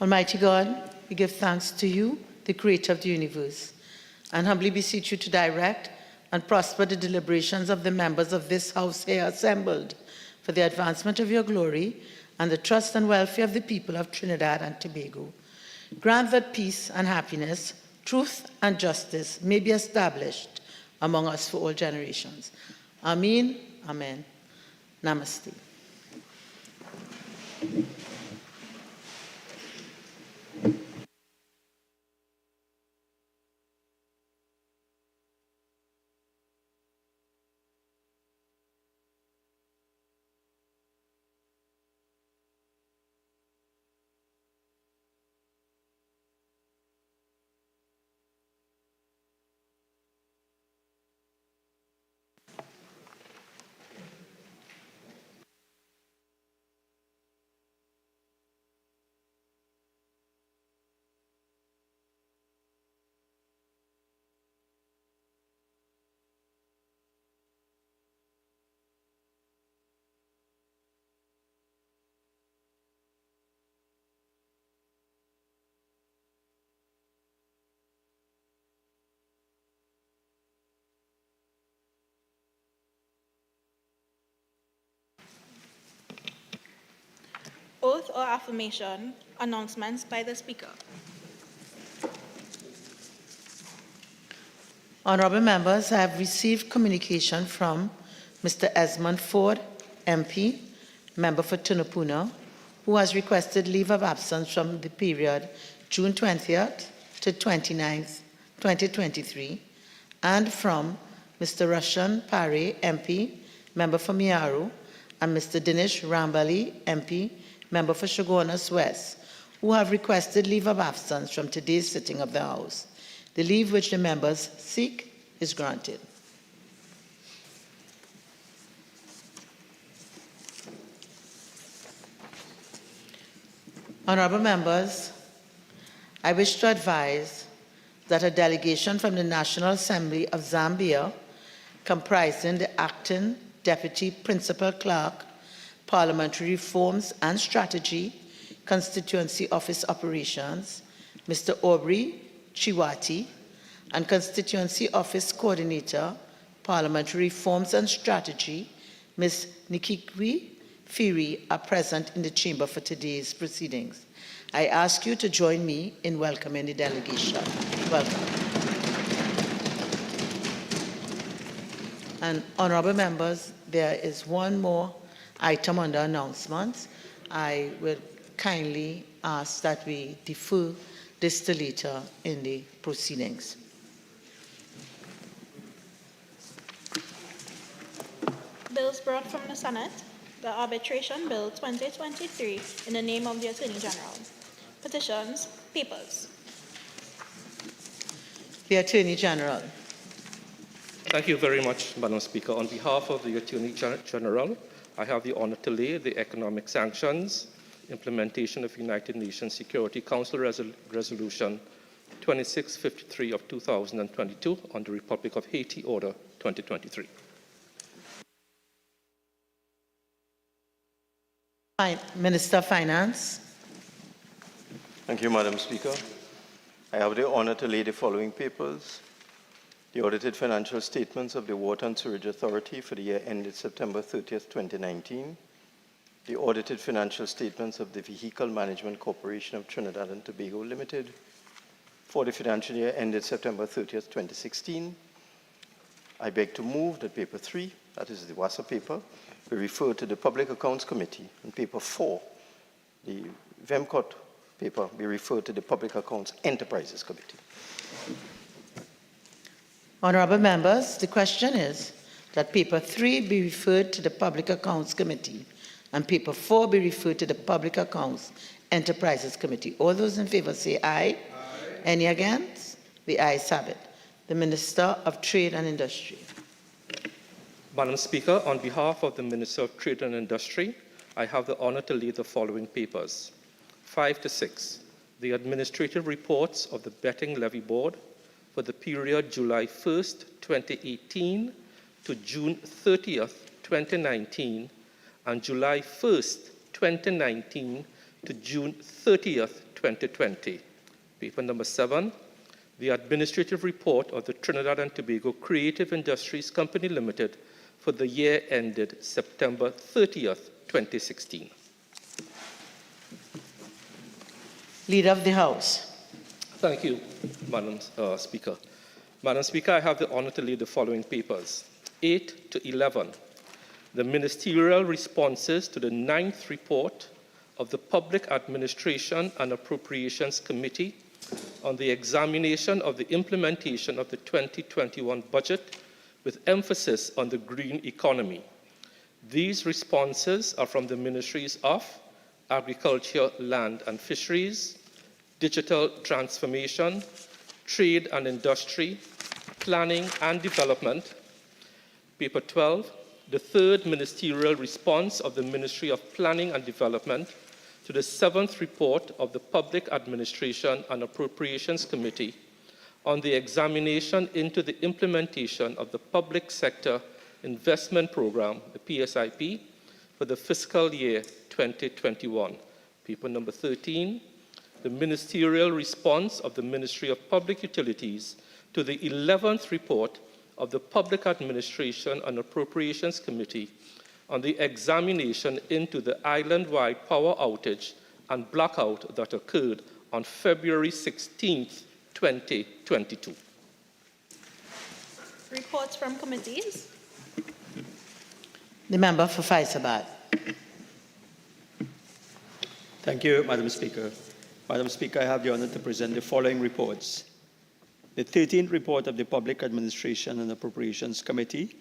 Almighty God, we give thanks to you, the creator of the universe, and humbly beseech you to direct and prosper the deliberations of the members of this house here assembled for the advancement of your glory and the trust and welfare of the people of Trinidad and Tobago. Grant that peace and happiness, truth and justice may be established among us for all generations. Amen. Amen. Namaste. Oath or affirmation, announcements by the Speaker. Honourable members, I have received communication from Mr. Esmond Ford, MP, member for Tunapuna, who has requested leave of absence from the period June 20th to 29th, 2023, and from Mr. Roshan Pare, MP, member for Miaru, and Mr. Dinesh Rambali, MP, member for Shogunas West, who have requested leave of absence from today's sitting of the House. The leave which the members seek is granted. Honourable members, I wish to advise that a delegation from the National Assembly of Zambia, comprising the Acting Deputy Principal Clerk, Parliamentary Reforms and Strategy, Constituency Office Operations, Mr. Aubrey Chiwati, and Constituency Office Coordinator, Parliamentary Reforms and Strategy, Ms. Nikikwi Firi, are present in the chamber for today's proceedings. I ask you to join me in welcoming the delegation. Welcome. And honourable members, there is one more item under announcements. I will kindly ask that we defer this to later in the proceedings. Bills brought from the Senate. The Arbitration Bill 2023 in the name of the Attorney General. Petitions, papers. The Attorney General. Thank you very much, Madam Speaker. On behalf of the Attorney General, I have the honor to lay the economic sanctions implementation of United Nations Security Council Resolution 2653 of 2022 on the Republic of Haiti Order 2023. Minister of Finance. Thank you, Madam Speaker. I have the honor to lay the following papers. The audited financial statements of the Water and Sewerage Authority for the year ended September 30th, 2019. The audited financial statements of the Vehicle Management Corporation of Trinidad and Tobago Limited for the financial year ended September 30th, 2016. I beg to move that paper 3, that is the WASA paper, be referred to the Public Accounts Committee, and paper 4, the VEMCOT paper, be referred to the Public Accounts Enterprises Committee. Honourable members, the question is that paper 3 be referred to the Public Accounts Committee and paper 4 be referred to the Public Accounts Enterprises Committee. All those in favour say aye. Aye. Any against? The ayes have it. The Minister of Trade and Industry. Madam Speaker, on behalf of the Minister of Trade and Industry, I have the honor to lay the following papers. 5 to 6, the administrative reports of the Betting Levy Board for the period July 1st, 2018 to June 30th, 2019, and July 1st, 2019 to June 30th, 2020. Paper number 7, the administrative report of the Trinidad and Tobago Creative Industries Company Limited for the year ended September 30th, 2016. Leader of the House. Thank you, Madam Speaker. Madam Speaker, I have the honor to lead the following papers. 8 to 11, the ministerial responses to the 9th report of the Public Administration and Appropriations Committee on the examination of the implementation of the 2021 budget with emphasis on the green economy. These responses are from the Ministries of Agriculture, Land and Fisheries, Digital Transformation, Trade and Industry, Planning and Development. Paper 12, the 3rd ministerial response of the Ministry of Planning and Development to the 7th report of the Public Administration and Appropriations Committee on the examination into the implementation of the Public Sector Investment Program, the PSIP, for the fiscal year 2021. Paper number 13, the ministerial response of the Ministry of Public Utilities to the 11th report of the Public Administration and Appropriations Committee on the examination into the island-wide power outage and blackout that occurred on February 16, 2022. Reports from committees. The member for Faisabad. Thank you, Madam Speaker. Madam Speaker, I have the honor to present the following reports. The 13th report of the Public Administration and Appropriations Committee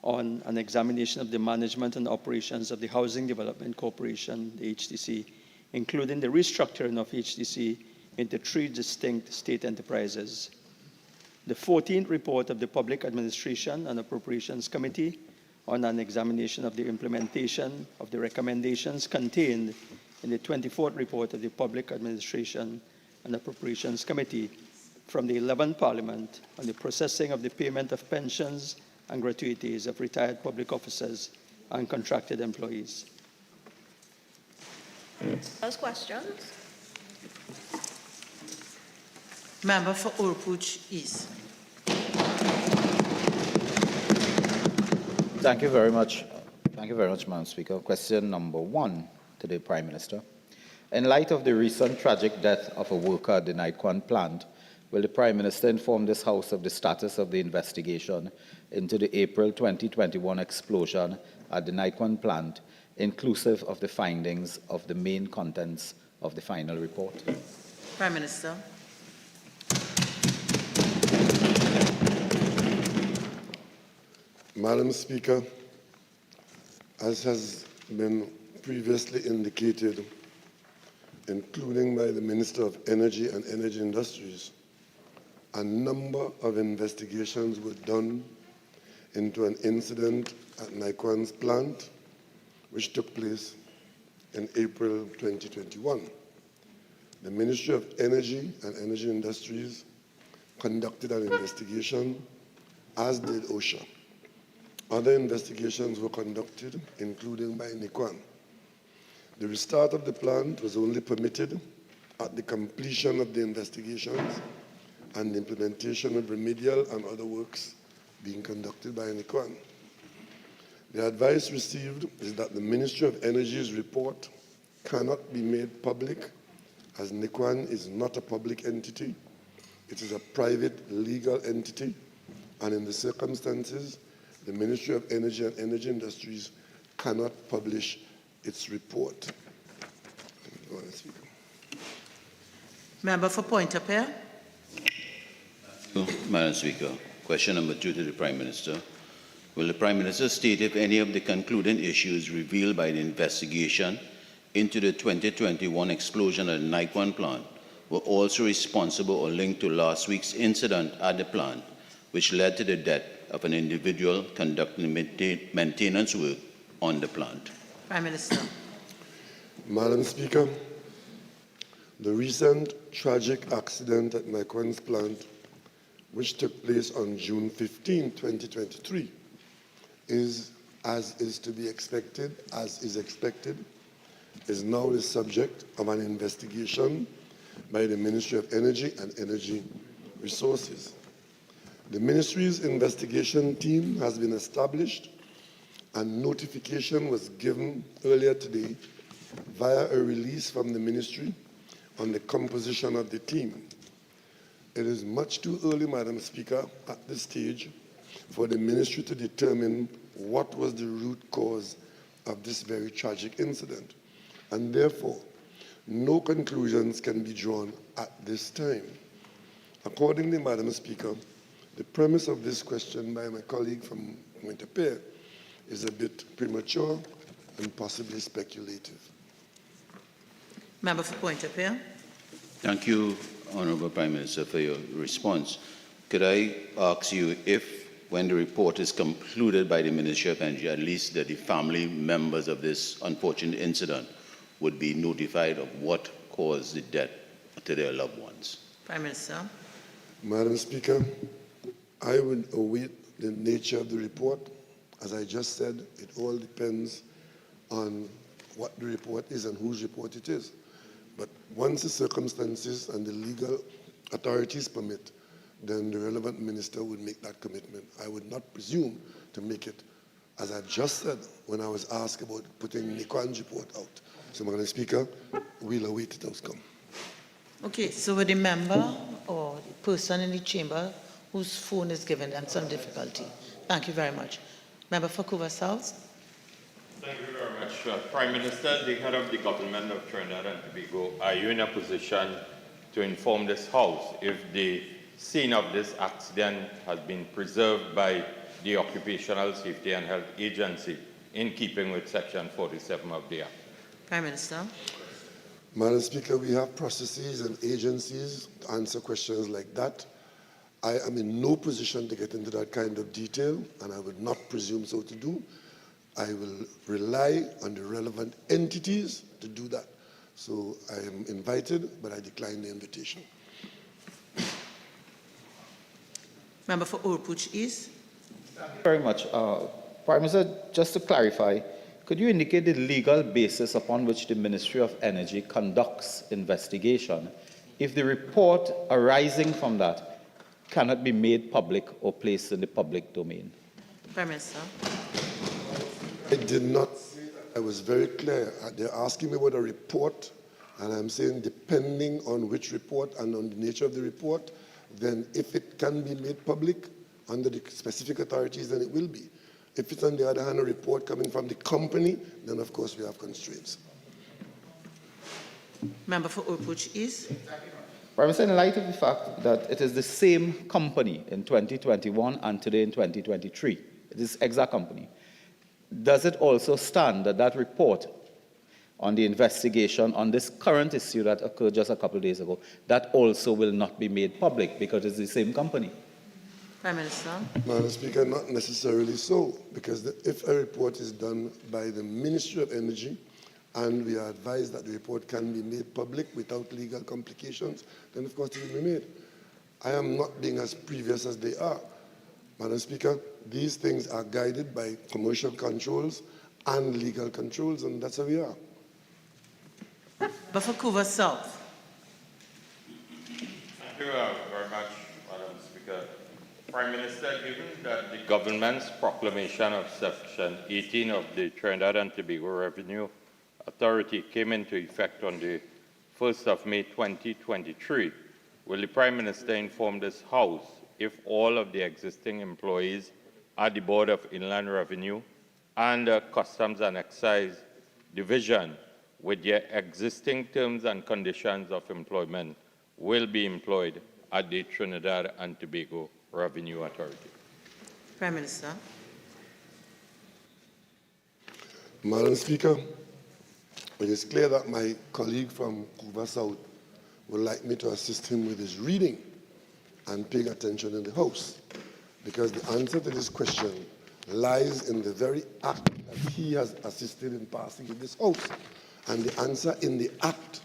on an examination of the management and operations of the Housing Development Corporation, the HDC, including the restructuring of HDC into 3 distinct state enterprises. The 14th report of the Public Administration and Appropriations Committee on an examination of the implementation of the recommendations contained in the 24th report of the Public Administration and Appropriations Committee from the 11th Parliament on the processing of the payment of pensions and gratuities of retired public officers and contracted employees. Those questions. Member for Urpuch East. Thank you very much. Thank you very much, Madam Speaker. Question number 1 to the Prime Minister. In light of the recent tragic death of a worker at the Nightquan plant, will the Prime Minister inform this House of the status of the investigation into the April 2021 explosion at the Nightquan plant, inclusive of the findings of the main contents of the final report? Prime Minister. Madam Speaker, as has been previously indicated, including by the Minister of Energy and Energy Industries, a number of investigations were done into an incident at Nightquan's plant, which took place in April 2021. The Ministry of Energy and Energy Industries conducted an investigation, as did OSHA. Other investigations were conducted, including by Nightquan. The restart of the plant was only permitted at the completion of the investigations and the implementation of remedial and other works being conducted by Nightquan. The advice received is that the Ministry of Energy's report cannot be made public, as Nightquan is not a public entity. It is a private legal entity, and in the circumstances, the Ministry of Energy and Energy Industries cannot publish its report. Member for Pointe-à-Pierre. Madam Speaker, question number 2 to the Prime Minister. Will the Prime Minister state if any of the concluding issues revealed by the investigation into the 2021 explosion at the Nightquan plant were also responsible or linked to last week's incident at the plant, which led to the death of an individual conducting maintenance work on the plant? Prime Minister. Madam Speaker, the recent tragic accident at Nightquan's plant, which took place on June 15, 2023, is expected, is now the subject of an investigation by the Ministry of Energy and Energy Resources. The ministry's investigation team has been established and notification was given earlier today via a release from the ministry on the composition of the team. It is much too early, Madam Speaker, at this stage for the ministry to determine what was the root cause of this very tragic incident, and therefore no conclusions can be drawn at this time. Accordingly, Madam Speaker, the premise of this question by my colleague from Pointe-à-Pitre is a bit premature and possibly speculative. Member for Pointe-à-Pitre. Thank you, Honourable Prime Minister, for your response. Could I ask you if, when the report is concluded by the Ministry of Energy, at least that the family members of this unfortunate incident would be notified of what caused the death to their loved ones? Prime Minister. Madam Speaker, I would await the nature of the report. As I just said, it all depends on what the report is and whose report it is. But once the circumstances and the legal authorities permit, then the relevant minister would make that commitment. I would not presume to make it, as I just said when I was asked about putting Nikwan's report out. So, Madam Speaker, we'll await the outcome. Okay, so with the member or the person in the chamber whose phone is given them some difficulty. Thank you very much. Member for Couva South. Thank you very much. Prime Minister, the head of the government of Trinidad and Tobago, are you in a position to inform this House if the scene of this accident has been preserved by the Occupational Safety and Health Agency in keeping with Section 47 of the Act? Prime Minister. Madam Speaker, we have processes and agencies to answer questions like that. I am in no position to get into that kind of detail, and I would not presume so to do. I will rely on the relevant entities to do that. So I am invited, but I decline the invitation. Member for Urpuch East. Thank you very much. Prime Minister, just to clarify, could you indicate the legal basis upon which the Ministry of Energy conducts investigation if the report arising from that cannot be made public or placed in the public domain? Prime Minister. I did not say that. I was very clear. They're asking me about a report, and I'm saying depending on which report and on the nature of the report, then if it can be made public under the specific authorities, then it will be. If it's, on the other hand, a report coming from the company, then of course we have constraints. Member for Urpuch East. Prime Minister, in light of the fact that it is the same company in 2021 and today in 2023, it is the exact company, does it also stand that that report on the investigation on this current issue that occurred just a couple of days ago, that also will not be made public because it's the same company? Prime Minister. Madam Speaker, not necessarily so, because if a report is done by the Ministry of Energy and we are advised that the report can be made public without legal complications, then of course it will be made. I am not being as previous as they are. Madam Speaker, these things are guided by commercial controls and legal controls, and that's how we are. But for Couva South. Thank you very much, Madam Speaker. Prime Minister, given that the government's proclamation of Section 18 of the Trinidad and Tobago Revenue Authority came into effect on the 1st of May 2023, will the Prime Minister inform this House if all of the existing employees at the Board of Inland Revenue and Customs and Excise Division with their existing terms and conditions of employment will be employed at the Trinidad and Tobago Revenue Authority? Prime Minister. Madam Speaker, it is clear that my colleague from Couva South would like me to assist him with his reading and paying attention in the House, because the answer to this question lies in the very act that he has assisted in passing in this House. And the answer in the act,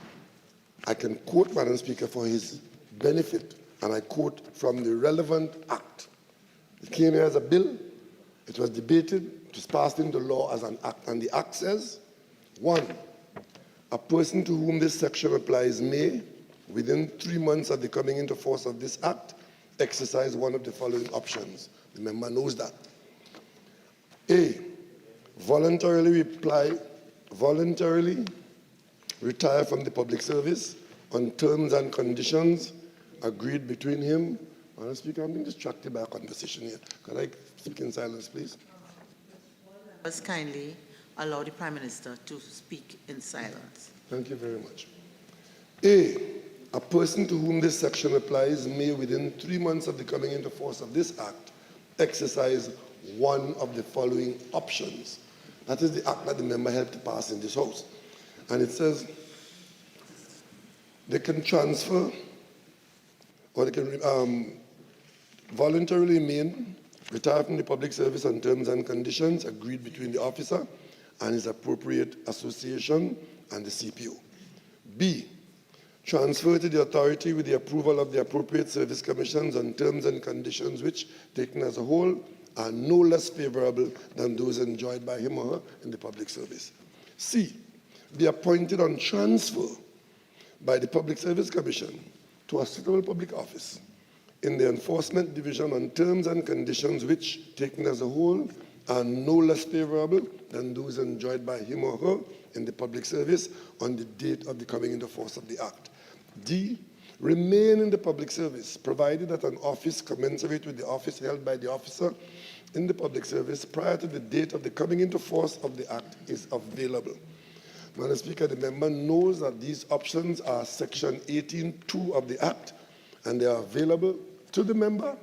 I can quote, Madam Speaker, for his benefit, and I quote from the relevant act. It came here as a bill, it was debated, it was passed into law as an act, and the act says, 1, a person to whom this section applies may, within 3 months of the coming into force of this act, exercise one of the following options. The member knows that. A, voluntarily retire from the public service on terms and conditions agreed between him. Madam Speaker, I'm being distracted by a conversation here. Could I speak in silence, please? Members kindly allow the Prime Minister to speak in silence. Thank you very much. A person to whom this section applies may, within 3 months of the coming into force of this act, exercise one of the following options. That is the act that the member helped to pass in this House. And it says they can transfer or they can voluntarily retire from the public service on terms and conditions agreed between the officer and his appropriate association and the CPO. B, transfer to the authority with the approval of the appropriate service commissions on terms and conditions which, taken as a whole, are no less favorable than those enjoyed by him or her in the public service. C, be appointed on transfer by the Public Service Commission to a suitable public office in the Enforcement Division on terms and conditions which, taken as a whole, are no less favorable than those enjoyed by him or her in the public service on the date of the coming into force of the Act. D, remain in the public service, provided that an office commensurate with the office held by the officer in the public service prior to the date of the coming into force of the Act is available. Madam Speaker, the member knows that these options are Section 18(2) of the Act, and they are available to the member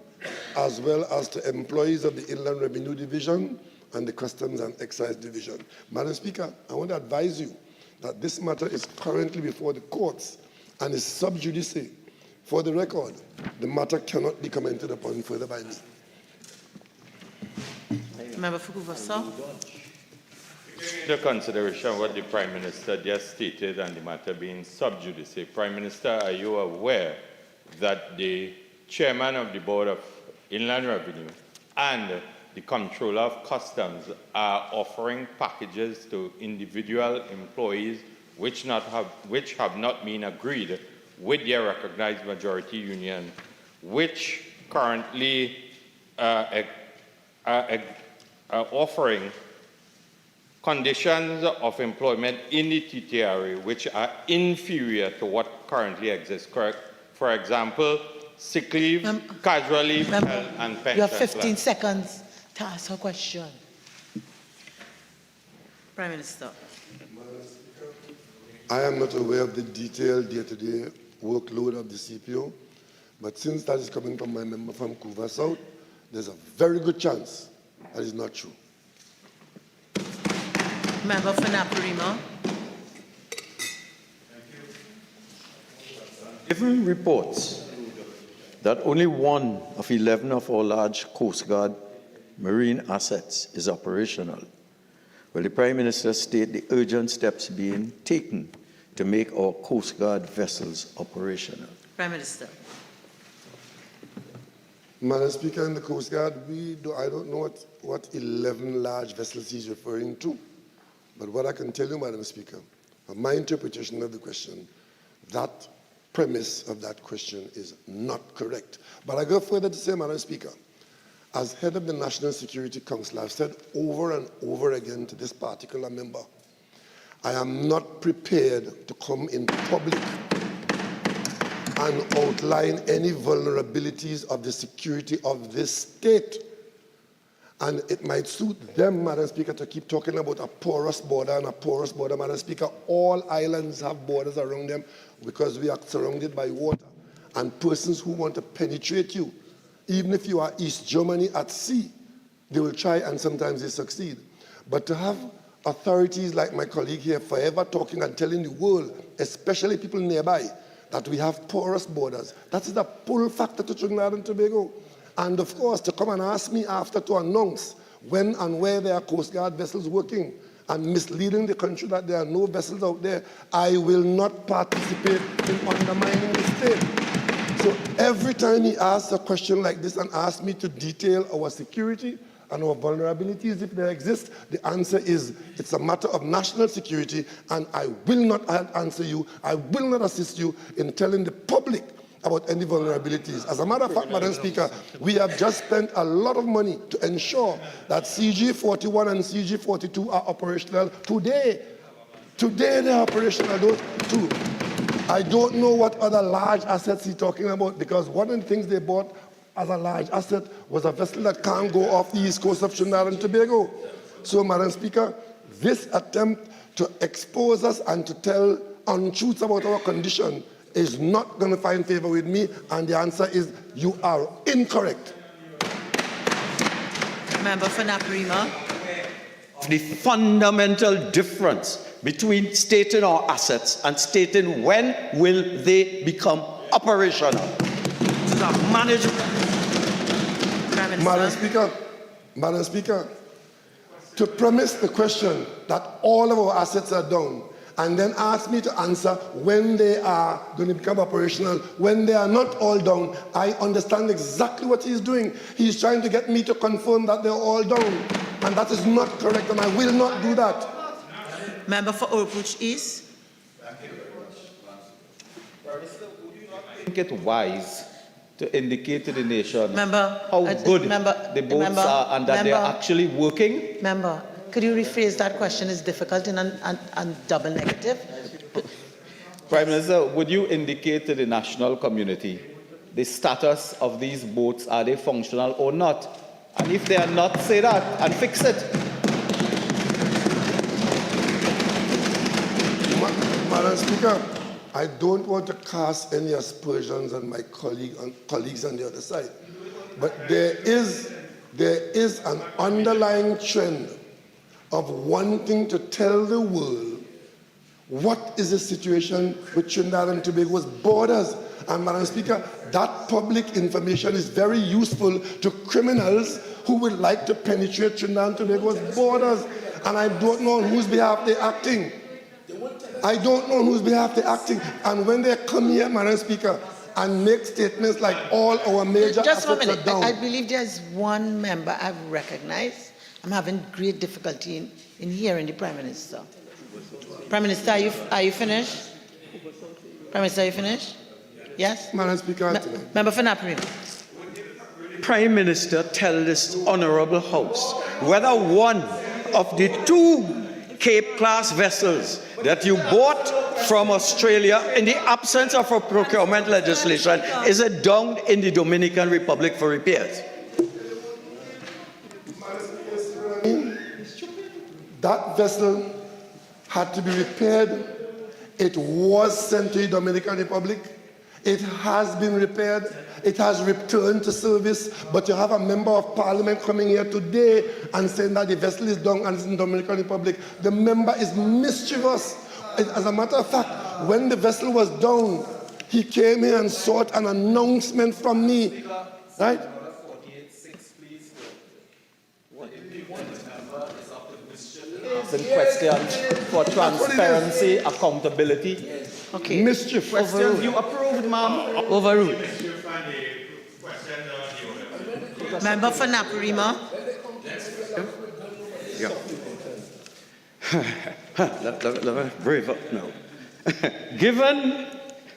as well as to employees of the Inland Revenue Division and the Customs and Excise Division. Madam Speaker, I want to advise you that this matter is currently before the courts and is sub judice. For the record, the matter cannot be commented upon further by me. Member for Kuvasa. Into consideration what the Prime Minister just stated and the matter being sub judice, Prime Minister, are you aware that the Chairman of the Board of Inland Revenue and the Comptroller of Customs are offering packages to individual employees which have not been agreed with their recognized majority union, which currently are offering conditions of employment in the TTRA which are inferior to what currently exists. Correct? For example, sick leave, casual leave, health and pension. You have 15 seconds to ask a question. Prime Minister. I am not aware of the detailed day-to-day workload of the CPO, but since that is coming from my member from Kuva South, there's a very good chance that is not true. Member for Naparima. Given reports that only one of 11 of our large Coast Guard marine assets is operational, will the Prime Minister state the urgent steps being taken to make our Coast Guard vessels operational? Prime Minister. Madam Speaker, in the Coast Guard, I don't know what 11 large vessels he's referring to, but what I can tell you, Madam Speaker, from my interpretation of the question, that premise of that question is not correct. But I go further to say, Madam Speaker, as head of the National Security Council, I've said over and over again to this particular member, I am not prepared to come in public and outline any vulnerabilities of the security of this state. And it might suit them, Madam Speaker, to keep talking about a porous border and a porous border. Madam Speaker, all islands have borders around them because we are surrounded by water. And persons who want to penetrate you, even if you are East Germany at sea, they will try and sometimes they succeed. But to have authorities like my colleague here forever talking and telling the world, especially people nearby, that we have porous borders, that is a pull factor to Trinidad and Tobago. And of course, to come and ask me after to announce when and where there are Coast Guard vessels working and misleading the country that there are no vessels out there, I will not participate in undermining the state. So every time he asks a question like this and asks me to detail our security, And our vulnerabilities, if they exist, the answer is it's a matter of national security, and I will not answer you, I will not assist you in telling the public about any vulnerabilities. As a matter of fact, Madam Speaker, we have just spent a lot of money to ensure that CG41 and CG42 are operational today. Today they're operational, those two. I don't know what other large assets he's talking about, because one of the things they bought as a large asset was a vessel that can't go off the east coast of Trinidad and Tobago. So, Madam Speaker, this attempt to expose us and to tell untruths about our condition is not going to find favor with me, and the answer is you are incorrect. Member for Naparima. The fundamental difference between stating our assets and stating when will they become operational. This is a management. Madam Speaker, to premise the question that all of our assets are down and then ask me to answer when they are going to become operational, when they are not all down, I understand exactly what he's doing. He's trying to get me to confirm that they're all down, and that is not correct, and I will not do that. Member for Oropouche East. Thank you very much. Minister, would you not think it wise to indicate to the nation how good the boats are and that they're actually working? Member, could you rephrase that question? It's difficult and double negative. Prime Minister, would you indicate to the national community the status of these boats? Are they functional or not? And if they are not, say that and fix it. Madam Speaker, I don't want to cast any aspersions on my colleagues on the other side, but there is an underlying trend of wanting to tell the world what is the situation with Trinidad and Tobago's borders. And Madam Speaker, that public information is very useful to criminals who would like to penetrate Trinidad and Tobago's borders. And I don't know on whose behalf they're acting. I don't know on whose behalf they're acting. And when they come here, Madam Speaker, and make statements like all our major Just assets a minute. are down. I believe there's one member I've recognized. I'm having great difficulty in hearing the Prime Minister. Prime Minister, are you finished? Prime Minister, are you finished? Yes? Madam Speaker, Member for Naparima. Prime Minister tell this honorable House whether one of the two Cape-class vessels that you bought from Australia in the absence of a procurement legislation is down in the Dominican Republic for repairs. That vessel had to be repaired. It was sent to the Dominican Republic. It has been repaired. It has returned to service. But you have a member of parliament coming here today and saying that the vessel is down and it's in the Dominican Republic. The member is mischievous. As a matter of fact, when the vessel was down, he came here and sought an announcement from me. Right? In questions for transparency, accountability. Okay. Mischief. Questions you approved, ma'am? Overruled. Member for Naparima. Yeah. Let me brave up now. Given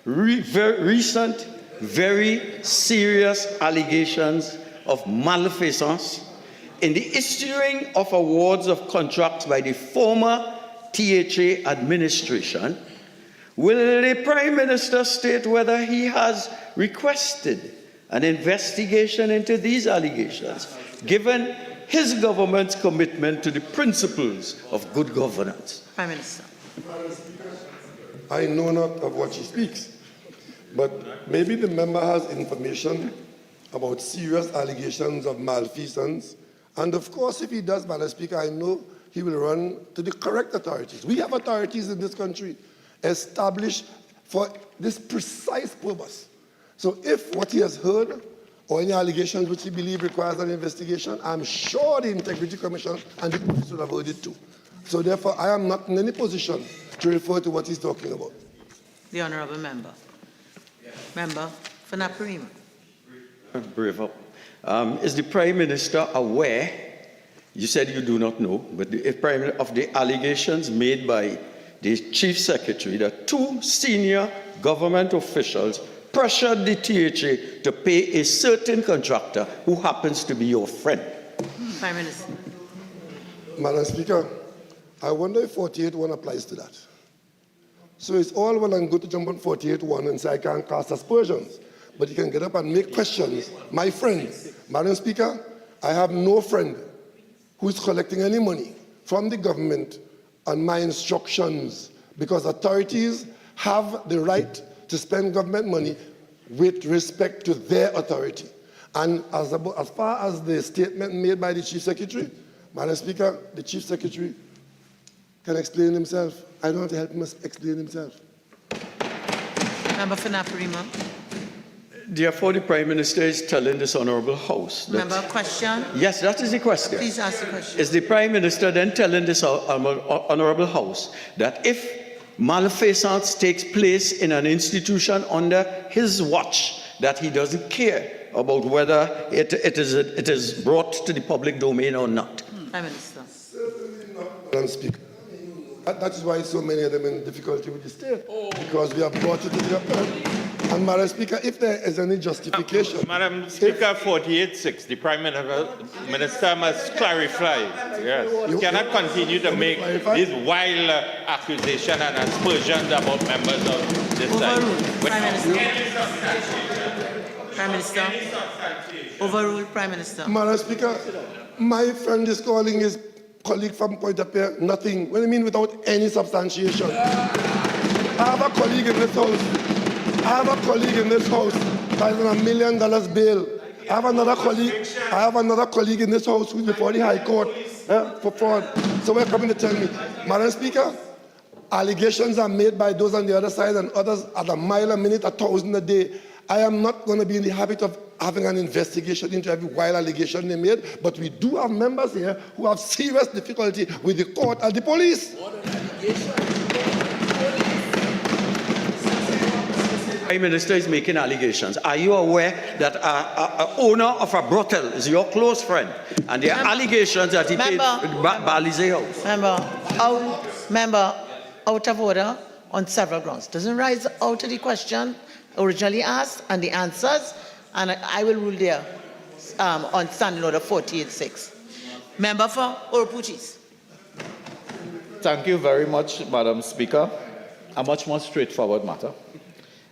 recent, very serious allegations of malfeasance in the issuing of awards of contracts by the former THA administration, will the Prime Minister state whether he has requested an investigation into these allegations, given his government's commitment to the principles of good governance? Prime Minister. I know not of what she speaks, but maybe the member has information about serious allegations of malfeasance. And of course, if he does, Madam Speaker, I know he will run to the correct authorities. We have authorities in this country established for this precise purpose. So if what he has heard or any allegations which he believes requires an investigation, I'm sure the Integrity Commission and the police will have heard it too. So therefore, I am not in any position to refer to what he's talking about. The Honourable Member. Member for Naparima. Brave up. Is the Prime Minister aware You said you do not know, but of the allegations made by the Chief Secretary that 2 senior government officials pressured the THA to pay a certain contractor who happens to be your friend. Prime Minister. Madam Speaker, I wonder if 48.1 applies to that. So it's all well and good to jump on 48.1 and say I can't cast aspersions, but you can get up and make questions. My friend, Madam Speaker, I have no friend who is collecting any money from the government on my instructions, because authorities have the right to spend government money with respect to their authority. And as far as the statement made by the Chief Secretary, Madam Speaker, the Chief Secretary can explain himself. I don't have to help him explain himself. Member for Naparima. Therefore, the Prime Minister is telling this Honourable House that... Member, question? Yes, that is the question. Please ask the question. Is the Prime Minister then telling this Honourable House that if malfeasance takes place in an institution under his watch, that he doesn't care about whether it is brought to the public domain or not? Prime Minister. Certainly not, Madam Speaker. That is why so many of them are in difficulty with the state, because we have brought it to the upper. And Madam Speaker, if there is any justification... Madam Speaker, 48.6, the Prime Minister must clarify. Yes. You cannot continue to make these wild accusations and aspersions about members of this side. Prime Minister. Prime Minister. Overruled, Prime Minister. Madam Speaker, my friend is calling his colleague from Pointe-à-Pierre nothing. What do you mean without any substantiation? I have a colleague in this house. I have a colleague in this house that is on $1 million bail. I have another colleague in this house who's before the High Court for fraud. So we're coming to tell me, Madam Speaker, allegations are made by those on the other side and others at a mile a minute, 1,000 a day. I am not going to be in the habit of having an investigation into every wild allegation they made, but we do have members here who have serious difficulty with the court and the police. What an allegation. Prime Minister is making allegations. Are you aware that an owner of a brothel is your close friend, and there are allegations that he paid Balize House? Member, out of order on several grounds. Doesn't rise out of the question originally asked and the answers, and I will rule there on standing order 48.6. Member for Oropuchis. Thank you very much, Madam Speaker. A much more straightforward matter.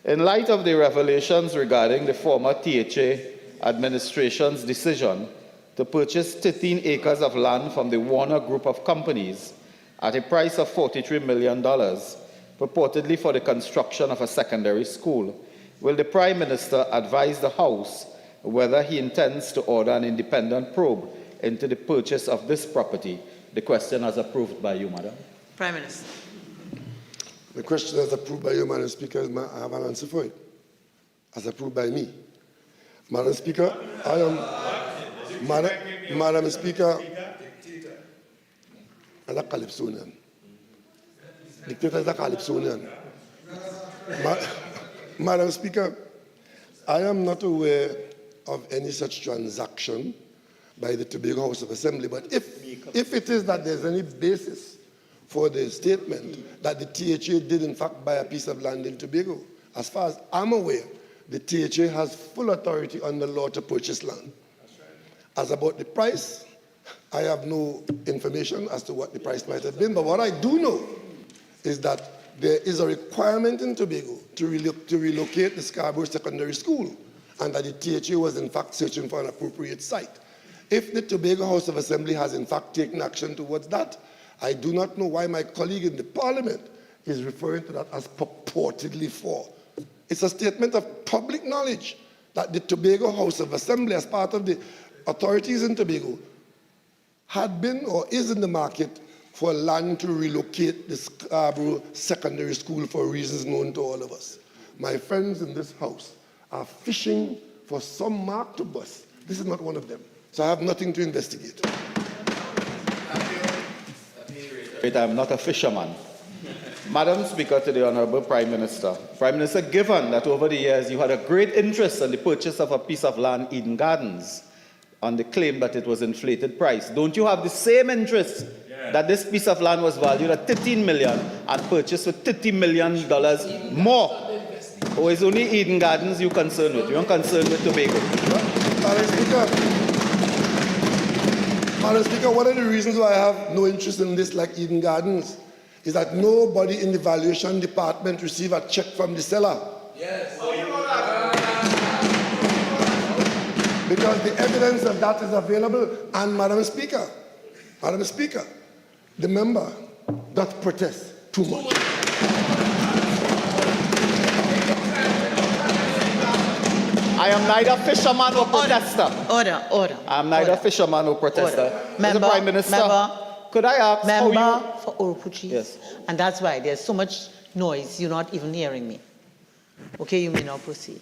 In light of the revelations regarding the former THA administration's decision to purchase 13 acres of land from the Warner Group of companies at a price of $43 million, purportedly for the construction of a secondary school, will the Prime Minister advise the House whether he intends to order an independent probe into the purchase of this property? The question is approved by you, Madam. Prime Minister. The question is approved by you, Madam Speaker. I have an answer for it. As approved by me. Madam Speaker, I am... Madam Speaker, I'm a Calypsonian. Dictator is a Calypsonian. Madam Speaker, I am not aware of any such transaction by the Tobago House of Assembly, but if it is that there's any basis for the statement that the THA did in fact buy a piece of land in Tobago, as far as I'm aware, the THA has full authority under law to purchase land. As about the price, I have no information as to what the price might have been, but what I do know is that there is a requirement in Tobago to relocate the Scarborough Secondary School, and that the THA was in fact searching for an appropriate site. If the Tobago House of Assembly has in fact taken action towards that, I do not know why my colleague in the Parliament is referring to that as purportedly for. It's a statement of public knowledge that the Tobago House of Assembly, as part of the authorities in Tobago, had been or is in the market for land to relocate the Scarborough Secondary School for reasons known to all of us. My friends in this house are fishing for some mark to bust. This is not one of them. So I have nothing to investigate. I'm not a fisherman. Madam Speaker, to the Honourable Prime Minister. Prime Minister, given that over the years you had a great interest in the purchase of a piece of land, Eden Gardens, on the claim that it was inflated price. Don't you have the same interest that this piece of land was valued at $13 million and purchased for $30 million more? Or is only Eden Gardens you're concerned with? You're not concerned with Tobago? Madam Speaker, one of the reasons why I have no interest in this like Eden Gardens is that nobody in the valuation department received a check from the seller. Yes. Because the evidence of that is available. And Madam Speaker, the member doth protest too much. I am neither fisherman nor protester. Order. I am neither fisherman nor protester. Mr. Prime Minister, could I ask how you... for Orupuchi. Yes. And that's why there's so much noise, you're not even hearing me. Okay, you may now proceed.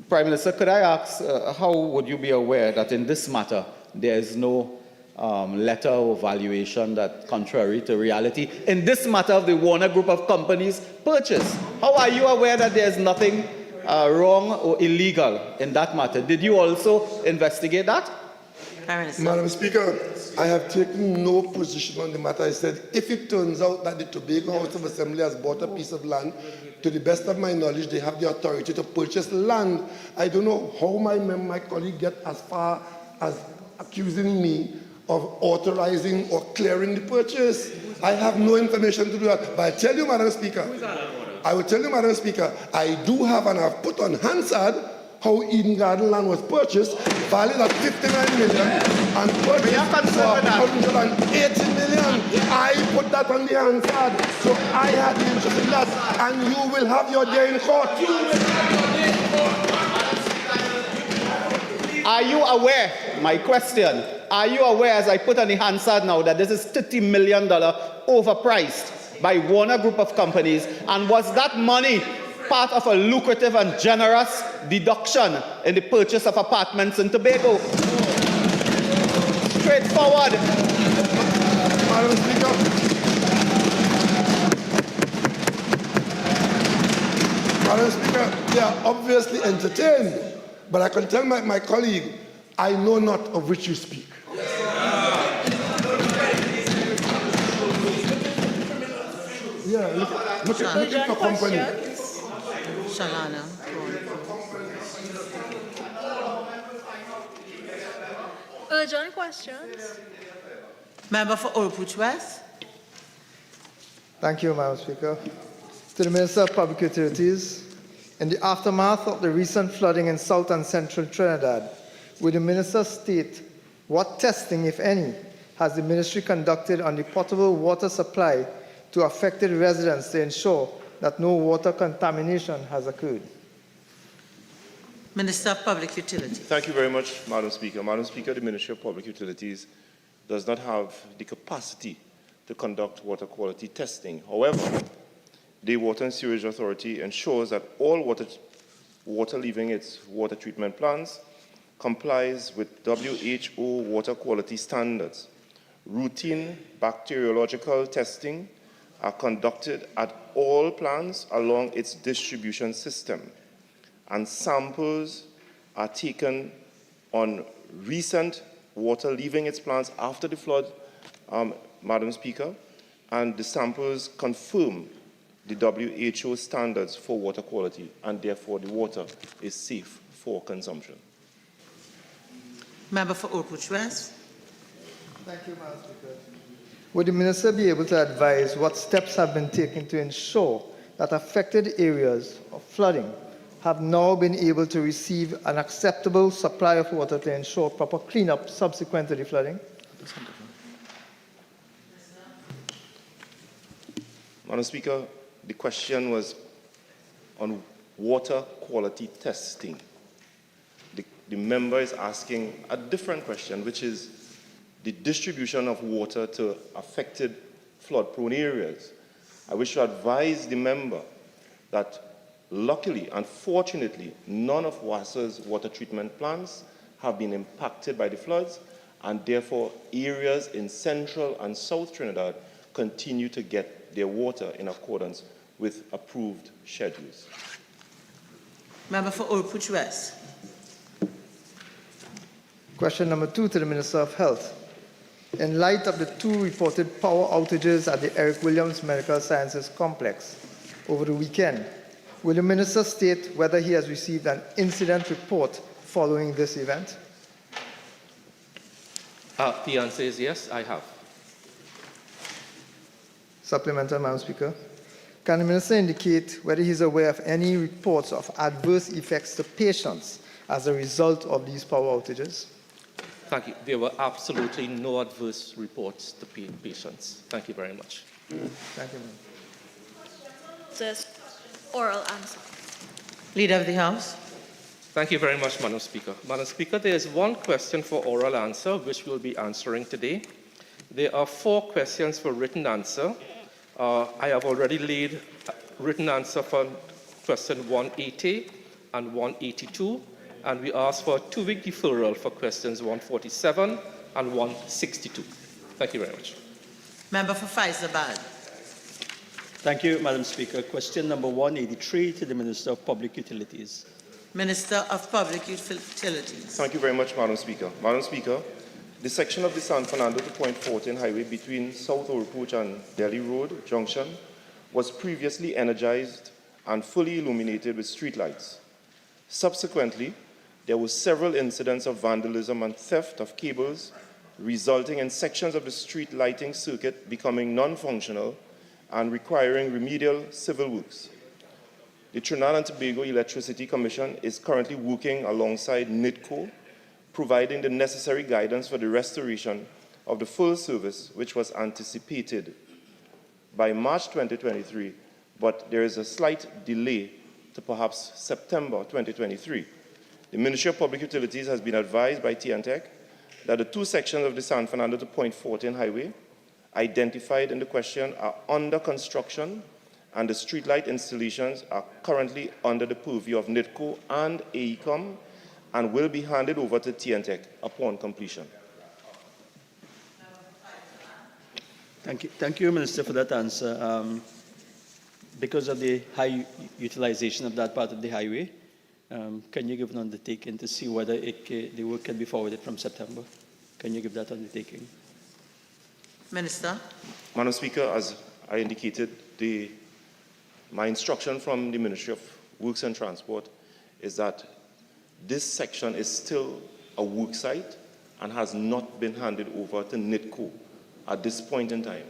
Prime Minister, could I ask how would you be aware that in this matter there is no letter or valuation that contrary to reality in this matter of the Warner Group of companies purchase? How are you aware that there is nothing wrong or illegal in that matter? Did you also investigate that? Madam Speaker, I have taken no position on the matter. I said, if it turns out that the Tobago House of Assembly has bought a piece of land, to the best of my knowledge, they have the authority to purchase land. I don't know how my colleague get as far as accusing me of authorizing or clearing the purchase. I have no information to do that. But I tell you, Madam Speaker, I do have, and I've put on Hansard how Eden Garden land was purchased, valued at $59 million, and purchased for $180 million. I put that on the Hansard, so I had the interest in that, and you will have your day in court. Are you aware, my question, are you aware, as I put on the Hansard now, that this is $30 million overpriced by Warner Group of companies, and was that money part of a lucrative and generous deduction in the purchase of apartments in Tobago? Straightforward. Madam Speaker, they are obviously entertained, but I can tell my colleague, I know not of which you speak. Yeah, look at the company. Shalana. Urgent questions. Member for Orupuchi West. Thank you, Madam Speaker. To the Minister of Public Utilities, in the aftermath of the recent flooding in South and Central Trinidad, would the Minister state what testing, if any, has the Ministry conducted on the potable water supply to affected residents to ensure that no water contamination has occurred? Minister of Public Utilities. Thank you very much, Madam Speaker. Madam Speaker, the Ministry of Public Utilities does not have the capacity to conduct water quality testing. However, the Water and Sewerage Authority ensures that all water leaving its water treatment plants complies with WHO water quality standards. Routine bacteriological testing are conducted at all plants along its distribution system, and samples are taken on recent water leaving its plants after the flood, Madam Speaker, and the samples confirm the WHO standards for water quality, and therefore the water is safe for consumption. Member for Orupuchi West. Thank you, Madam Speaker. Would the Minister be able to advise what steps have been taken to ensure that affected areas of flooding have now been able to receive an acceptable supply of water to ensure proper cleanup subsequent to the flooding? Madam Speaker, the question was on water quality testing. The member is asking a different question, which is the distribution of water to affected flood-prone areas. I wish to advise the member that luckily and fortunately, none of WASA's water treatment plants have been impacted by the floods, and therefore areas in central and south Trinidad continue to get their water in accordance with approved schedules. Member for Orupuchi West. Question number 2 to the Minister of Health. In light of the 2 reported power outages at the Eric Williams Medical Sciences Complex over the weekend, will the Minister state whether he has received an incident report following this event? The answer is yes, I have. Supplemental, Madam Speaker. Can the Minister indicate whether he is aware of any reports of adverse effects to patients as a result of these power outages? Thank you. There were absolutely no adverse reports to patients. Thank you very much. Thank you, ma'am. This oral answer. Leader of the House. Thank you very much, Madam Speaker. Madam Speaker, there is one question for oral answer, which we'll be answering today. There are 4 questions for written answer. I have already laid written answer for question 180 and 182, and we ask for a 2-week deferral for questions 147 and 162. Thank you very much. Member for Faizabad. Thank you, Madam Speaker. Question number 183 to the Minister of Public Utilities. Minister of Public Utilities. Thank you very much, Madam Speaker. Madam Speaker, the section of the San Fernando to Point Fortin highway between South Oropouche and Delhi Road Junction was previously energized and fully illuminated with streetlights. Subsequently, there were several incidents of vandalism and theft of cables, resulting in sections of the street lighting circuit becoming non-functional and requiring remedial civil works. The Trinidad and Tobago Electricity Commission is currently working alongside NIDCO, providing the necessary guidance for the restoration of the full service, which was anticipated by March 2023, but there is a slight delay to perhaps September 2023. The Ministry of Public Utilities has been advised by TNTEC that the 2 sections of the San Fernando to Point Fortin highway identified in the question are under construction, and the streetlight installations are currently under the purview of NIDCO and AECOM and will be handed over to TNTEC upon completion. Thank you, Minister, for that answer. Because of the high utilization of that part of the highway, can you give an undertaking to see whether the work can be forwarded from September? Can you give that undertaking? Minister. Madam Speaker, as I indicated, my instruction from the Ministry of Works and Transport is that this section is still a work site and has not been handed over to NIDCO at this point in time.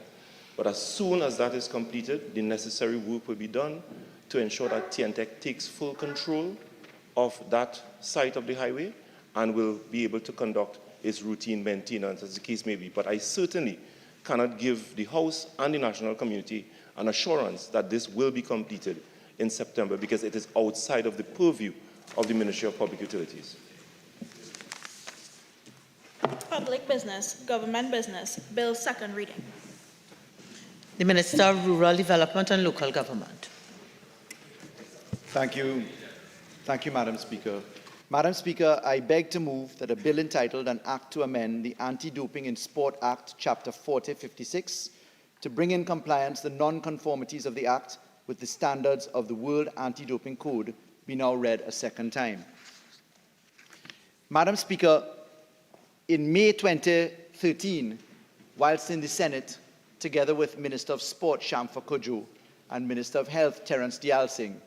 But as soon as that is completed, the necessary work will be done to ensure that TNTEC takes full control of that site of the highway and will be able to conduct its routine maintenance, as the case may be. But I certainly cannot give the House and the national community an assurance that this will be completed in September, because it is outside of the purview of the Ministry of Public Utilities. Public business, government business, bill 2nd reading. The Minister of Rural Development and Local Government. Thank you. Thank you, Madam Speaker. Madam Speaker, I beg to move that a bill entitled An Act to Amend the Anti-Doping in Sport Act, Chapter 4056, to bring in compliance the non-conformities of the Act with the standards of the World Anti-Doping Code be now read a second time. Madam Speaker, in May 2013, whilst in the Senate, together with Minister of Sport Shamfa Kojo and Minister of Health Terence Dialsing,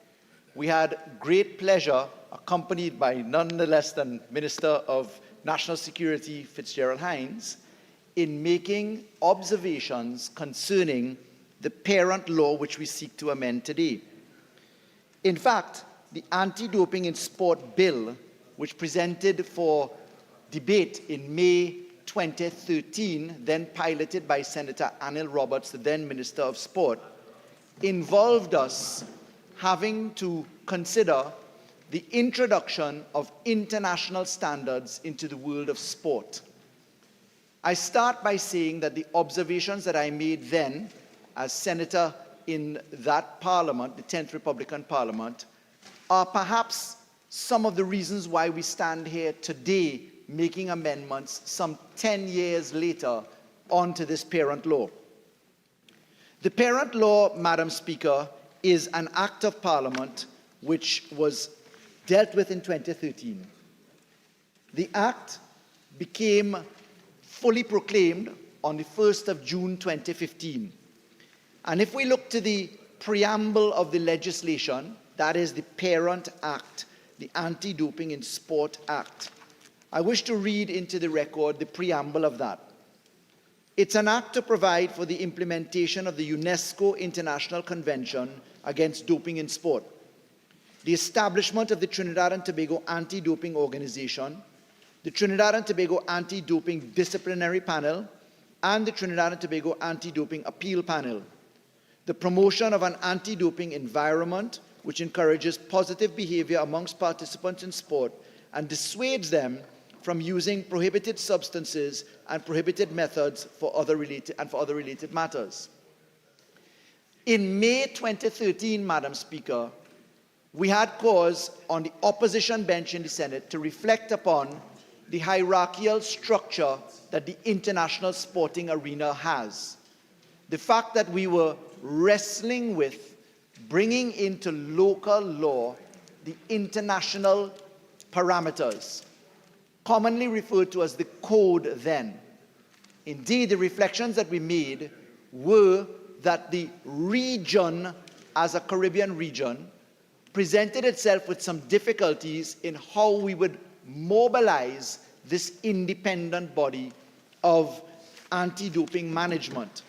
we had great pleasure, accompanied by none less than Minister of National Security Fitzgerald Hines, in making observations concerning the parent law which we seek to amend today. In fact, the Anti-Doping in Sport Bill, which presented for debate in May 2013, then piloted by Senator Anil Roberts, the then Minister of Sport, involved us having to consider the introduction of international standards into the world of sport. I start by saying that the observations that I made then as Senator in that Parliament, the 10th Republican Parliament, are perhaps some of the reasons why we stand here today making amendments some 10 years later onto this parent law. The parent law, Madam Speaker, is an act of Parliament which was dealt with in 2013. The act became fully proclaimed on the 1st of June 2015. And if we look to the preamble of the legislation, that is the Parent Act, the Anti-Doping in Sport Act, I wish to read into the record the preamble of that. It's an act to provide for the implementation of the UNESCO International Convention against Doping in Sport, the establishment of the Trinidad and Tobago Anti-Doping Organization, the Trinidad and Tobago Anti-Doping Disciplinary Panel, and the Trinidad and Tobago Anti-Doping Appeal Panel, the promotion of an anti-doping environment which encourages positive behavior amongst participants in sport and dissuades them from using prohibited substances and prohibited methods for other related matters. In May 2013, Madam Speaker, we had cause on the opposition bench in the Senate to reflect upon the hierarchical structure that the international sporting arena has. The fact that we were wrestling with bringing into local law the international parameters, commonly referred to as the code then. Indeed, the reflections that we made were that the region, as a Caribbean region, presented itself with some difficulties in how we would mobilize this independent body of anti-doping management.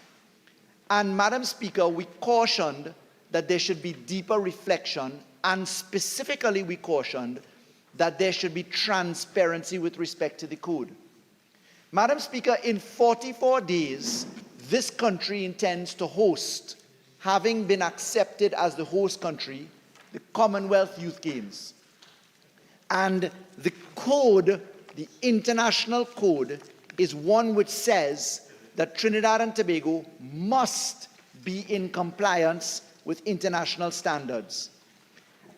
And Madam Speaker, we cautioned that there should be deeper reflection, and specifically we cautioned that there should be transparency with respect to the code. Madam Speaker, in 44 days, this country intends to host, having been accepted as the host country, the Commonwealth Youth Games. And the code, the international code, is one which says that Trinidad and Tobago must be in compliance with international standards.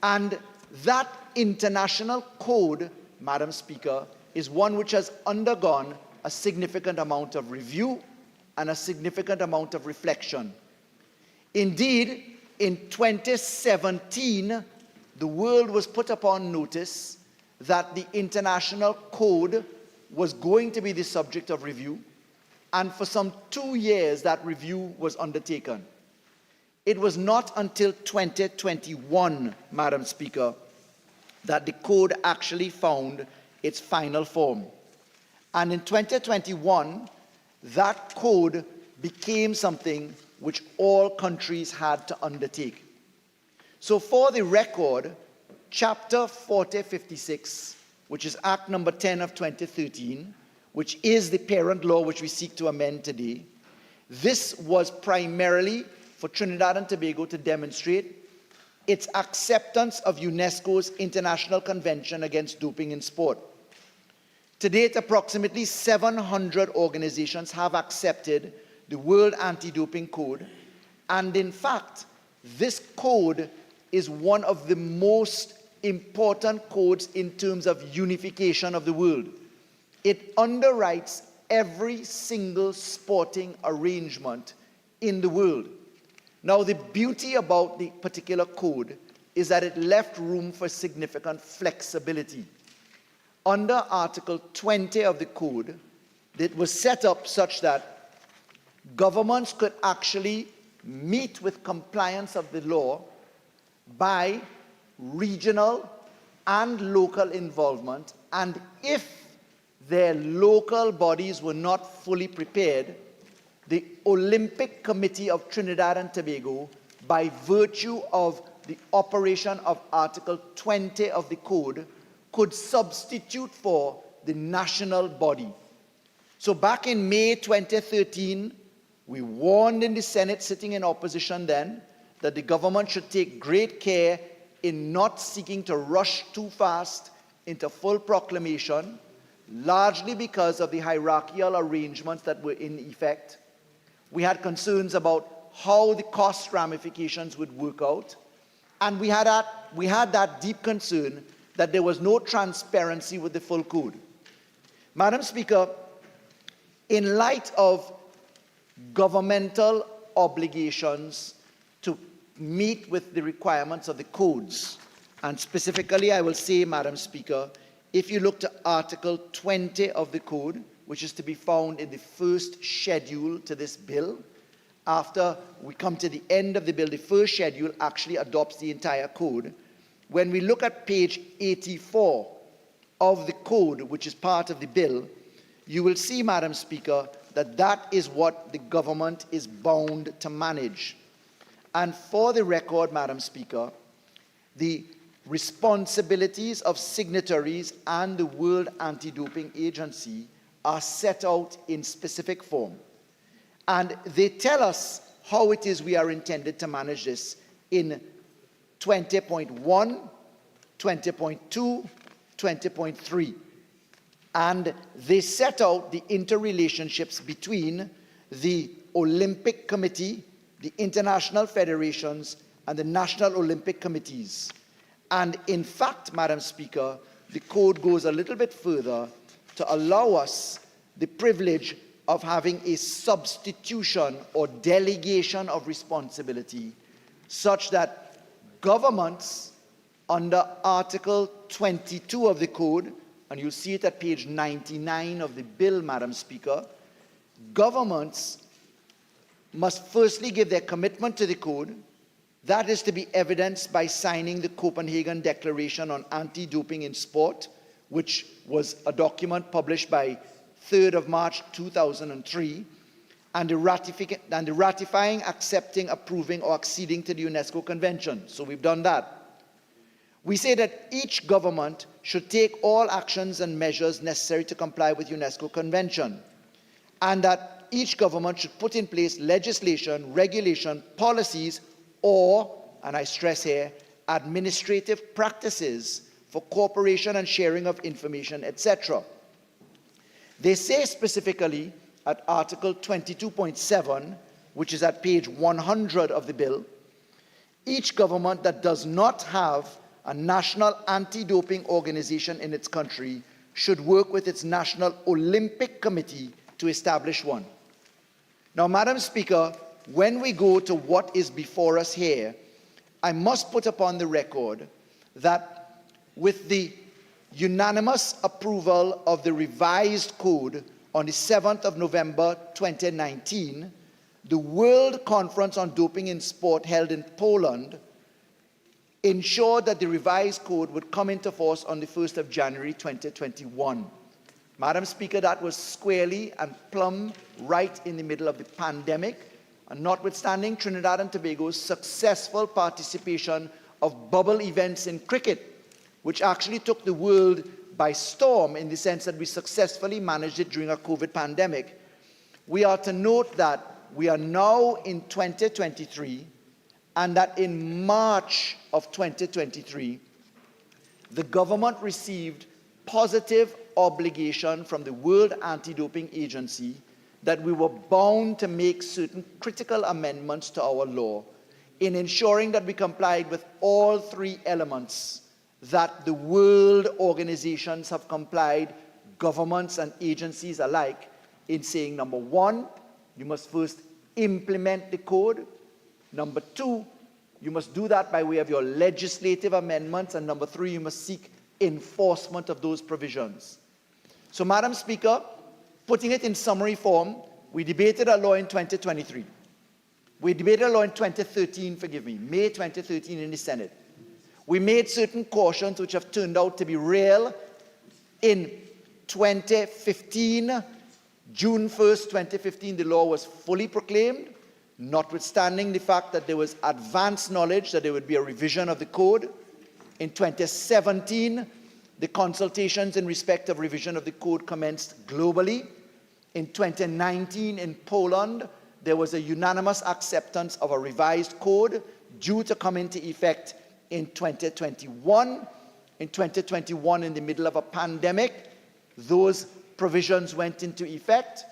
And that international code, Madam Speaker, is one which has undergone a significant amount of review and a significant amount of reflection. Indeed, in 2017, the world was put upon notice that the international code was going to be the subject of review, and for some 2 years that review was undertaken. It was not until 2021, Madam Speaker, that the code actually found its final form. And in 2021, that code became something which all countries had to undertake. So for the record, Chapter 4056, which is Act number 10 of 2013, which is the parent law which we seek to amend today, this was primarily for Trinidad and Tobago to demonstrate its acceptance of UNESCO's International Convention against Doping in Sport. To date, approximately 700 organizations have accepted the World Anti-Doping Code, and in fact, this code is one of the most important codes in terms of unification of the world. It underwrites every single sporting arrangement in the world. Now, the beauty about the particular code is that it left room for significant flexibility. Under Article 20 of the code, it was set up such that governments could actually meet with compliance of the law by regional and local involvement, and if their local bodies were not fully prepared, the Olympic Committee of Trinidad and Tobago, by virtue of the operation of Article 20 of the Code, could substitute for the national body. So back in May 2013, we warned in the Senate, sitting in opposition then, that the government should take great care in not seeking to rush too fast into full proclamation, largely because of the hierarchical arrangements that were in effect. We had concerns about how the cost ramifications would work out, and we had that deep concern that there was no transparency with the full code. Madam Speaker, in light of governmental obligations to meet with the requirements of the codes, and specifically I will say, Madam Speaker, if you look to Article 20 of the Code, which is to be found in the first schedule to this bill, after we come to the end of the bill, the first schedule actually adopts the entire code. When we look at page 84 of the code, which is part of the bill, you will see, Madam Speaker, that that is what the government is bound to manage. And for the record, Madam Speaker, the responsibilities of signatories and the World Anti-Doping Agency are set out in specific form. And they tell us how it is we are intended to manage this in 20.1, 20.2, 20.3. And they set out the interrelationships between the Olympic Committee, the international federations, and the national Olympic committees. And in fact, Madam Speaker, the code goes a little bit further to allow us the privilege of having a substitution or delegation of responsibility, such that governments under Article 22 of the Code, and you'll see it at page 99 of the bill, Madam Speaker, governments must firstly give their commitment to the Code. That is to be evidenced by signing the Copenhagen Declaration on Anti-Doping in Sport, which was a document published by 3rd of March 2003, and the ratifying, accepting, approving, or acceding to the UNESCO Convention. So we've done that. We say that each government should take all actions and measures necessary to comply with UNESCO Convention, and that each government should put in place legislation, regulation, policies, or, and I stress here, administrative practices for cooperation and sharing of information, etc. They say specifically at Article 22.7, which is at page 100 of the bill, each government that does not have a national anti-doping organization in its country should work with its National Olympic Committee to establish one. Now, Madam Speaker, when we go to what is before us here, I must put upon the record that with the unanimous approval of the revised code on the 7th of November 2019, the World Conference on Doping in Sport held in Poland ensured that the revised code would come into force on the 1st of January 2021. Madam Speaker, that was squarely and plumb right in the middle of the pandemic, and notwithstanding Trinidad and Tobago's successful participation of bubble events in cricket, which actually took the world by storm in the sense that we successfully managed it during a COVID pandemic, we are to note that we are now in 2023, and that in March of 2023, the government received positive obligation from the World Anti-Doping Agency that we were bound to make certain critical amendments to our law in ensuring that we complied with all three elements that the world organizations have complied, governments and agencies alike, in saying, number one, you must first implement the code. Number two, you must do that by way of your legislative amendments. And number three, you must seek enforcement of those provisions. So, Madam Speaker, putting it in summary form, we debated a law in 2023. We debated a law in 2013, forgive me, May 2013 in the Senate. We made certain cautions which have turned out to be real. In 2015, June 1st, 2015, the law was fully proclaimed, notwithstanding the fact that there was advance knowledge that there would be a revision of the code. In 2017, the consultations in respect of revision of the code commenced globally. In 2019, in Poland, there was a unanimous acceptance of a revised code due to come into effect in 2021. In 2021, in the middle of a pandemic, those provisions went into effect.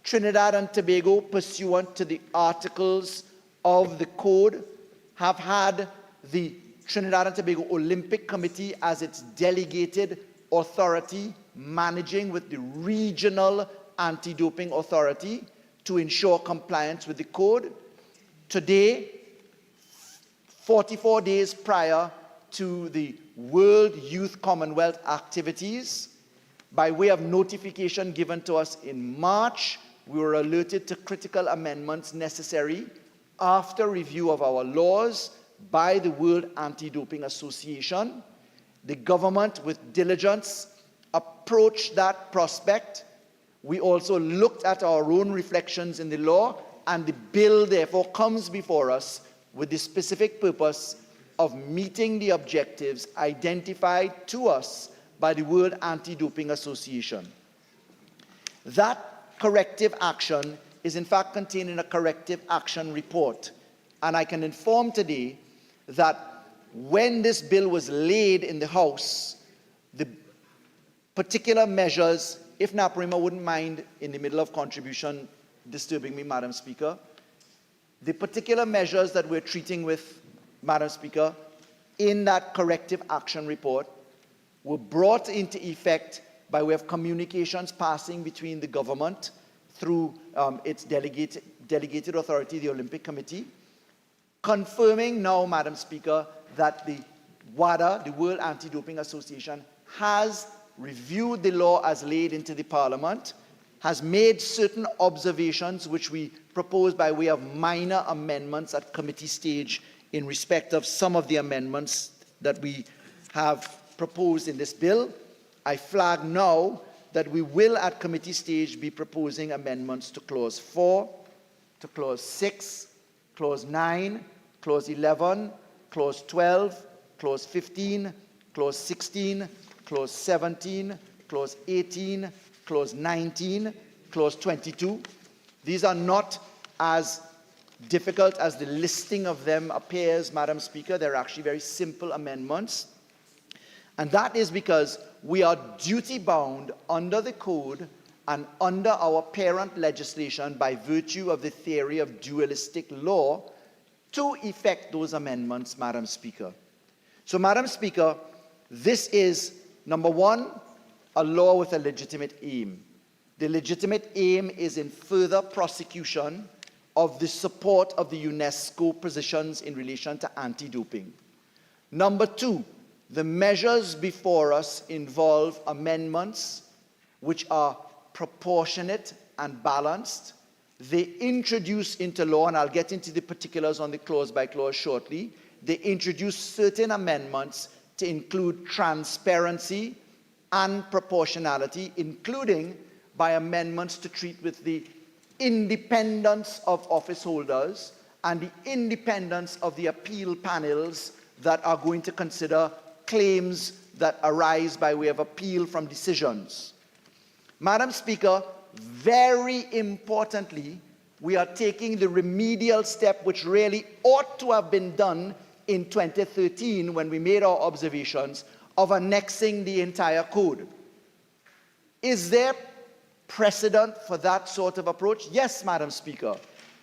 Trinidad and Tobago, pursuant to the articles of the code, have had the Trinidad and Tobago Olympic Committee as its delegated authority, managing with the regional anti-doping authority to ensure compliance with the code. Today, 44 days prior to the World Youth Commonwealth activities. By way of notification given to us in March, we were alerted to critical amendments necessary after review of our laws by the World Anti-Doping Association. The government, with diligence, approached that prospect. We also looked at our own reflections in the law, and the bill therefore comes before us with the specific purpose of meeting the objectives identified to us by the World Anti-Doping Association. That corrective action is in fact contained in a corrective action report, and I can inform today that when this bill was laid in the House, the particular measures, if Naparima wouldn't mind in the middle of contribution disturbing me, Madam Speaker, the particular measures that we're treating with, Madam Speaker, in that corrective action report were brought into effect by way of communications passing between the government through its delegated authority, the Olympic Committee, confirming now, Madam Speaker, that the WADA, the World Anti-Doping Association, has reviewed the law as laid into the Parliament, has made certain observations which we propose by way of minor amendments at committee stage in respect of some of the amendments that we have proposed in this bill. I flag now that we will at committee stage be proposing amendments to clause 4, to clause 6, clause 9, clause 11, clause 12, clause 15, clause 16, clause 17, clause 18, clause 19, clause 22. These are not as difficult as the listing of them appears, Madam Speaker. They're actually very simple amendments. And that is because we are duty-bound under the Code and under our parent legislation by virtue of the theory of dualistic law to effect those amendments, Madam Speaker. So, Madam Speaker, this is, number one, a law with a legitimate aim. The legitimate aim is in further prosecution of the support of the UNESCO positions in relation to anti-doping. Number two, the measures before us involve amendments which are proportionate and balanced. They introduce into law, and I'll get into the particulars on the clause by clause shortly, they introduce certain amendments to include transparency and proportionality, including by amendments to treat with the independence of office holders and the independence of the appeal panels that are going to consider claims that arise by way of appeal from decisions. Madam Speaker, very importantly, we are taking the remedial step which really ought to have been done in 2013 when we made our observations of annexing the entire code. Is there precedent for that sort of approach? Yes, Madam Speaker.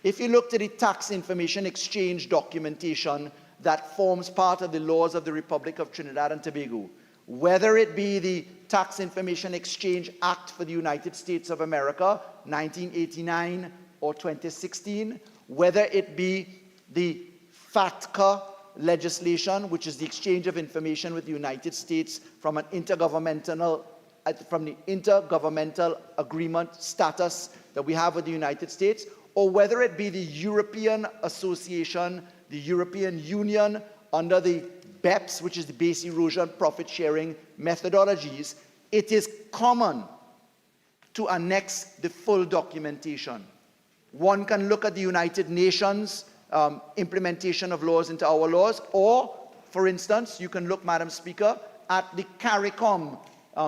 If you look to the tax information exchange documentation that forms part of the laws of the Republic of Trinidad and Tobago, whether it be the Tax Information Exchange Act for the United States of America, 1989 or 2016, whether it be the FATCA legislation, which is the exchange of information with the United States from the intergovernmental agreement status that we have with the United States, or whether it be the European Association, the European Union, under the BEPS, which is the base erosion profit sharing methodologies, it is common to annex the full documentation. One can look at the United Nations implementation of laws into our laws, or, for instance, you can look, Madam Speaker, at the CARICOM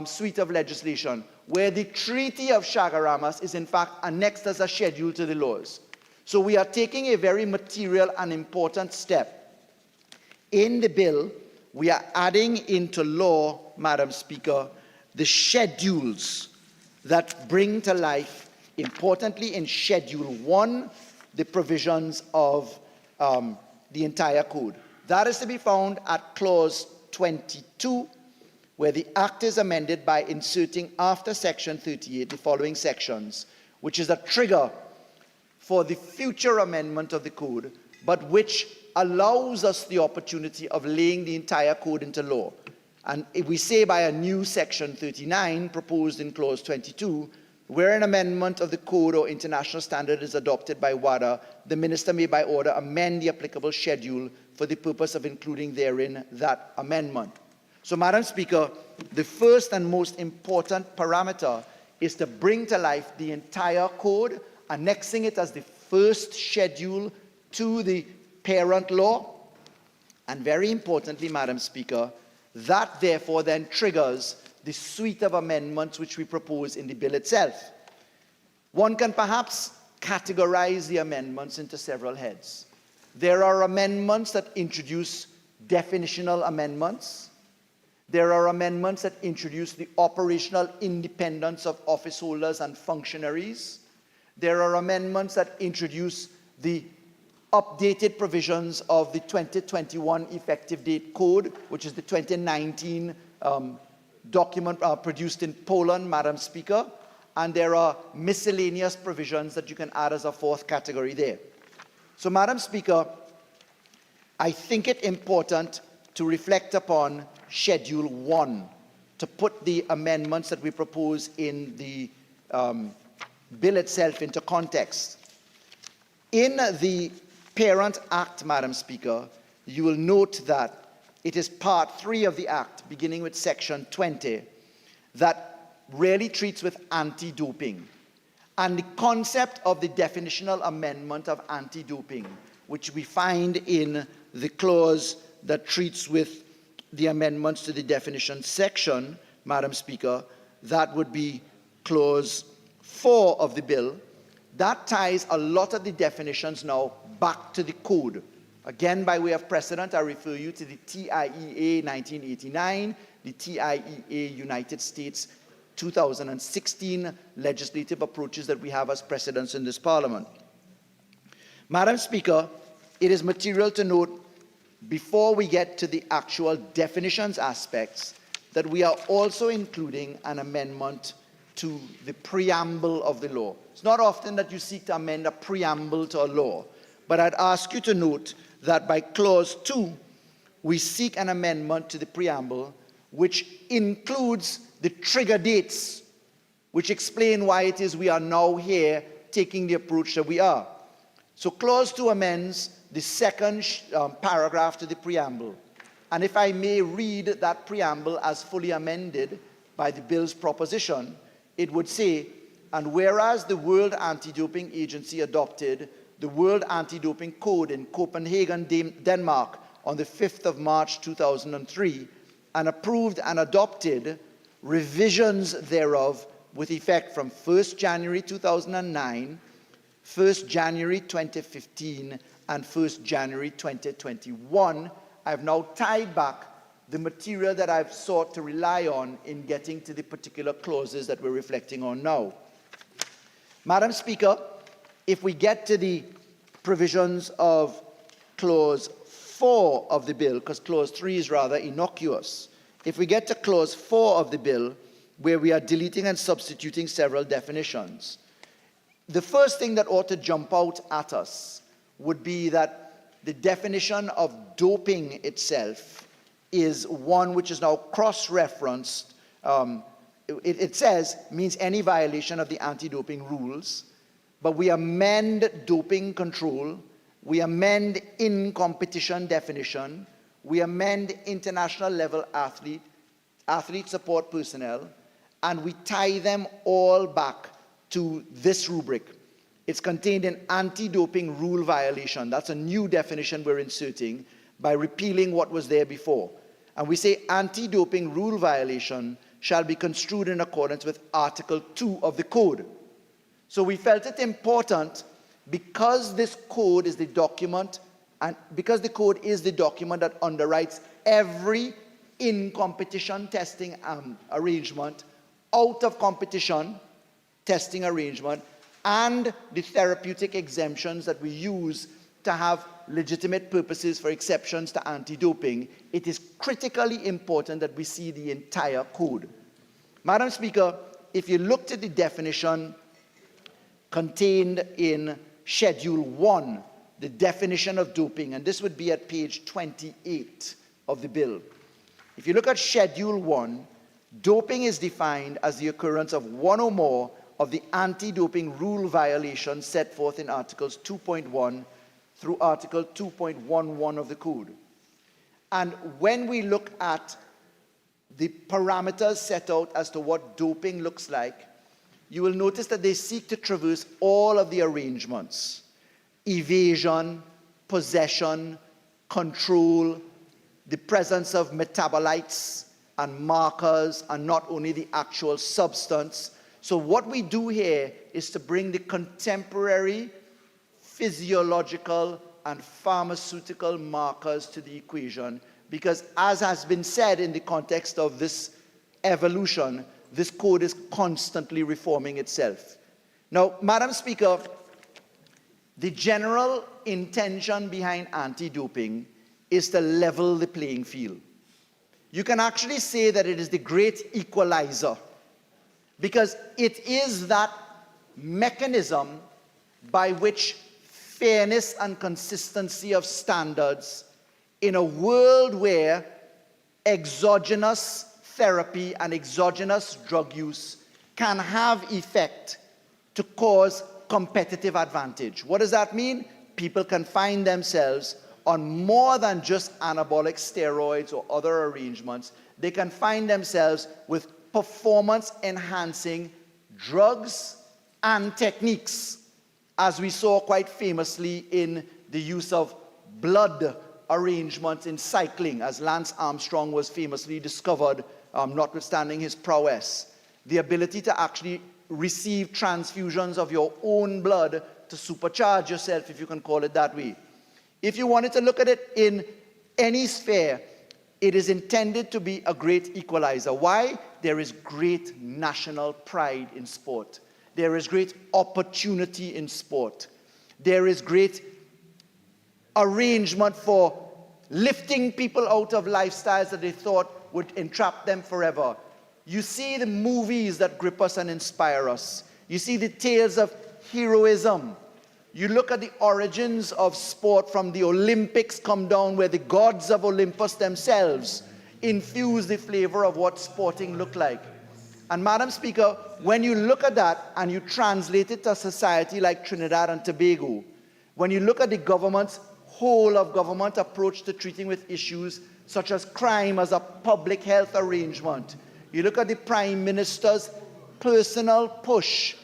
suite of legislation, where the Treaty of Chaguaramas is in fact annexed as a schedule to the laws. So we are taking a very material and important step. In the bill, we are adding into law, Madam Speaker, the schedules that bring to life, importantly in Schedule 1, the provisions of the entire code. That is to be found at Clause 22, where the Act is amended by inserting after Section 38 the following sections, which is a trigger for the future amendment of the code but which allows us the opportunity of laying the entire code into law. And if we say by a new section 39 proposed in clause 22, where an amendment of the code or international standard is adopted by WADA, the minister may by order amend the applicable schedule for the purpose of including therein that amendment. So, Madam Speaker, the first and most important parameter is to bring to life the entire code, annexing it as the first schedule to the parent law. And very importantly, Madam Speaker, that therefore then triggers the suite of amendments which we propose in the bill itself. One can perhaps categorize the amendments into several heads. There are amendments that introduce definitional amendments. There are amendments that introduce the operational independence of office holders and functionaries. There are amendments that introduce the updated provisions of the 2021 effective date code, which is the 2019 document produced in Poland, Madam Speaker. And there are miscellaneous provisions that you can add as a fourth category there. So, Madam Speaker, I think it important to reflect upon Schedule 1, to put the amendments that we propose in the bill itself into context. In the Parent Act, Madam Speaker, you will note that it is Part 3 of the Act, beginning with Section 20, that really treats with anti-doping. And the concept of the definitional amendment of anti-doping, which we find in the clause that treats with the amendments to the definition section, Madam Speaker, that would be clause 4 of the bill. That ties a lot of the definitions now back to the code. Again, by way of precedent, I refer you to the TIEA 1989, the TIEA United States 2016 legislative approaches that we have as precedents in this Parliament. Madam Speaker, it is material to note, before we get to the actual definitions aspects, that we are also including an amendment to the preamble of the law. It's not often that you seek to amend a preamble to a law, but I'd ask you to note that by clause 2, we seek an amendment to the preamble which includes the trigger dates, which explain why it is we are now here taking the approach that we are. So clause 2 amends the second paragraph to the preamble. And if I may read that preamble as fully amended by the bill's proposition, it would say, and whereas the World Anti-Doping Agency adopted the World Anti-Doping Code in Copenhagen, Denmark on the 5th of March 2003 and approved and adopted revisions thereof with effect from 1st January 2009, 1st January 2015, and 1st January 2021, I've now tied back the material that I've sought to rely on in getting to the particular clauses that we're reflecting on now. Madam Speaker, if we get to the provisions of clause 4 of the bill, because clause 3 is rather innocuous, if we get to clause 4 of the bill, where we are deleting and substituting several definitions, the first thing that ought to jump out at us would be that the definition of doping itself is one which is now cross-referenced. It says, means any violation of the anti-doping rules, but we amend doping control, we amend in-competition definition, we amend international level athlete support personnel, and we tie them all back to this rubric. It's contained in anti-doping rule violation. That's a new definition we're inserting by repealing what was there before. And we say anti-doping rule violation shall be construed in accordance with Article 2 of the Code. So we felt it important, because this code is the document, and because the code is the document that underwrites every in-competition testing arrangement, out-of-competition testing arrangement, and the therapeutic exemptions that we use to have legitimate purposes for exceptions to anti-doping, it is critically important that we see the entire code. Madam Speaker, if you looked at the definition contained in Schedule 1, the definition of doping, and this would be at page 28 of the bill. If you look at Schedule 1, doping is defined as the occurrence of one or more of the anti-doping rule violations set forth in Articles 2.1 through Article 2.11 of the Code. And when we look at the parameters set out as to what doping looks like, you will notice that they seek to traverse all of the arrangements: evasion, possession, control, the presence of metabolites and markers, and not only the actual substance. So what we do here is to bring the contemporary physiological and pharmaceutical markers to the equation, because as has been said in the context of this evolution, this code is constantly reforming itself. Now, Madam Speaker, the general intention behind anti-doping is to level the playing field. You can actually say that it is the great equalizer, because it is that mechanism by which fairness and consistency of standards in a world where exogenous therapy and exogenous drug use can have effect to cause competitive advantage. What does that mean? People can find themselves on more than just anabolic steroids or other arrangements. They can find themselves with performance-enhancing drugs and techniques, as we saw quite famously in the use of blood arrangements in cycling, as Lance Armstrong was famously discovered, notwithstanding his prowess. The ability to actually receive transfusions of your own blood to supercharge yourself, if you can call it that way. If you wanted to look at it in any sphere, it is intended to be a great equalizer. Why? There is great national pride in sport. There is great opportunity in sport. There is great arrangement for lifting people out of lifestyles that they thought would entrap them forever. You see the movies that grip us and inspire us. You see the tales of heroism. You look at the origins of sport from the Olympics come down, where the gods of Olympus themselves infuse the flavor of what sporting looked like. And Madam Speaker, when you look at that and you translate it to a society like Trinidad and Tobago, when you look at the government's whole of government approach to treating with issues such as crime as a public health arrangement, you look at the Prime Minister's personal push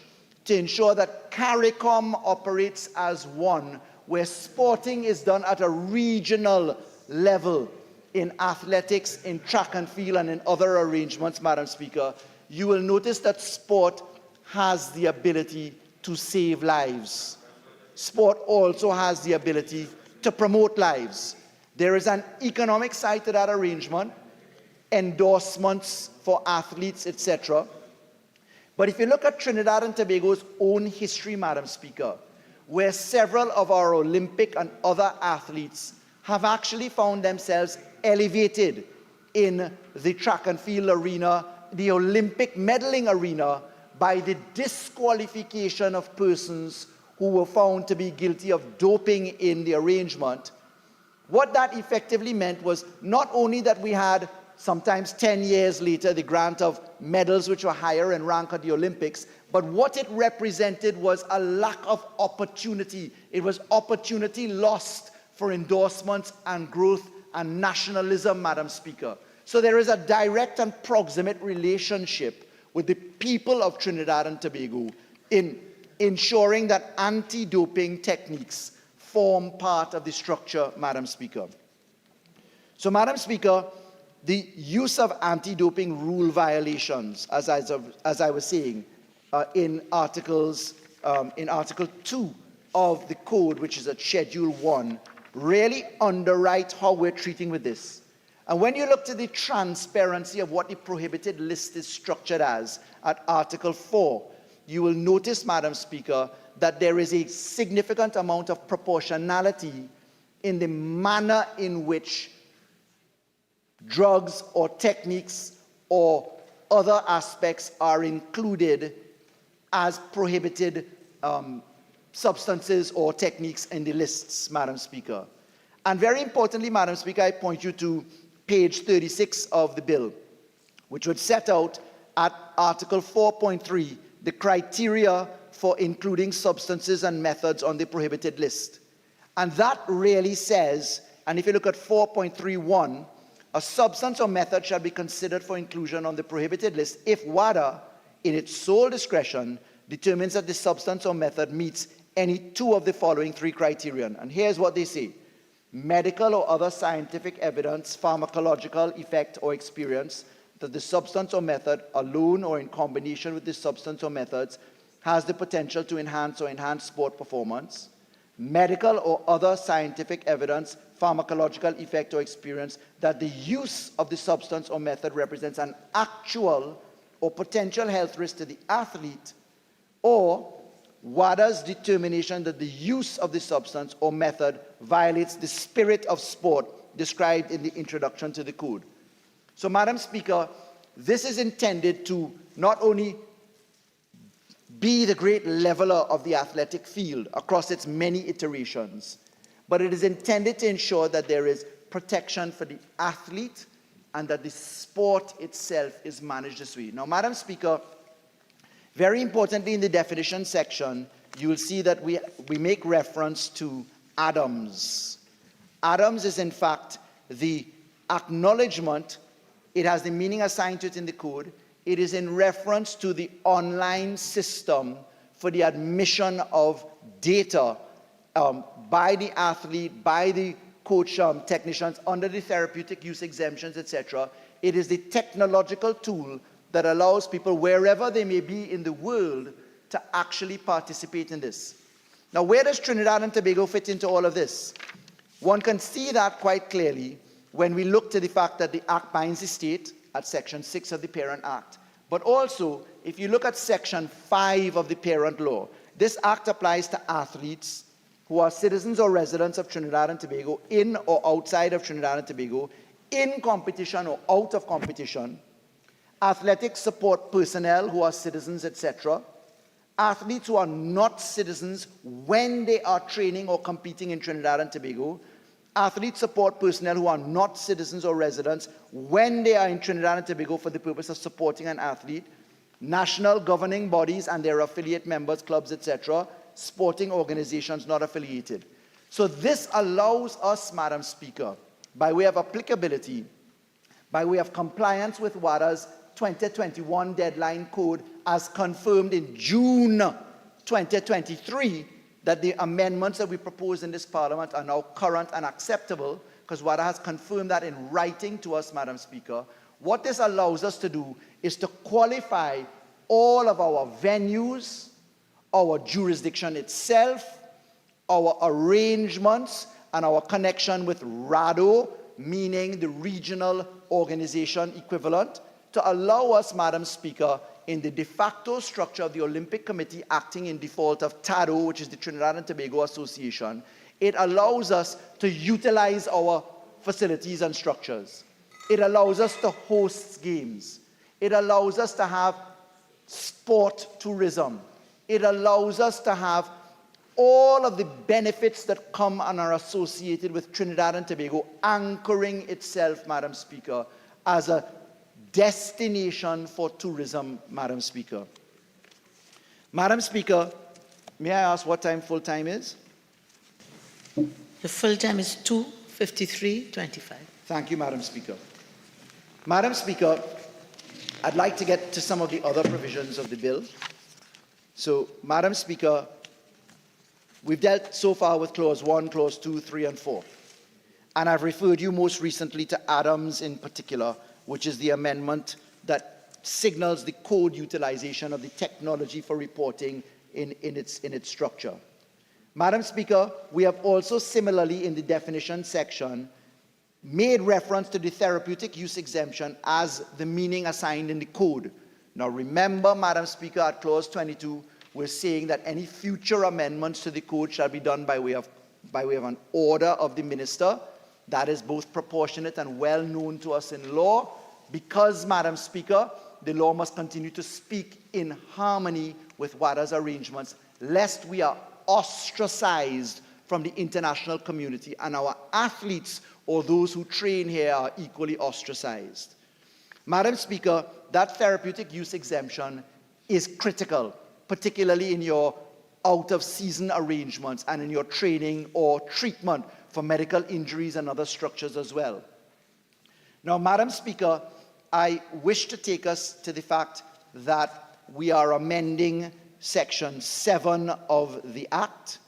to ensure that CARICOM operates as one, where sporting is done at a regional level in athletics, in track and field, and in other arrangements, Madam Speaker, you will notice that sport has the ability to save lives. Sport also has the ability to promote lives. There is an economic side to that arrangement, endorsements for athletes, etc. But if you look at Trinidad and Tobago's own history, Madam Speaker, where several of our Olympic and other athletes have actually found themselves elevated in the track and field arena, the Olympic medaling arena, by the disqualification of persons who were found to be guilty of doping in the arrangement. What that effectively meant was not only that we had, sometimes 10 years later, the grant of medals which were higher in rank at the Olympics, but what it represented was a lack of opportunity. It was opportunity lost for endorsements and growth and nationalism, Madam Speaker. So there is a direct and proximate relationship with the people of Trinidad and Tobago in ensuring that anti-doping techniques form part of the structure, Madam Speaker. So, Madam Speaker, the use of anti-doping rule violations, as I was saying, in Article 2 of the Code, which is at Schedule 1, really underwrite how we're treating with this. And when you look to the transparency of what the prohibited list is structured as at Article 4, you will notice, Madam Speaker, that there is a significant amount of proportionality in the manner in which drugs or techniques or other aspects are included as prohibited substances or techniques in the lists, Madam Speaker. And very importantly, Madam Speaker, I point you to page 36 of the bill, which would set out at Article 4.3 the criteria for including substances and methods on the prohibited list. And that really says, and if you look at 4.31, a substance or method shall be considered for inclusion on the prohibited list if WADA, in its sole discretion, determines that the substance or method meets any two of the following three criterion. And here's what they say: medical or other scientific evidence, pharmacological effect or experience that the substance or method alone or in combination with the substance or methods has the potential to enhance sport performance. Medical or other scientific evidence, pharmacological effect or experience that the use of the substance or method represents an actual or potential health risk to the athlete, or WADA's determination that the use of the substance or method violates the spirit of sport described in the introduction to the code. So, Madam Speaker, this is intended to not only be the great leveler of the athletic field across its many iterations, but it is intended to ensure that there is protection for the athlete and that the sport itself is managed this way. Now, Madam Speaker, very importantly in the definition section, you will see that we make reference to Adams. Adams is in fact the acknowledgement. It has the meaning assigned to it in the code. It is in reference to the online system for the admission of data by the athlete, by the coach, technicians under the therapeutic use exemptions, etc. It is the technological tool that allows people, wherever they may be in the world, to actually participate in this. Now, where does Trinidad and Tobago fit into all of this? One can see that quite clearly when we look to the fact that the Act binds the state at Section 6 of the Parent Act. But also, if you look at Section 5 of the Parent Law, this Act applies to athletes who are citizens or residents of Trinidad and Tobago, in or outside of Trinidad and Tobago, in competition or out of competition, athletic support personnel who are citizens, etc., athletes who are not citizens when they are training or competing in Trinidad and Tobago, athlete support personnel who are not citizens or residents when they are in Trinidad and Tobago for the purpose of supporting an athlete, national governing bodies and their affiliate members, clubs, etc., sporting organizations not affiliated. So this allows us, Madam Speaker, by way of applicability, by way of compliance with WADA's 2021 deadline code as confirmed in June 2023, that the amendments that we propose in this Parliament are now current and acceptable, because WADA has confirmed that in writing to us, Madam Speaker. What this allows us to do is to qualify all of our venues, our jurisdiction itself, our arrangements, and our connection with RADO, meaning the regional organization equivalent, to allow us, Madam Speaker, in the de facto structure of the Olympic Committee acting in default of TADO, which is the Trinidad and Tobago Association, it allows us to utilize our facilities and structures. It allows us to host games. It allows us to have sport tourism. It allows us to have all of the benefits that come and are associated with Trinidad and Tobago anchoring itself, Madam Speaker, as a destination for tourism, Madam Speaker. Madam Speaker, may I ask what time full time is? The full time is 2:53:25. Thank you, Madam Speaker. Madam Speaker, I'd like to get to some of the other provisions of the bill. So, Madam Speaker, we've dealt so far with Clause 1, Clause 2, 3, and 4. And I've referred you most recently to Adams in particular, which is the amendment that signals the code utilization of the technology for reporting in its structure. Madam Speaker, we have also similarly in the definition section made reference to the therapeutic use exemption as the meaning assigned in the code. Now remember, Madam Speaker, at Clause 22, we're saying that any future amendments to the code shall be done by way of an order of the Minister. That is both proportionate and well known to us in law, because, Madam Speaker, the law must continue to speak in harmony with WADA's arrangements, lest we are ostracized from the international community, and our athletes or those who train here are equally ostracized. Madam Speaker, that therapeutic use exemption is critical, particularly in your out-of-season arrangements and in your training or treatment for medical injuries and other structures as well. Now, Madam Speaker, I wish to take us to the fact that we are amending Section 7 of the Act.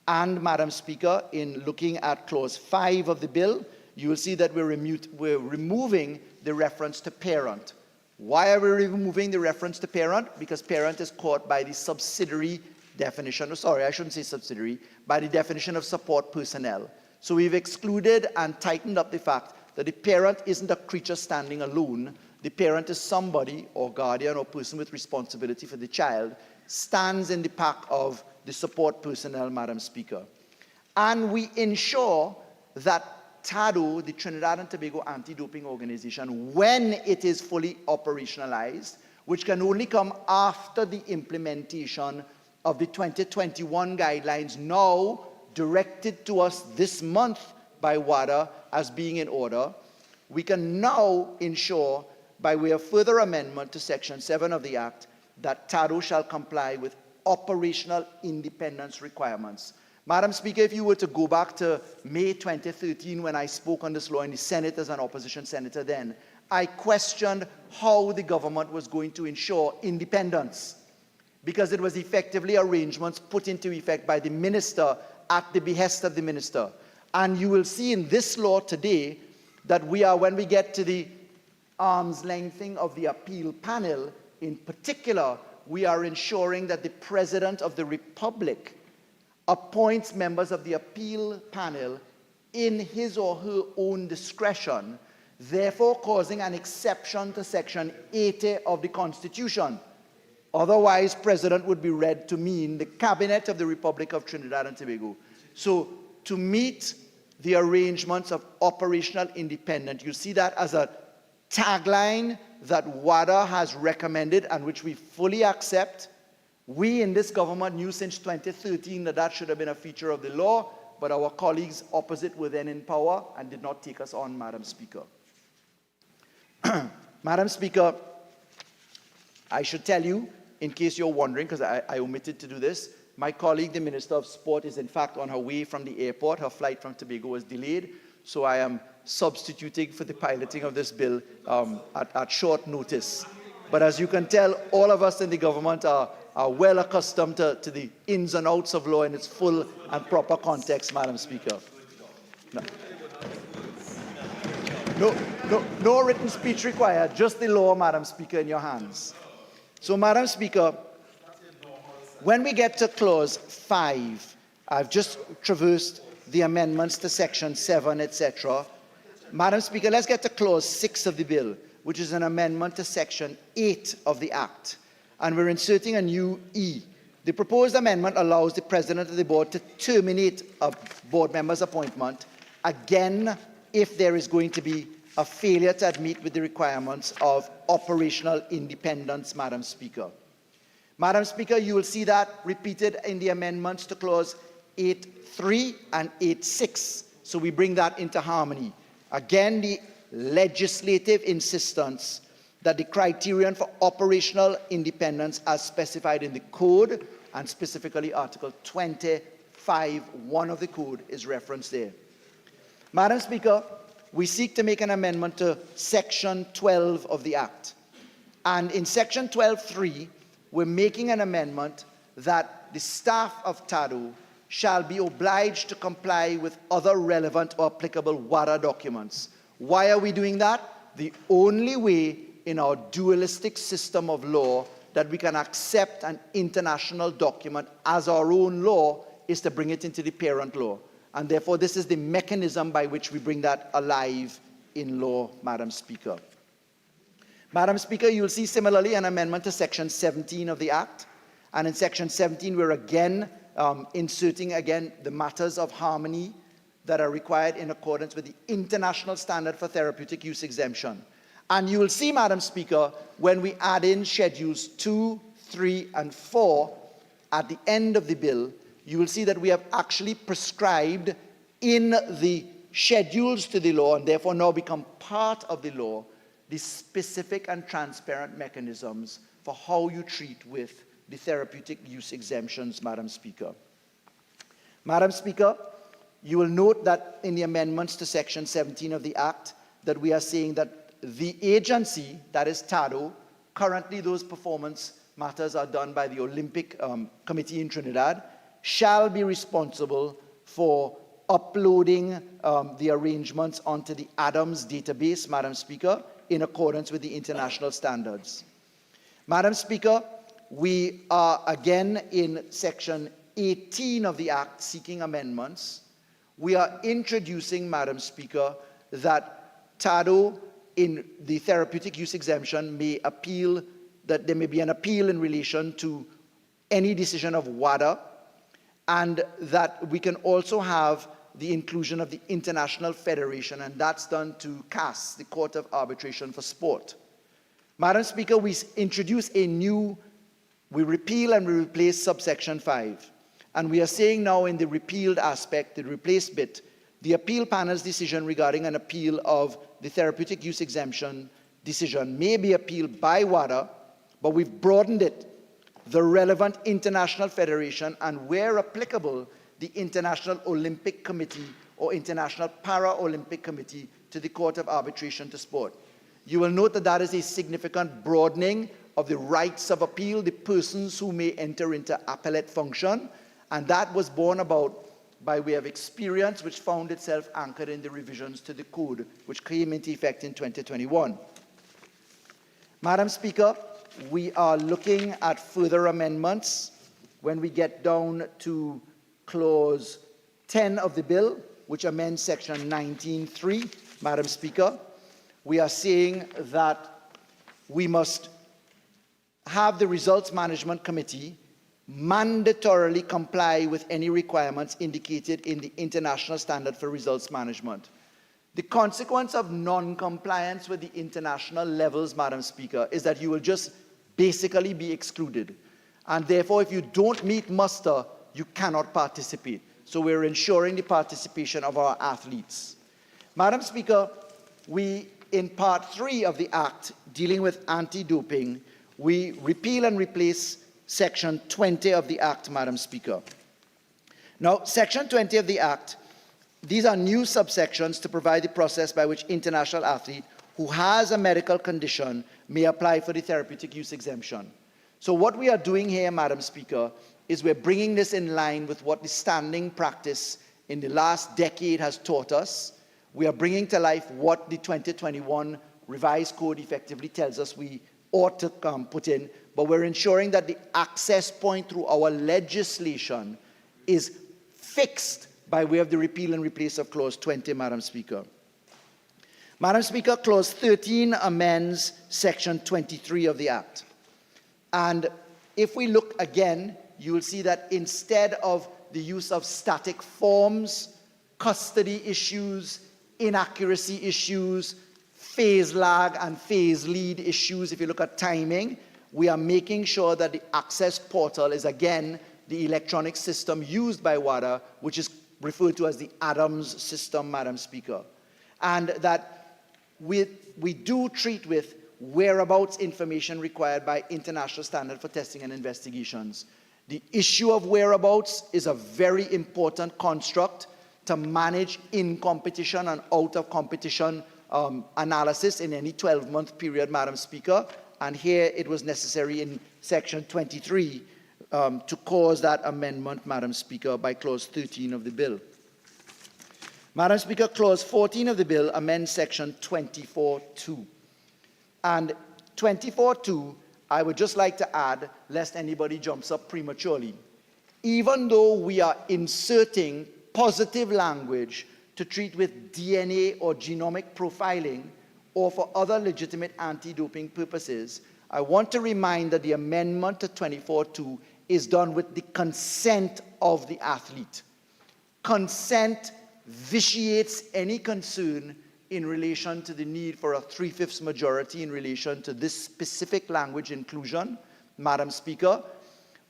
And, Madam Speaker, in looking at Clause 5 of the bill, you will see that we're removing the reference to parent. Why are we removing the reference to parent? Because parent is caught by the subsidiary definition, sorry, I shouldn't say subsidiary, by the definition of support personnel. So we've excluded and tightened up the fact that the parent isn't a creature standing alone. The parent is somebody or guardian or person with responsibility for the child, stands in the pack of the support personnel, Madam Speaker. And we ensure that TADO, the Trinidad and Tobago Anti-Doping Organization, when it is fully operationalized, which can only come after the implementation of the 2021 guidelines, now directed to us this month by WADA as being in order, we can now ensure, by way of further amendment to Section 7 of the Act, that TADO shall comply with operational independence requirements. Madam Speaker, if you were to go back to May 2013 when I spoke on this law in the Senate as an opposition senator then, I questioned how the government was going to ensure independence, because it was effectively arrangements put into effect by the minister at the behest of the minister. And you will see in this law today that we are, when we get to the arm's lengthening of the appeal panel, in particular, we are ensuring that the President of the Republic appoints members of the appeal panel in his or her own discretion, therefore causing an exception to Section 80 of the Constitution. Otherwise, President would be read to mean the Cabinet of the Republic of Trinidad and Tobago. So, to meet the arrangements of operational independence, you see that as a tagline that WADA has recommended and which we fully accept. We in this government knew since 2013 that that should have been a feature of the law, but our colleagues opposite were then in power and did not take us on, Madam Speaker. Madam Speaker, I should tell you, in case you're wondering, because I omitted to do this, my colleague, the Minister of Sport, is in fact on her way from the airport. Her flight from Tobago was delayed, so I am substituting for the piloting of this bill at short notice. But as you can tell, all of us in the government are well accustomed to the ins and outs of law in its full and proper context, Madam Speaker. No written speech required, just the law, Madam Speaker, in your hands. So, Madam Speaker, when we get to Clause 5, I've just traversed the amendments to Section 7, etc. Madam Speaker, let's get to Clause 6 of the bill, which is an amendment to Section 8 of the Act. And we're inserting a new E. The proposed amendment allows the President of the Board to terminate a board member's appointment, again, if there is going to be a failure to meet with the requirements of operational independence, Madam Speaker. Madam Speaker, you will see that repeated in the amendments to Clause 8.3 and 8.6. So we bring that into harmony. Again, the legislative insistence that the criterion for operational independence as specified in the Code, and specifically Article 25(1) of the Code, is referenced there. Madam Speaker, we seek to make an amendment to Section 12 of the Act. And in Section 12.3, we're making an amendment that the staff of TADO shall be obliged to comply with other relevant or applicable WADA documents. Why are we doing that? The only way in our dualistic system of law that we can accept an international document as our own law is to bring it into the parent law. And therefore, this is the mechanism by which we bring that alive in law, Madam Speaker. Madam Speaker, you'll see similarly an amendment to Section 17 of the Act. And in Section 17, we're again inserting the matters of harmony that are required in accordance with the international standard for therapeutic use exemption. And you will see, Madam Speaker, when we add in Schedules 2, 3, and 4 at the end of the bill, you will see that we have actually prescribed in the schedules to the law, and therefore now become part of the law, the specific and transparent mechanisms for how you treat with the therapeutic use exemptions, Madam Speaker. Madam Speaker, you will note that in the amendments to Section 17 of the Act that we are saying that the agency, that is TADO, currently those performance matters are done by the Olympic Committee in Trinidad, shall be responsible for uploading the arrangements onto the Adams database, Madam Speaker, in accordance with the international standards. Madam Speaker, we are again in Section 18 of the Act seeking amendments. We are introducing, Madam Speaker, that TADO in the therapeutic use exemption may appeal, that there may be an appeal in relation to any decision of WADA, and that we can also have the inclusion of the International Federation, and that's done to CAS, the Court of Arbitration for Sport. Madam Speaker, we introduce a new, we repeal and we replace subsection 5. And we are saying now in the repealed aspect, the replaced bit, the appeal panel's decision regarding an appeal of the therapeutic use exemption decision may be appealed by WADA, but we've broadened it, the relevant international federation, and where applicable, the International Olympic Committee or International Paralympic Committee to the Court of Arbitration to Sport. You will note that that is a significant broadening of the rights of appeal, the persons who may enter into appellate function, and that was borne about by way of experience, which found itself anchored in the revisions to the code, which came into effect in 2021. Madam Speaker, we are looking at further amendments when we get down to Clause 10 of the bill, which amends Section 19.3. Madam Speaker, we are saying that we must have the Results Management Committee mandatorily comply with any requirements indicated in the International Standard for Results Management. The consequence of non-compliance with the international levels, Madam Speaker, is that you will just basically be excluded. And therefore, if you don't meet muster, you cannot participate. So we're ensuring the participation of our athletes. Madam Speaker, we, in Part 3 of the Act dealing with anti-doping, we repeal and replace Section 20 of the Act, Madam Speaker. Now, Section 20 of the Act, these are new subsections to provide the process by which international athlete who has a medical condition may apply for the therapeutic use exemption. So what we are doing here, Madam Speaker, is we're bringing this in line with what the standing practice in the last decade has taught us. We are bringing to life what the 2021 revised code effectively tells us we ought to put in, but we're ensuring that the access point through our legislation is fixed by way of the repeal and replace of Clause 20, Madam Speaker. Madam Speaker, Clause 13 amends Section 23 of the Act. And if we look again, you will see that instead of the use of static forms, custody issues, inaccuracy issues, phase lag and phase lead issues, if you look at timing, we are making sure that the access portal is again the electronic system used by WADA, which is referred to as the Adams system, Madam Speaker. And that we do treat with whereabouts information required by international standard for testing and investigations. The issue of whereabouts is a very important construct to manage in competition and out of competition analysis in any 12-month period, Madam Speaker. And here it was necessary in Section 23 to cause that amendment, Madam Speaker, by Clause 13 of the bill. Madam Speaker, Clause 14 of the bill amends Section 24.2. And 24.2, I would just like to add, lest anybody jumps up prematurely, even though we are inserting positive language to treat with DNA or genomic profiling or for other legitimate anti-doping purposes, I want to remind that the amendment to 24.2 is done with the consent of the athlete. Consent vitiates any concern in relation to the need for a 3/5 majority in relation to this specific language inclusion, Madam Speaker.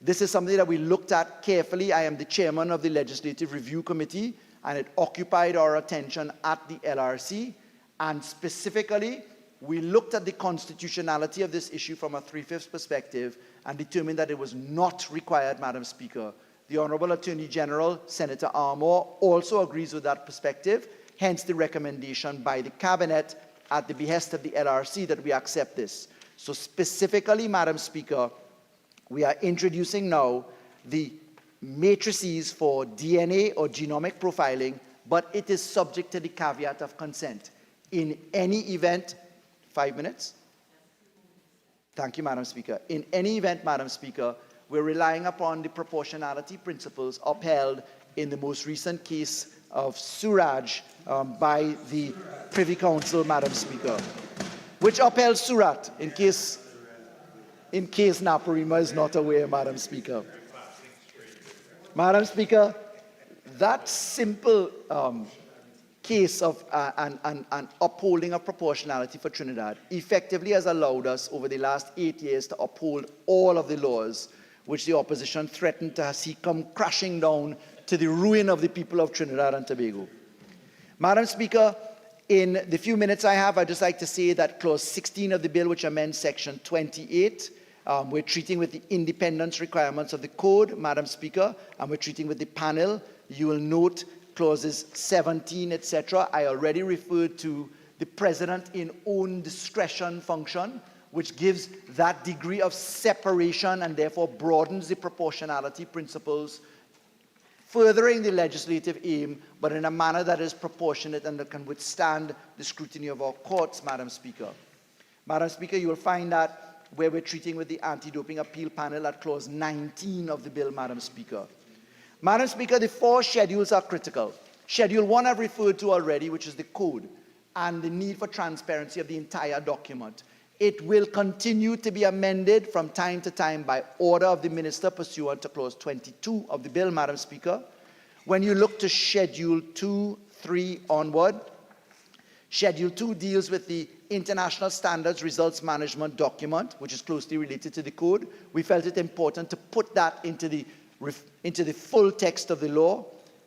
This is something that we looked at carefully. I am the chairman of the Legislative Review Committee, and it occupied our attention at the LRC. And specifically, we looked at the constitutionality of this issue from a 3/5 perspective and determined that it was not required, Madam Speaker. The Honorable Attorney General, Senator Armour, also agrees with that perspective, hence the recommendation by the Cabinet at the behest of the LRC that we accept this. So specifically, Madam Speaker, we are introducing now the matrices for DNA or genomic profiling, but it is subject to the caveat of consent. In any event, 5 minutes? Thank you, Madam Speaker. In any event, Madam Speaker, we're relying upon the proportionality principles upheld in the most recent case of Suraj by the Privy Council, Madam Speaker, which upheld Surat, in case Naparima is not aware, Madam Speaker. Madam Speaker, that simple case of an upholding of proportionality for Trinidad effectively has allowed us over the last 8 years to uphold all of the laws which the opposition threatened to see come crashing down to the ruin of the people of Trinidad and Tobago. Madam Speaker, in the few minutes I have, I'd just like to say that Clause 16 of the bill, which amends Section 28, we're treating with the independence requirements of the Code, Madam Speaker, and we're treating with the panel. You will note Clauses 17, etc. I already referred to the President in own discretion function, which gives that degree of separation and therefore broadens the proportionality principles, furthering the legislative aim, but in a manner that is proportionate and that can withstand the scrutiny of our courts, Madam Speaker. Madam Speaker, you will find that where we're treating with the Anti-Doping Appeal Panel at Clause 19 of the bill, Madam Speaker. Madam Speaker, the 4 schedules are critical. Schedule 1 I've referred to already, which is the code, and the need for transparency of the entire document. It will continue to be amended from time to time by order of the Minister pursuant to Clause 22 of the bill, Madam Speaker. When you look to Schedule 2, 3 onward, Schedule 2 deals with the International Standards Results Management document, which is closely related to the code. We felt it important to put that into the full text of the law.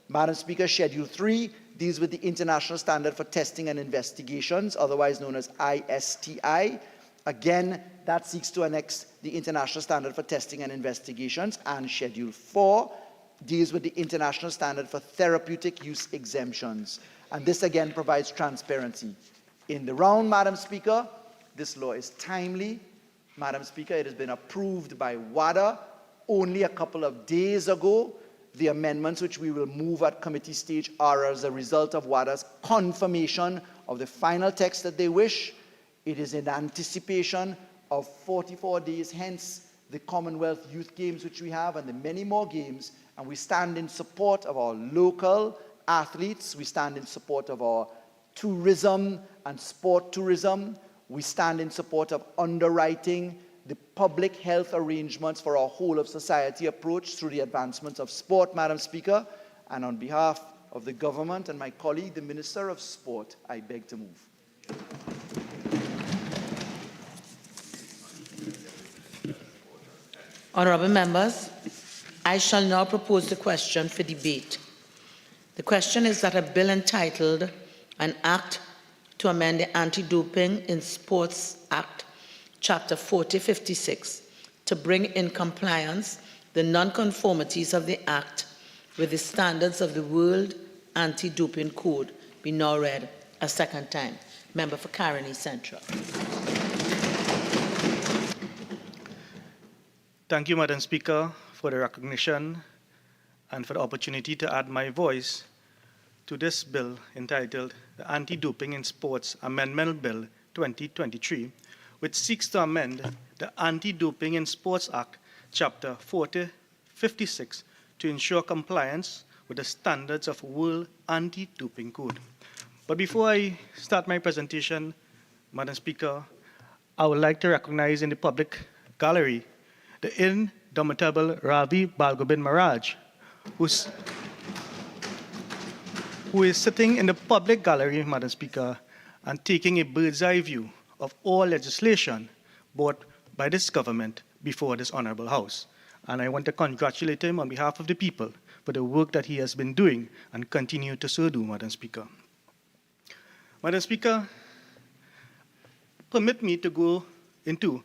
Madam Speaker, Schedule 3 deals with the International Standard for Testing and Investigations, otherwise known as ISTI. Again, that seeks to annex the International Standard for Testing and Investigations. And Schedule 4 deals with the International Standard for Therapeutic Use Exemptions. And this again provides transparency. In the round, Madam Speaker, this law is timely. Madam Speaker, it has been approved by WADA only a couple of days ago. The amendments which we will move at committee stage are as a result of WADA's confirmation of the final text that they wish. It is in anticipation of 44 days hence the Commonwealth Youth Games which we have and the many more games, and we stand in support of our local athletes. We stand in support of our tourism and sport tourism. We stand in support of underwriting the public health arrangements for our whole of society approach through the advancement of sport, Madam Speaker. And on behalf of the government and my colleague, the Minister of Sport, I beg to move. Honourable members, I shall now propose the question for debate. The question is that a bill entitled An Act to Amend the Anti-Doping in Sports Act, Chapter 4056, to bring in compliance the non-conformities of the Act with the standards of the World Anti-Doping Code be now read a second time. Member for Caroni Central. Thank you, Madam Speaker, for the recognition and for the opportunity to add my voice to this bill entitled the Anti-Doping in Sports Amendment Bill 2023, which seeks to amend the Anti-Doping in Sports Act, Chapter 4056, to ensure compliance with the standards of World Anti-Doping Code. But before I start my presentation, Madam Speaker, I would like to recognize in the public gallery the indomitable Ravi Balgobin Maharaj, who is sitting in the public gallery, Madam Speaker, and taking a bird's eye view of all legislation brought by this government before this Honourable House. And I want to congratulate him on behalf of the people for the work that he has been doing and continue to so do, Madam Speaker. Madam Speaker, permit me to go into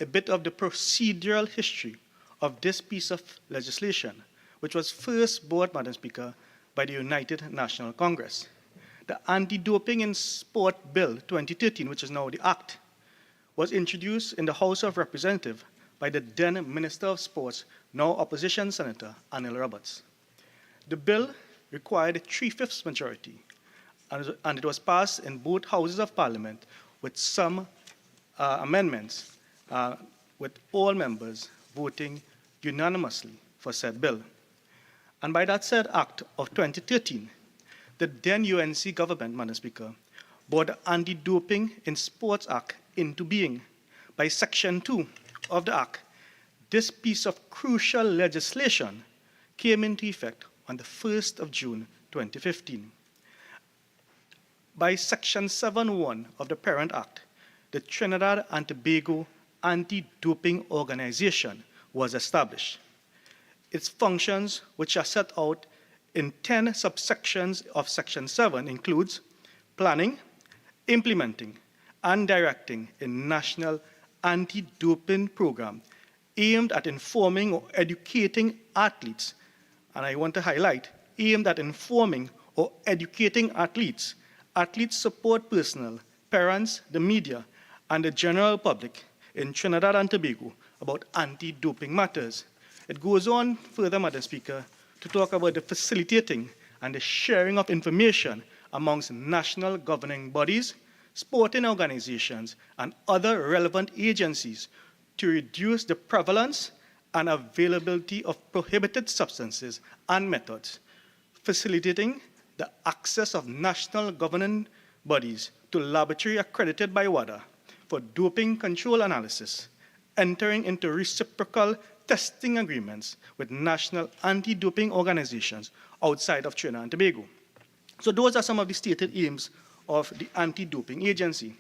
a bit of the procedural history of this piece of legislation, which was first brought, Madam Speaker, by the United National Congress. The Anti-Doping in Sport Bill 2013, which is now the Act, was introduced in the House of Representatives by the then Minister of Sports, now Opposition Senator Anil Roberts. The bill required a 3/5 majority, and it was passed in both Houses of Parliament with some amendments, with all members voting unanimously for said bill. And by that said Act of 2013, the then UNC government, Madam Speaker, brought the Anti-Doping in Sports Act into being. By Section 2 of the Act, this piece of crucial legislation came into effect on the 1st of June 2015. By Section 7.1 of the parent Act, the Trinidad and Tobago Anti-Doping Organization was established. Its functions, which are set out in 10 subsections of Section 7, includes planning, implementing, and directing a national anti-doping program aimed at informing or educating athletes, and I want to highlight, aimed at informing or educating athletes, athlete support personnel, parents, the media, and the general public in Trinidad and Tobago about anti-doping matters. It goes on further, Madam Speaker, to talk about the facilitating and the sharing of information amongst national governing bodies, sporting organizations, and other relevant agencies to reduce the prevalence and availability of prohibited substances and methods, facilitating the access of national governing bodies to laboratory accredited by WADA for doping control analysis, entering into reciprocal testing agreements with national anti-doping organizations outside of Trinidad and Tobago. So those are some of the stated aims of the anti-doping agency.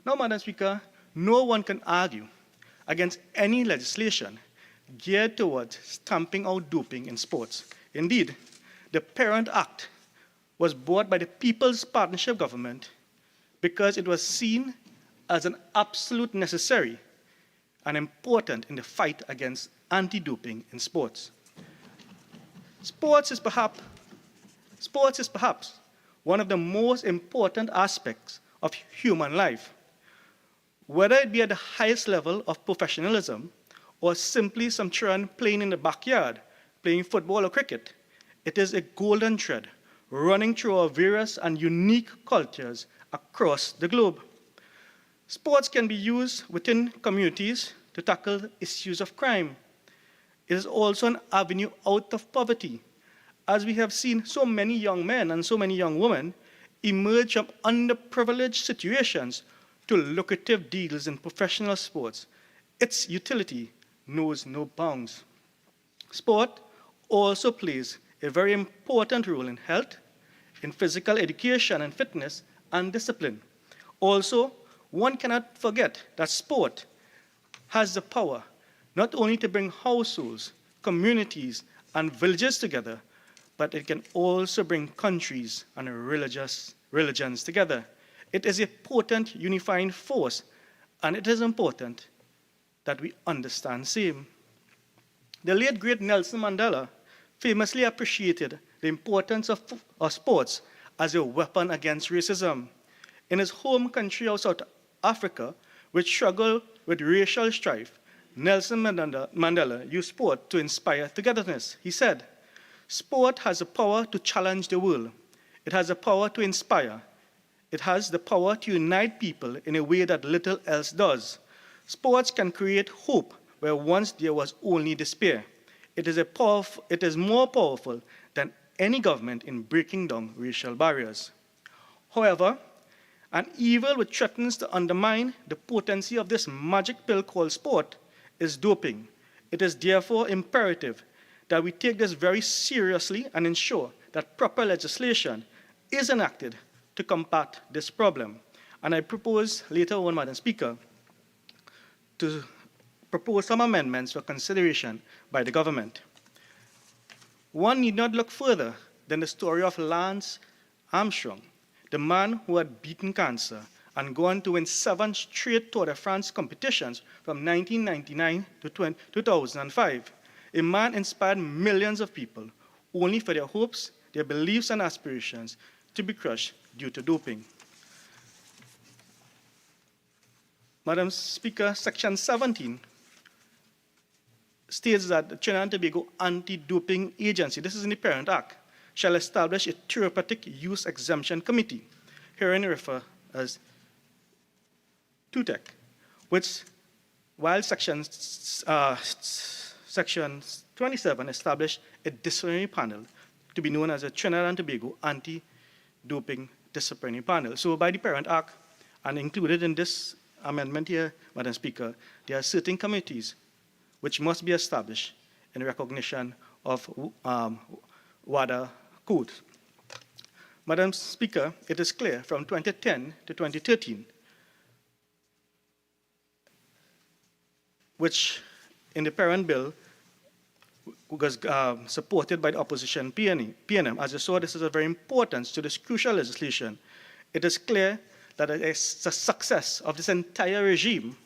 Now, Madam Speaker, no one can argue against any legislation geared towards stamping out doping in sports. Indeed, the parent act was brought by the People's Partnership Government because it was seen as an absolute necessary and important in the fight against anti-doping in sports. Sports is perhaps one of the most important aspects of human life. Whether it be at the highest level of professionalism or simply some children playing in the backyard, playing football or cricket, it is a golden thread running through our various and unique cultures across the globe. Sports can be used within communities to tackle issues of crime. It is also an avenue out of poverty, as we have seen so many young men and so many young women emerge from underprivileged situations to lucrative deals in professional sports. Its utility knows no bounds. Sport also plays a very important role in health, in physical education and fitness, and discipline. Also, one cannot forget that sport has the power not only to bring households, communities, and villages together, but it can also bring countries and religions together. It is a potent unifying force, and it is important that we understand same. The late great Nelson Mandela famously appreciated the importance of sports as a weapon against racism. In his home country of South Africa, which struggled with racial strife, Nelson Mandela used sport to inspire togetherness. He said, "Sport has the power to challenge the world. It has the power to inspire. It has the power to unite people in a way that little else does. Sports can create hope where once there was only despair. It is more powerful than any government in breaking down racial barriers." However, an evil which threatens to undermine the potency of this magic pill called sport is doping. It is therefore imperative that we take this very seriously and ensure that proper legislation is enacted to combat this problem. And I propose later on, Madam Speaker, to propose some amendments for consideration by the government. One need not look further than the story of Lance Armstrong, the man who had beaten cancer and gone to win 7 straight Tour de France competitions from 1999 to 2005. A man inspired millions of people, only for their hopes, their beliefs and aspirations to be crushed due to doping. Madam Speaker, Section 17 states that the Trinidad and Tobago Anti-Doping Agency, this is in the Parent Act, shall establish a therapeutic use exemption committee, herein referred as TUTEC, which, while Section 27 established a disciplinary panel to be known as the Trinidad and Tobago Anti-Doping Disciplinary Panel. So by the Parent Act, and included in this amendment here, Madam Speaker, there are certain committees which must be established in recognition of WADA code. Madam Speaker, it is clear from 2010 to 2013, which in the parent bill was supported by the opposition PNM. As you saw, this is a very important to this crucial legislation. It is clear that it's the success of this entire regime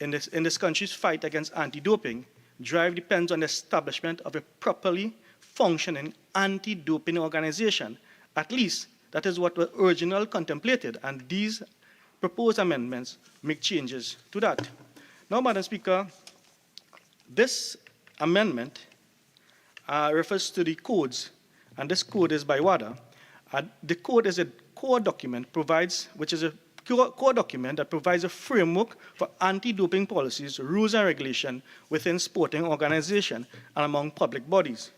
in this country's fight against anti-doping drive depends on the establishment of a properly functioning anti-doping organization. At least that is what was originally contemplated, and these proposed amendments make changes to that. Now, Madam Speaker, this amendment refers to the codes, and this code is by WADA. The code is a core document which is a core document that provides a framework for anti-doping policies, rules and regulation within sporting organizations and among public bodies.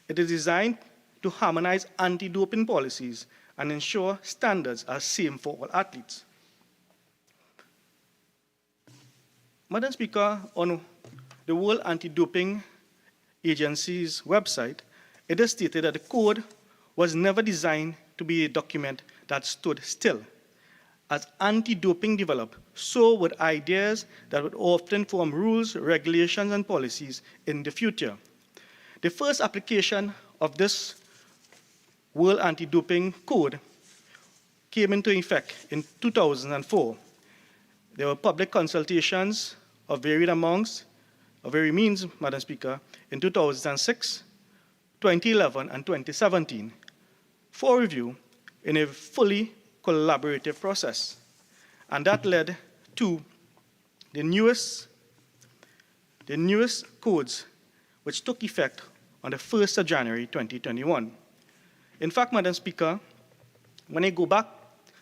It is designed to harmonize anti-doping policies and ensure standards are same for all athletes. Madam Speaker, on the World Anti-Doping Agency's website, it is stated that the code was never designed to be a document that stood still. As anti-doping developed, so would ideas that would often form rules, regulations, and policies in the future. The first application of this World Anti-Doping Code came into effect in 2004. There were public consultations of varied means, Madam Speaker, in 2006, 2011, and 2017 for review in a fully collaborative process. And that led to the newest codes, which took effect on the 1st of January 2021. In fact, Madam Speaker, when I go back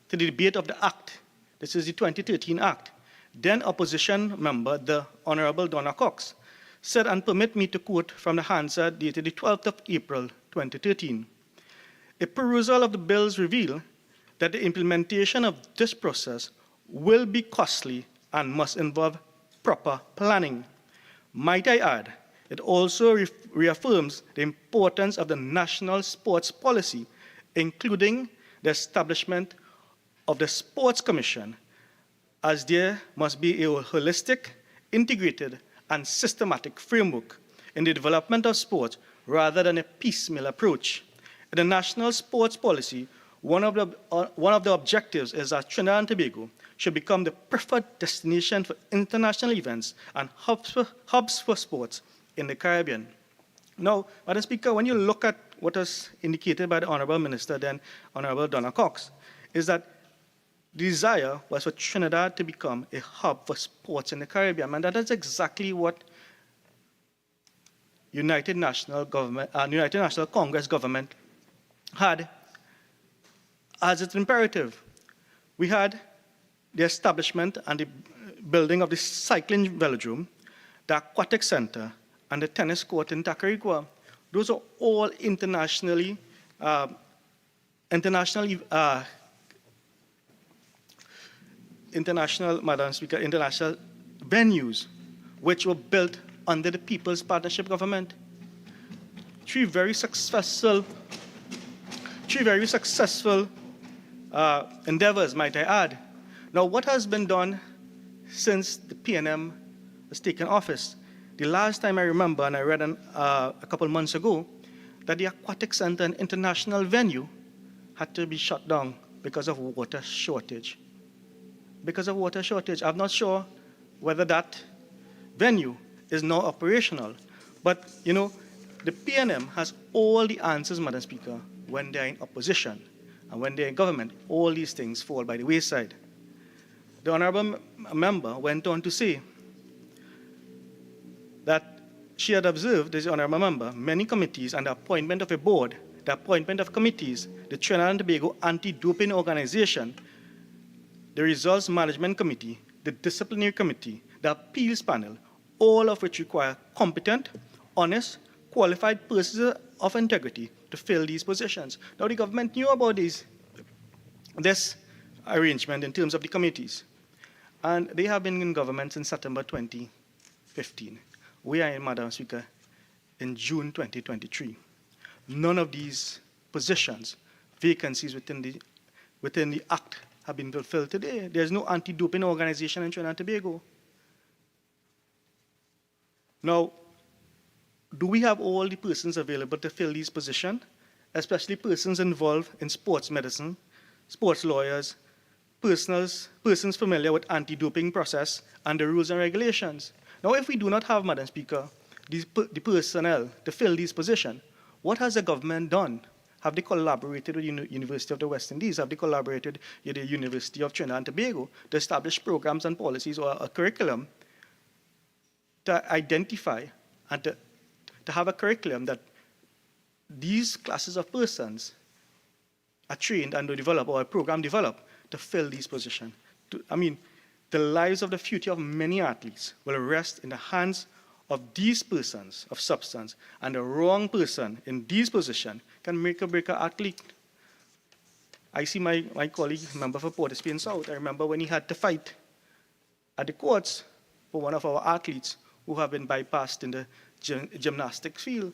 to the debate of the Act, this is the 2013 Act, then opposition member, the Honorable Donna Cox, said, and permit me to quote from the Hansard dated the 12th of April 2013, "A perusal of the bills reveal that the implementation of this process will be costly and must involve proper planning. Might I add, it also reaffirms the importance of the national sports policy, including the establishment of the Sports Commission, as there must be a holistic, integrated, and systematic framework in the development of sport rather than a piecemeal approach. In the national sports policy, one of the objectives is that Trinidad and Tobago should become the preferred destination for international events and hubs for sports in the Caribbean." Now, Madam Speaker, when you look at what was indicated by the Honorable Minister, then Honorable Donna Cox, is that the desire was for Trinidad to become a hub for sports in the Caribbean, and that is exactly what United National Congress government had as its imperative. We had the establishment and the building of the cycling velodrome, the aquatic center, and the tennis court in Tacarigua. Those are all international, Madam Speaker, international venues which were built under the People's Partnership Government. Three very successful endeavors, might I add. Now, what has been done since the PNM has taken office. The last time I remember, and I read a couple months ago, that the aquatic center and international venue had to be shut down because of water shortage. Because of water shortage. I'm not sure whether that venue is now operational. But, you know, the PNM has all the answers, Madam Speaker, when they're in opposition. And when they're in government, all these things fall by the wayside. The honorable member went on to say that she had observed, as the honorable member, many committees and the appointment of a board, the appointment of committees, the Trinidad and Tobago Anti-Doping Organization, the Results Management Committee, the Disciplinary Committee, the Appeals Panel, all of which require competent, honest, qualified persons of integrity to fill these positions. Now, the government knew about this arrangement in terms of the committees, and they have been in government since September 2015. We are in, Madam Speaker, in June 2023. None of these positions, vacancies within the Act have been fulfilled today. There's no anti-doping organization in Trinidad and Tobago. Now, do we have all the persons available to fill these positions, especially persons involved in sports medicine, sports lawyers, persons familiar with anti-doping process and the rules and regulations? Now, if we do not have, Madam Speaker, the personnel to fill these positions, what has the government done? Have they collaborated with the University of the West Indies? Have they collaborated with the University of Trinidad and Tobago to establish programs and policies or a curriculum to identify and to have a curriculum that these classes of persons are trained and to develop, or a program developed to fill these positions? The lives of the future of many athletes will rest in the hands of these persons of substance, and the wrong person in these positions can make or break an athlete. I see my colleague, member for Port of Spain South. I remember when he had to fight at the courts for one of our athletes who have been bypassed in the gymnastics field.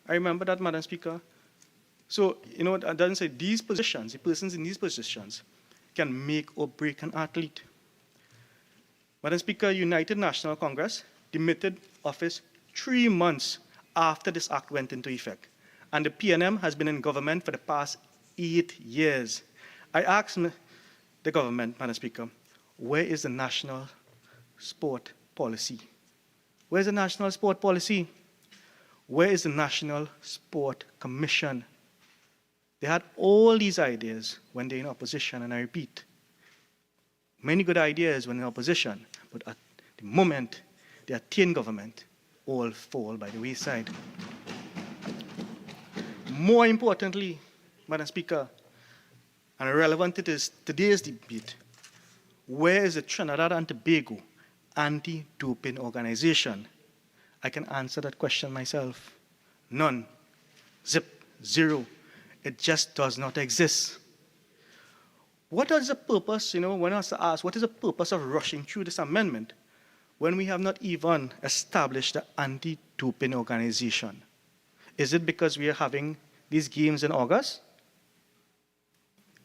I remember that, Madam Speaker. So, you know, it doesn't say these positions, the persons in these positions can make or break an athlete. Madam Speaker, United National Congress demitted office 3 months after this act went into effect. And the PNM has been in government for the past 8 years. I asked the government, Madam Speaker, where is the national sport policy? Where's the national sport policy? Where is the National Sport Commission? They had all these ideas when they're in opposition, and I repeat, many good ideas when in opposition, but at the moment they attain government, all fall by the wayside. More importantly, Madam Speaker, and relevant to today's debate, where is the Trinidad and Tobago Anti-Doping Organization? I can answer that question myself. None. Zip. Zero. It just does not exist. What is the purpose, when I was asked, what is the purpose of rushing through this amendment when we have not even established the anti-doping organization? Is it because we are having these games in August?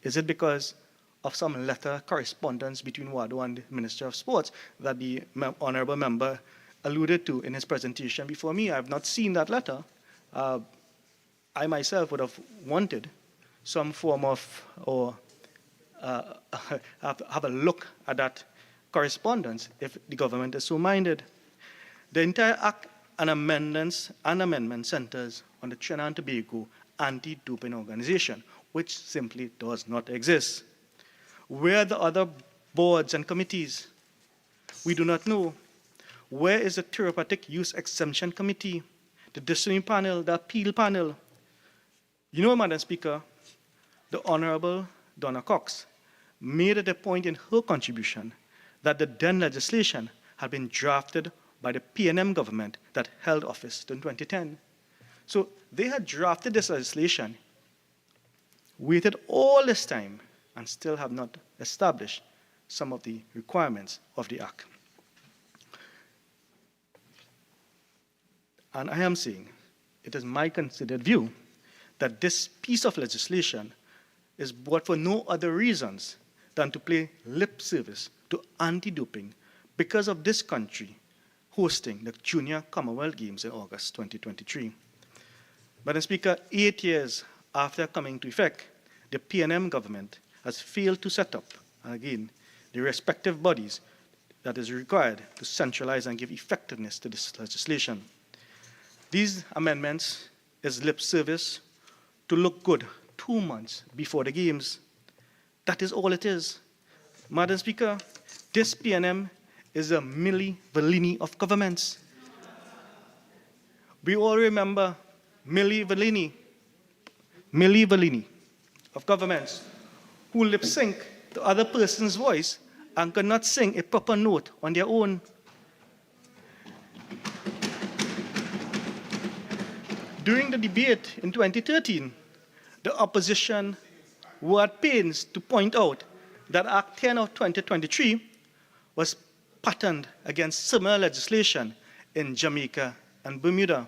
Is it because of some letter correspondence between WADO and the Minister of Sports that the honorable member alluded to in his presentation before me? I have not seen that letter. I myself would have wanted some form of, or have a look at that correspondence if the government is so minded. The entire act and amendment centers on the Trinidad and Tobago Anti-Doping Organization, which simply does not exist. Where are the other boards and committees? We do not know. Where is the Therapeutic Use Exemption Committee, the disciplinary panel, the appeal panel? Madam Speaker, the Honorable Donna Cox made it a point in her contribution that the then legislation had been drafted by the PNM government that held office in 2010. So they had drafted this legislation, waited all this time, and still have not established some of the requirements of the Act. And I am saying, it is my considered view that this piece of legislation is brought for no other reasons than to play lip service to anti-doping because of this country hosting the Junior Commonwealth Games in August 2023. Madam Speaker, 8 years after coming to effect, the PNM government has failed to set up, again, the respective bodies that is required to centralize and give effectiveness to this legislation. These amendments is lip service to look good 2 months before the Games. That is all it is. Madam Speaker, this PNM is a Milli Vanilli of governments. We all remember Milli Vanilli of governments who lip sync the other person's voice and could not sing a proper note on their own. During the debate in 2013, the opposition were at pains to point out that Act 10 of 2023 was patterned against similar legislation in Jamaica and Bermuda.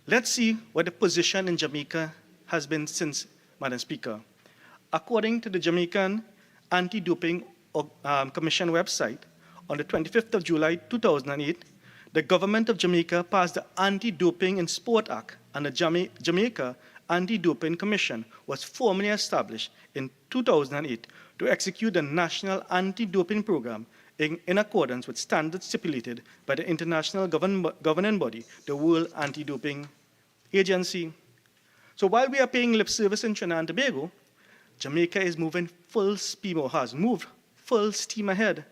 Let's see what the position in Jamaica has been since, Madam Speaker. According to the Jamaican Anti-Doping Commission website, on the 25th of July 2008, the government of Jamaica passed the Anti-Doping in Sport Act, and the Jamaica Anti-Doping Commission was formally established in 2008 to execute the national anti-doping program in accordance with standards stipulated by the international governing body, the World Anti-Doping Agency. So while we are paying lip service in Trinidad and Tobago, Jamaica is moving full speed, or has moved full steam ahead,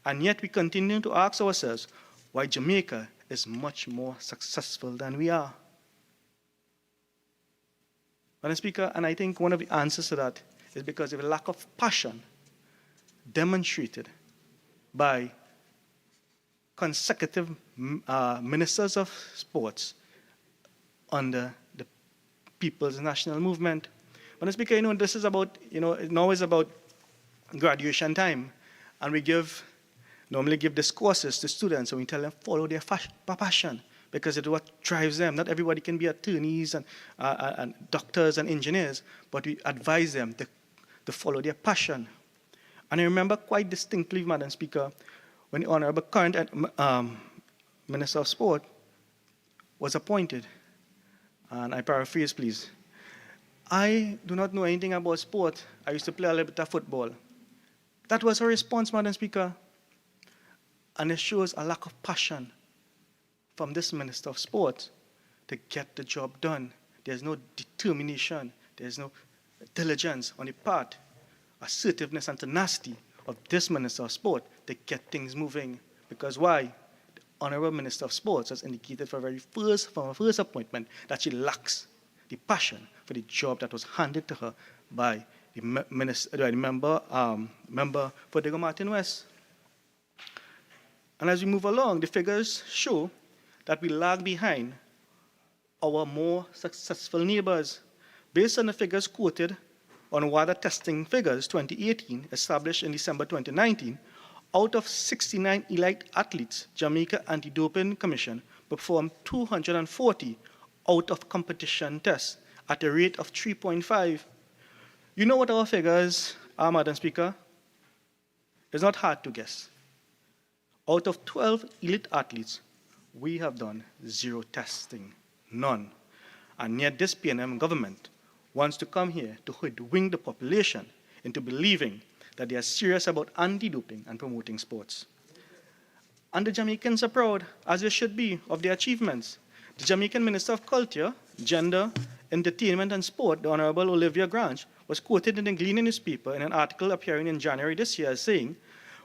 and yet we continue to ask ourselves why Jamaica is much more successful than we are. Madam Speaker, and I think one of the answers to that is because of a lack of passion demonstrated by consecutive ministers of sports under the People's National Movement. Madam Speaker, this is about, now is about graduation time, and we normally give these courses to students, and we tell them follow their passion, because it's what drives them. Not everybody can be attorneys and doctors and engineers, but we advise them to follow their passion. And I remember quite distinctly, Madam Speaker, when the Honorable current Minister of Sport was appointed, and I paraphrase, please. I do not know anything about sport. I used to play a little bit of football. That was her response, Madam Speaker. And it shows a lack of passion from this Minister of Sport to get the job done. There's no determination. There's no diligence on the part, assertiveness and tenacity of this Minister of Sport to get things moving. Because why? The Honorable Minister of Sports has indicated from her first appointment that she lacks the passion for the job that was handed to her by the member for Diego Martin West. And as we move along, the figures show that we lag behind our more successful neighbors. Based on the figures quoted on WADA testing figures 2018, established in December 2019, out of 69 elite athletes, Jamaica Anti-Doping Commission performed 240 out-of-competition tests at a rate of 3.5. You know what our figures are, Madam Speaker? It's not hard to guess. Out of 12 elite athletes, we have done 0 testing, none. And yet this PNM government wants to come here to hoodwink the population into believing that they are serious about anti-doping and promoting sports. And the Jamaicans are proud, as they should be, of their achievements. The Jamaican Minister of Culture, Gender, Entertainment and Sport, the Honorable Olivia Grange, was quoted in the Gleaner newspaper in an article appearing in January this year as saying,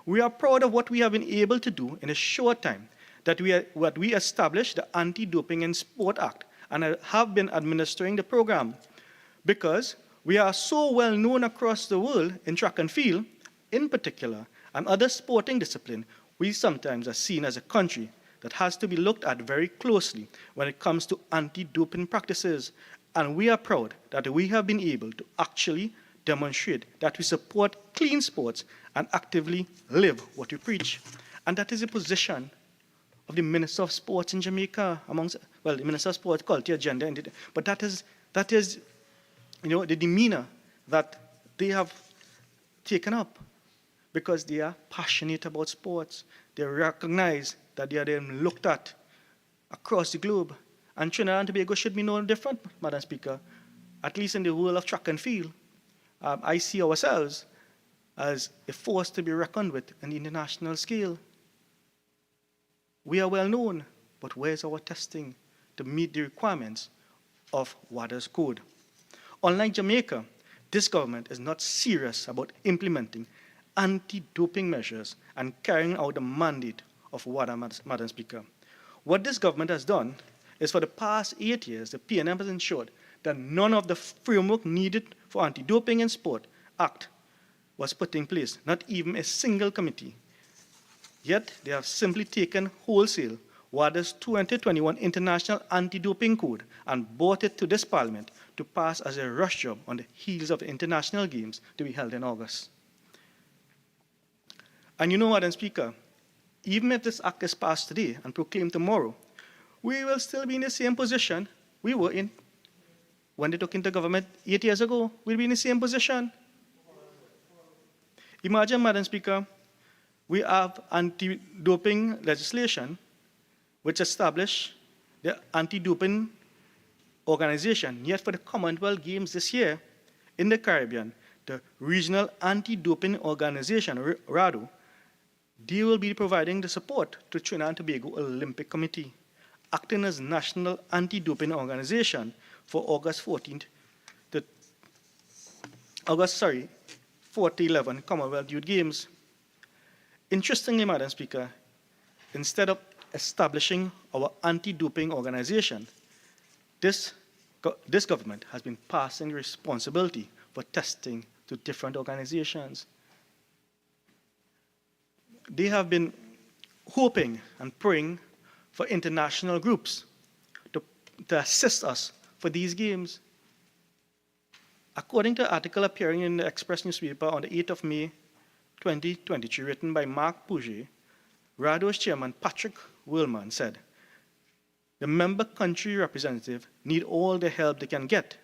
"We are proud of what we have been able to do in a short time, that we established the Anti-Doping in Sport Act and have been administering the program, because we are so well known across the world in track and field, in particular, and other sporting disciplines. We sometimes are seen as a country that has to be looked at very closely when it comes to anti-doping practices. And we are proud that we have been able to actually demonstrate that we support clean sports and actively live what we preach." And that is the position of the Minister of Sports in Jamaica, the Minister of Sport, Culture, Gender, but that is the demeanor that they have taken up, because they are passionate about sports. They recognize that they are then looked at across the globe. And Trinidad and Tobago should be no different, Madam Speaker, at least in the world of track and field. I see ourselves as a force to be reckoned with on the international scale. We are well known, but where's our testing to meet the requirements of WADA's code? Unlike Jamaica, this government is not serious about implementing anti-doping measures and carrying out the mandate of WADA, Madam Speaker. What this government has done is for the past 8 years, the PNM has ensured that none of the framework needed for Anti-Doping in Sport Act was put in place, not even a single committee. Yet they have simply taken wholesale WADA's 2021 International Anti-Doping Code and brought it to this Parliament to pass as a rush job on the heels of the international games to be held in August. And you know, Madam Speaker, even if this act is passed today and proclaimed tomorrow, we will still be in the same position we were in when they took into government 8 years ago. We'll be in the same position. Imagine, Madam Speaker, we have anti-doping legislation which established the anti-doping organization. Yet for the Commonwealth Games this year in the Caribbean, the Regional Anti-Doping Organization, RADO, they will be providing the support to Trinidad and Tobago Olympic Committee, acting as National Anti-Doping Organization for August 14th to 4-11 Commonwealth Youth Games. Interestingly, Madam Speaker, instead of establishing our anti-doping organization, this government has been passing responsibility for testing to different organizations. They have been hoping and praying for international groups to assist us for these games. According to an article appearing in the Express newspaper on the 8th of May 2023, written by Mark Pouget, RADO's chairman Patrick Willman said, the member country representative need all the help they can get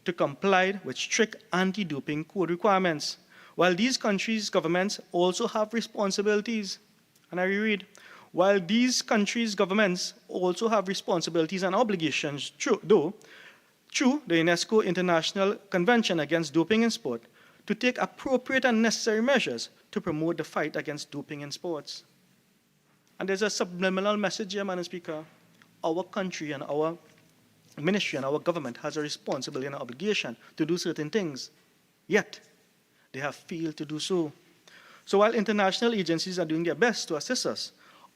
to comply with strict anti-doping code requirements, while these countries' governments also have responsibilities. And I reread, while these countries' governments also have responsibilities and obligations, through the UNESCO International Convention Against Doping in Sport, to take appropriate and necessary measures to promote the fight against doping in sports. And there's a subliminal message here, Madam Speaker. Our country and our ministry and our government has a responsibility and obligation to do certain things, yet they have failed to do so. So while international agencies are doing their best to assist us,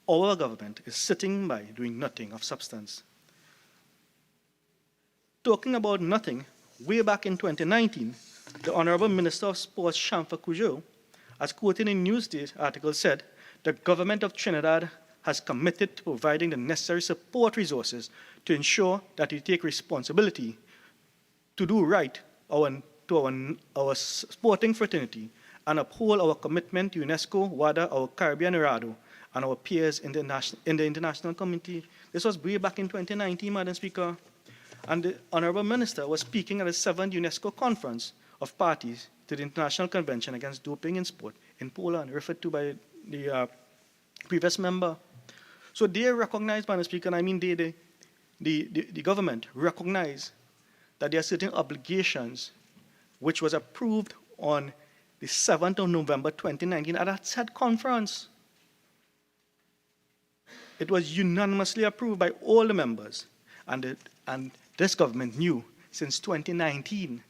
our government is sitting by doing nothing of substance. Talking about nothing, way back in 2019, the Honorable Minister of Sports, Shamfa Kujo, as quoted in Newsday article, said, the government of Trinidad has committed to providing the necessary support resources to ensure that we take responsibility to do right to our sporting fraternity and uphold our commitment to UNESCO, WADA, our Caribbean RADO, and our peers in the international community. This was way back in 2019, Madam Speaker. And the Honorable Minister was speaking at the 7th UNESCO Conference of Parties to the International Convention Against Doping in Sport in Poland, referred to by the previous member. So they recognize, Madam Speaker, and I mean the government recognize that there are certain obligations which was approved on the 7th of November 2019 at that said conference. It was unanimously approved by all the members, and this government knew since 2019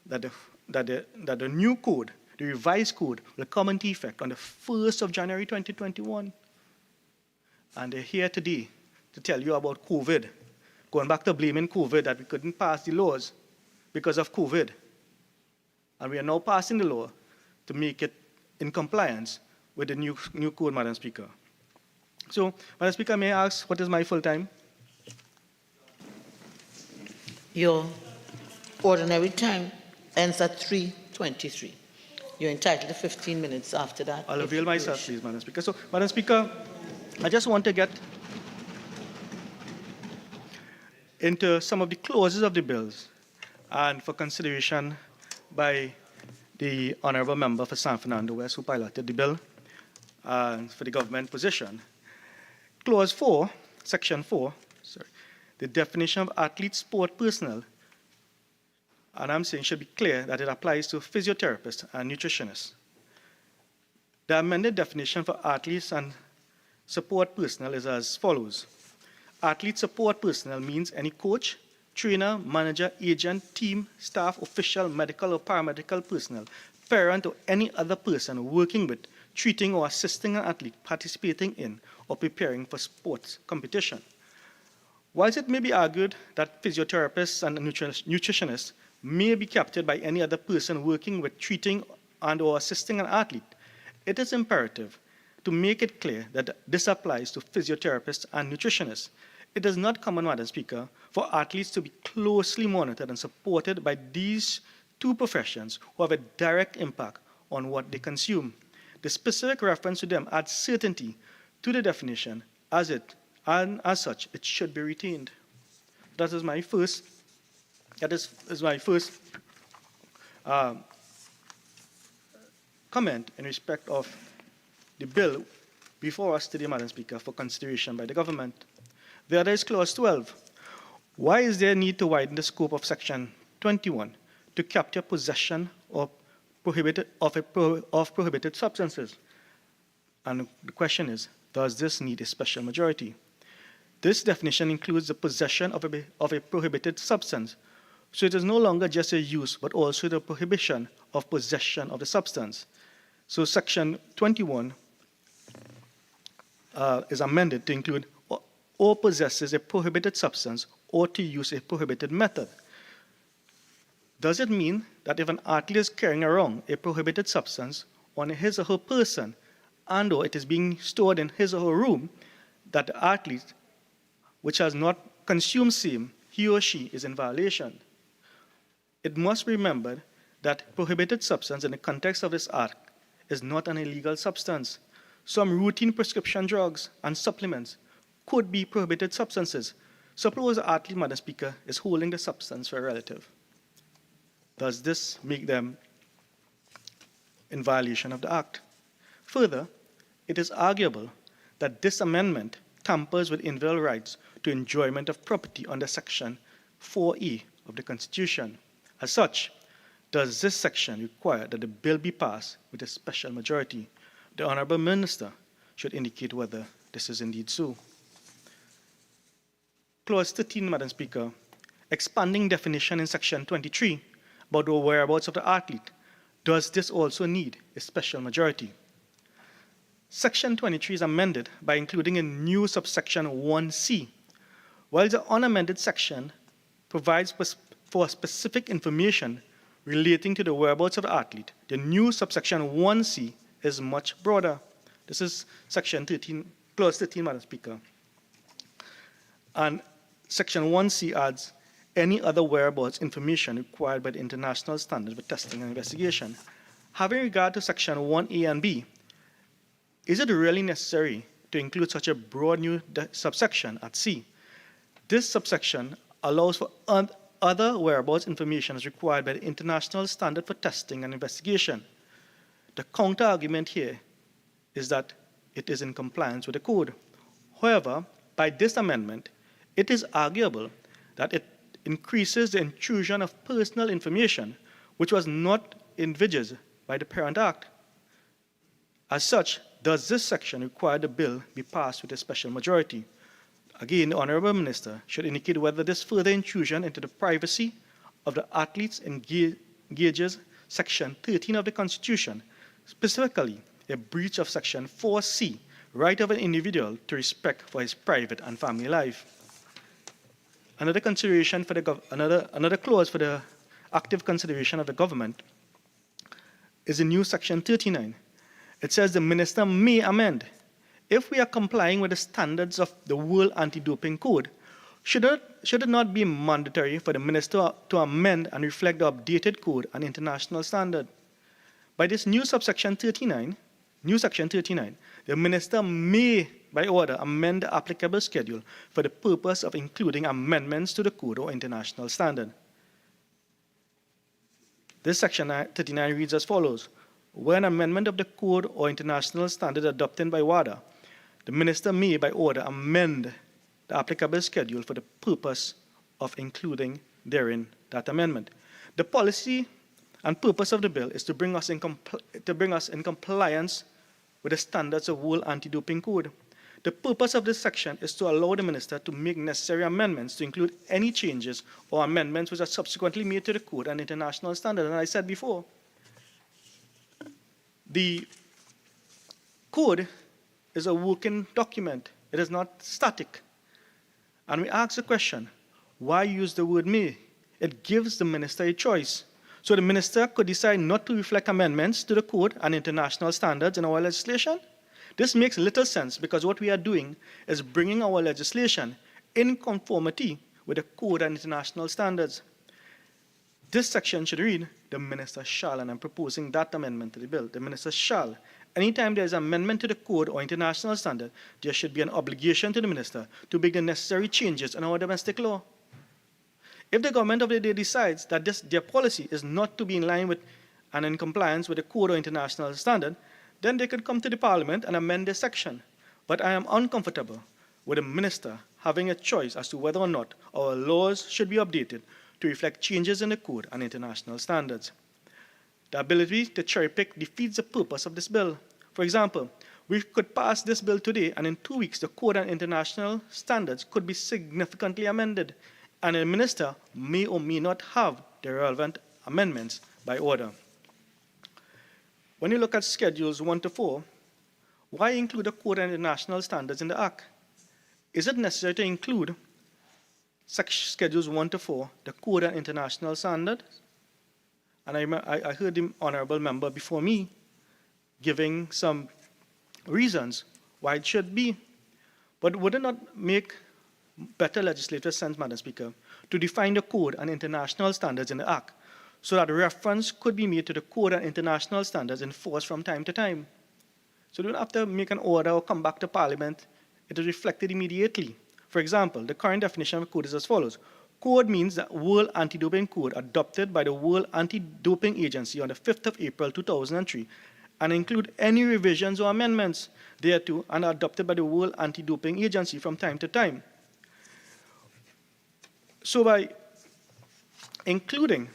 that the new code, the revised code, will come into effect on the 1st of January 2021. And they're here today to tell you about COVID, going back to blaming COVID that we couldn't pass the laws because of COVID. And we are now passing the law to make it in compliance with the new code, Madam Speaker. So, Madam Speaker, may I ask what is my full time? Your ordinary time ends at 3:23. You're entitled to 15 minutes after that. I'll avail myself, please, Madam Speaker. So, Madam Speaker, I just want to get into some of the clauses of the bills and for consideration by the Honourable Member for San Fernando West, who piloted the bill for the government position. Clause 4, Section 4, the definition of athlete sport personnel, and I'm saying should be clear that it applies to physiotherapists and nutritionists. The amended definition for athletes and support personnel is as follows. Athlete support personnel means any coach, trainer, manager, agent, team, staff, official, medical or paramedical personnel, parent or any other person working with, treating or assisting an athlete participating in or preparing for sports competition. Whilst it may be argued that physiotherapists and nutritionists may be captured by any other person working with, treating and or assisting an athlete, it is imperative to make it clear that this applies to physiotherapists and nutritionists. It is not common, Madam Speaker, for athletes to be closely monitored and supported by these two professions who have a direct impact on what they consume. The specific reference to them adds certainty to the definition and as such, it should be retained. That is my first comment in respect of the bill before us today, Madam Speaker, for consideration by the government. The other is Clause 12. Why is there a need to widen the scope of Section 21 to capture possession of prohibited substances? And the question is, does this need a special majority? This definition includes the possession of a prohibited substance, so it is no longer just a use, but also the prohibition of possession of the substance. So Section 21 is amended to include or possesses a prohibited substance or to use a prohibited method. Does it mean that if an athlete is carrying around a prohibited substance on his or her person and or it is being stored in his or her room, that the athlete, which has not consumed same, he or she is in violation? It must be remembered that prohibited substance in the context of this act is not an illegal substance. Some routine prescription drugs and supplements could be prohibited substances. Suppose the athlete, Madam Speaker, is holding the substance for a relative. Does this make them in violation of the Act? Further, it is arguable that this amendment tampers with individual rights to enjoyment of property under Section 4A of the Constitution. As such, does this section require that the bill be passed with a special majority? The Honourable Minister should indicate whether this is indeed so. Clause 13, Madam Speaker, expanding definition in Section 23 about the whereabouts of the athlete. Does this also need a special majority? Section 23 is amended by including a new subsection 1C. While the unamended section provides for specific information relating to the whereabouts of the athlete, the new subsection 1C is much broader. This is Section 13, Clause 13, Madam Speaker. And Section 1C adds any other whereabouts information required by the international standards for testing and investigation. Having regard to Section 1A and B, is it really necessary to include such a broad new subsection at C? This subsection allows for other whereabouts information as required by the international standard for testing and investigation. The counter-argument here is that it is in compliance with the code. However, by this amendment, it is arguable that it increases the intrusion of personal information, which was not envisaged by the Parent Act. As such, does this section require the bill be passed with a special majority? Again, the Honourable Minister should indicate whether this further intrusion into the privacy of the athletes engages Section 13 of the Constitution, specifically a breach of Section 4C, right of an individual to respect for his private and family life. Another consideration for another clause for the active consideration of the government is the new Section 39. It says the minister may amend. If we are complying with the standards of the World Anti-Doping Code, should it not be mandatory for the minister to amend and reflect the updated code and international standard? By this new Section 39, the minister may, by order, amend the applicable schedule for the purpose of including amendments to the code or international standard. This Section 39 reads as follows. Where an amendment of the code or international standard adopted by WADA the minister may, by order, amend the applicable schedule for the purpose of including therein that amendment. The policy and purpose of the bill is to bring us in compliance with the standards of World Anti-Doping Code. The purpose of this section is to allow the minister to make necessary amendments to include any changes or amendments which are subsequently made to the code and international standards. And I said before, the code is a working document. It is not static. And we ask the question, why use the word may? It gives the minister a choice. So the minister could decide not to reflect amendments to the code and international standards in our legislation. This makes little sense because what we are doing is bringing our legislation in conformity with the code and international standards. This section should read, the minister shall, and I'm proposing that amendment to the bill. The minister shall. Anytime there is an amendment to the code or international standard, there should be an obligation to the minister to make the necessary changes in our domestic law. If the government of the day decides that their policy is not to be in line with and in compliance with the code or international standard, then they could come to the parliament and amend this section. But I am uncomfortable with the minister having a choice as to whether or not our laws should be updated to reflect changes in the code and international standards. The ability to cherry pick defeats the purpose of this bill. For example, we could pass this bill today, and in 2 weeks, the code and international standards could be significantly amended, and the minister may or may not have the relevant amendments by order. When you look at Schedules 1 to 4, why include the code and international standards in the Act? Is it necessary to include Schedules 1 to 4, the code and international standards? And I heard the honorable member before me giving some reasons why it should be. But would it not make better legislative sense, Madam Speaker, to define the code and international standards in the Act so that reference could be made to the code and international standards enforced from time to time? So we don't have to make an order or come back to Parliament. It is reflected immediately. For example, the current definition of code is as follows. Code means the World Anti-Doping Code adopted by the World Anti-Doping Agency on the 5th of April 2003 and include any revisions or amendments thereto and are adopted by the World Anti-Doping Agency from time to time. So by including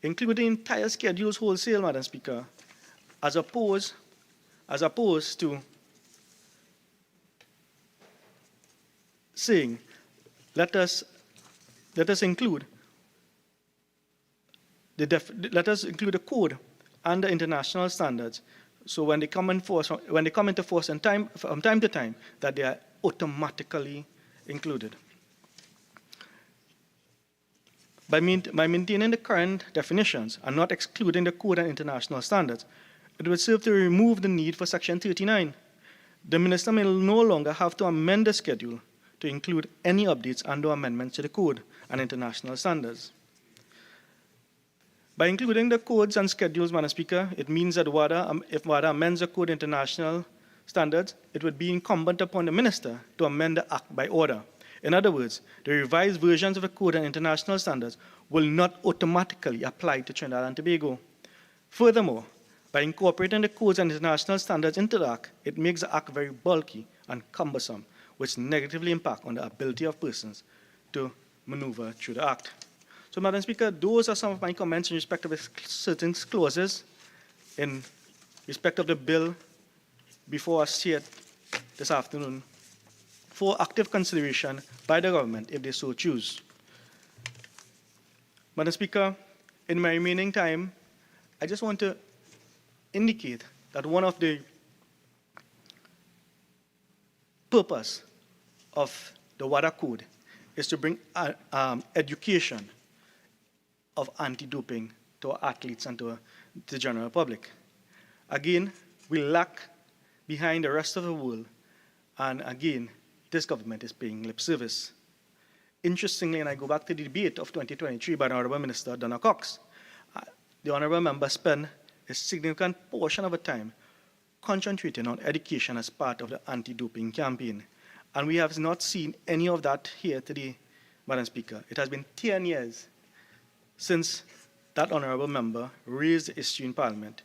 the entire schedules wholesale, Madam Speaker, as opposed to saying, let us include the code and the international standards. So when they come into force from time to time, that they are automatically included. By maintaining the current definitions and not excluding the code and international standards, it would serve to remove the need for Section 39. The minister may no longer have to amend the schedule to include any updates and/or amendments to the code and international standards. By including the codes and schedules, Madam Speaker, it means that if WADA amends the code international standards, it would be incumbent upon the minister to amend the Act by order. In other words, the revised versions of the code and international standards will not automatically apply to Trinidad and Tobago. Furthermore, by incorporating the codes and international standards into the Act, it makes the Act very bulky and cumbersome, which negatively impact on the ability of persons to maneuver through the Act. So, Madam Speaker, those are some of my comments in respect of certain clauses in respect of the bill before us here this afternoon for active consideration by the government if they so choose. Madam Speaker, in my remaining time, I just want to indicate that one of the purpose of the WADA Code is to bring education of anti-doping to our athletes and to the general public. Again, we lag behind the rest of the world, and again, this government is paying lip service. Interestingly, and I go back to the debate of 2023 by the Honourable Minister Donna Cox, the Honourable Member spent a significant portion of her time concentrating on education as part of the anti-doping campaign. And we have not seen any of that here today, Madam Speaker. It has been 10 years since that honourable member raised the issue in Parliament,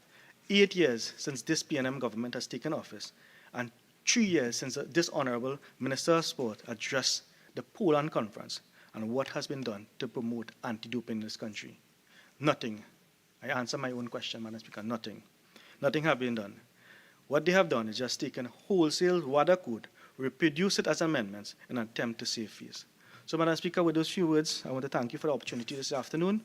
8 years since this PNM government has taken office, and 3 years since this Honorable Minister of Sport addressed the Poland Conference, and what has been done to promote anti-doping in this country? Nothing. I answer my own question, Madam Speaker, nothing. Nothing has been done. What they have done is just taken wholesale WADA code, reproduce it as amendments in an attempt to save face. So, Madam Speaker, with those few words, I want to thank you for the opportunity this afternoon.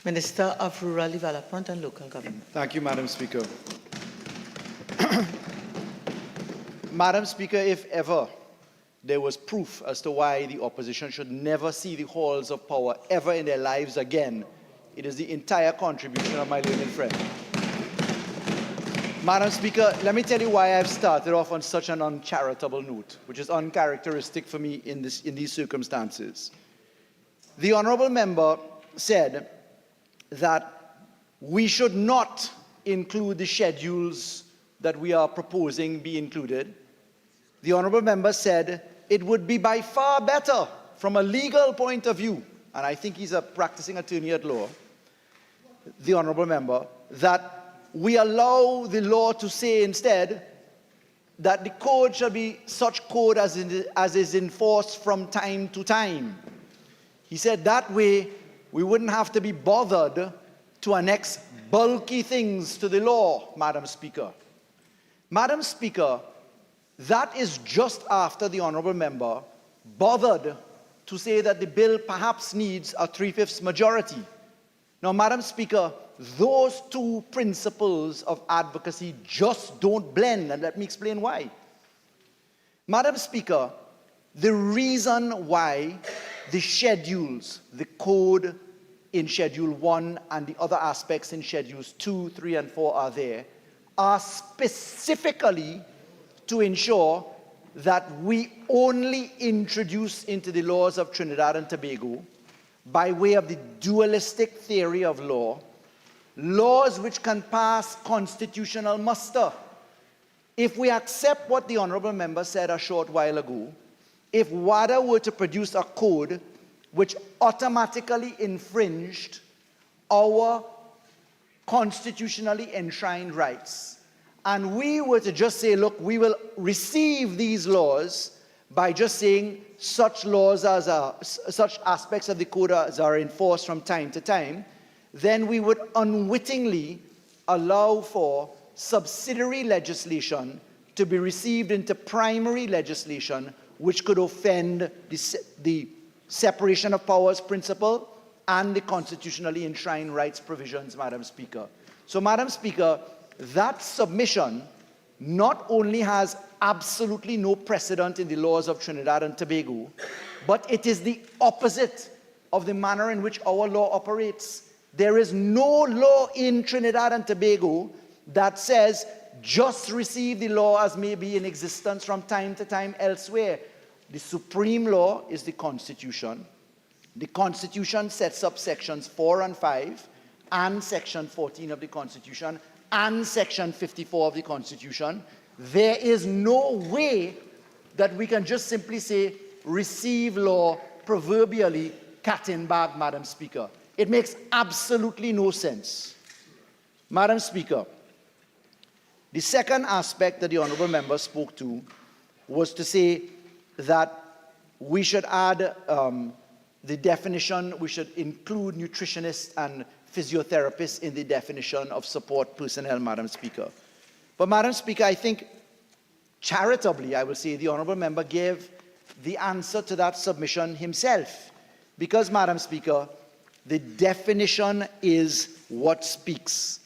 Minister of Rural Development and Local Government. Thank you, Madam Speaker. Madam Speaker, if ever there was proof as to why the opposition should never see the halls of power ever in their lives again, it is the entire contribution of my learned friend. Madam Speaker, let me tell you why I've started off on such an uncharitable note, which is uncharacteristic for me in these circumstances. The honourable member said that we should not include the schedules that we are proposing be included. The honourable member said it would be by far better from a legal point of view, and I think he's a practicing attorney at law, the honourable member, that we allow the law to say instead that the code shall be such code as is enforced from time to time. He said that way we wouldn't have to be bothered to annex bulky things to the law, Madam Speaker. Madam Speaker, that is just after the honourable member bothered to say that the bill perhaps needs a 3/5 majority. Now, Madam Speaker, those two principles of advocacy just don't blend, and let me explain why. Madam Speaker, the reason why the schedules, the code in Schedule 1 and the other aspects in Schedules 2, 3, and 4 are there, are specifically to ensure that we only introduce into the laws of Trinidad and Tobago, by way of the dualistic theory of law, laws which can pass constitutional muster. If we accept what the honourable member said a short while ago, if WADA were to produce a code which automatically infringed our constitutionally enshrined rights, and we were to just say, look, we will receive these laws by just saying such laws as such aspects of the code as are enforced from time to time, then we would unwittingly allow for subsidiary legislation to be received into primary legislation, which could offend the separation of powers principle and the constitutionally enshrined rights provisions, Madam Speaker. So, Madam Speaker, that submission not only has absolutely no precedent in the laws of Trinidad and Tobago, but it is the opposite of the manner in which our law operates. There is no law in Trinidad and Tobago that says just receive the law as may be in existence from time to time elsewhere. The supreme law is the Constitution. The Constitution sets up sections 4 and 5 and section 14 of the Constitution and section 54 of the Constitution. There is no way that we can just simply say receive law proverbially cat in bag, Madam Speaker. It makes absolutely no sense. Madam Speaker, the second aspect that the honourable member spoke to was to say that we should add the definition, we should include nutritionists and physiotherapists in the definition of support personnel, Madam Speaker. But, Madam Speaker, I think charitably, I will say, the honourable member gave the answer to that submission himself. Because, Madam Speaker, the definition is what speaks.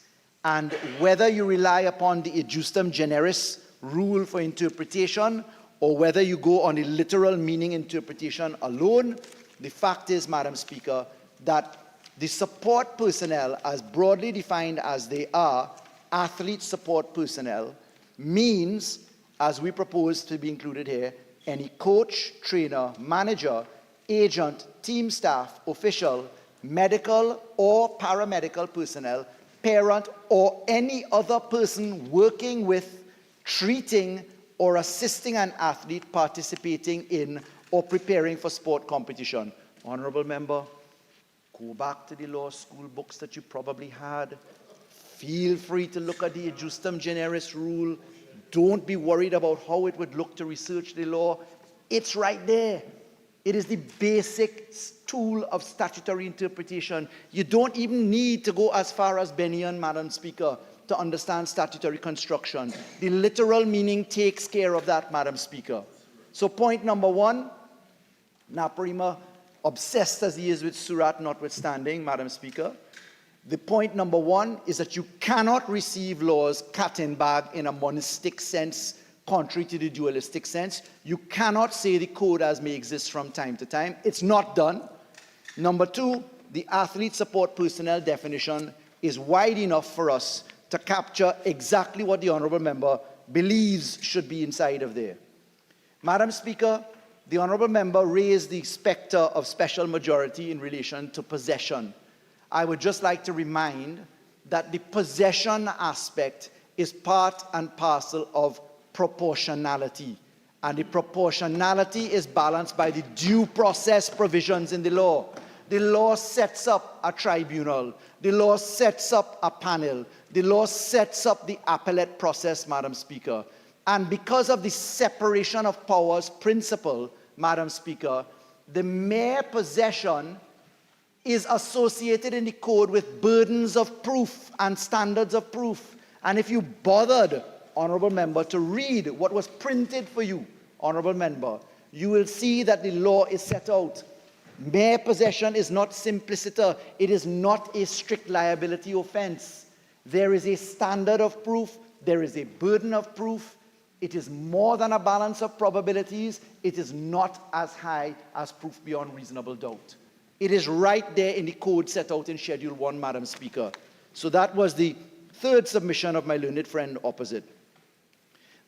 And whether you rely upon the adjustum generis rule for interpretation, or whether you go on the literal meaning interpretation alone, the fact is, Madam Speaker, that the support personnel, as broadly defined as they are, athlete support personnel, means, as we propose to be included here, any coach, trainer, manager, agent, team staff, official, medical or paramedical personnel, parent, or any other person working with, treating, or assisting an athlete participating in or preparing for sport competition. Honourable member, Go back to the law school books that you probably had. Feel free to look at the Justum Generis rule. Don't be worried about how it would look to research the law. It's right there. It is the basic tool of statutory interpretation. You don't even need to go as far as Bennion, Madam Speaker, to understand statutory construction. The literal meaning takes care of that, Madam Speaker. So point number one, Naparima, obsessed as he is with Surat notwithstanding, Madam Speaker, the point number one is that you cannot receive laws cat in bag in a monistic sense, contrary to the dualistic sense. You cannot say the code as may exist from time to time. It's not done. Number two, the athlete support personnel definition is wide enough for us to capture exactly what the Honourable Member believes should be inside of there. Madam Speaker, the Honourable Member raised the spectre of special majority in relation to possession. I would just like to remind that the possession aspect is part and parcel of proportionality. And the proportionality is balanced by the due process provisions in the law. The law sets up a tribunal. The law sets up a panel. The law sets up the appellate process, Madam Speaker. And because of the separation of powers principle, Madam Speaker, the mere possession is associated in the code with burdens of proof and standards of proof. And if you bothered, Honourable Member, to read what was printed for you, Honourable Member, you will see that the law is set out. Mere possession is not simpliciter. It is not a strict liability offence. There is a standard of proof. There is a burden of proof. It is more than a balance of probabilities. It is not as high as proof beyond reasonable doubt. It is right there in the code set out in Schedule 1, Madam Speaker. So that was the third submission of my learned friend opposite.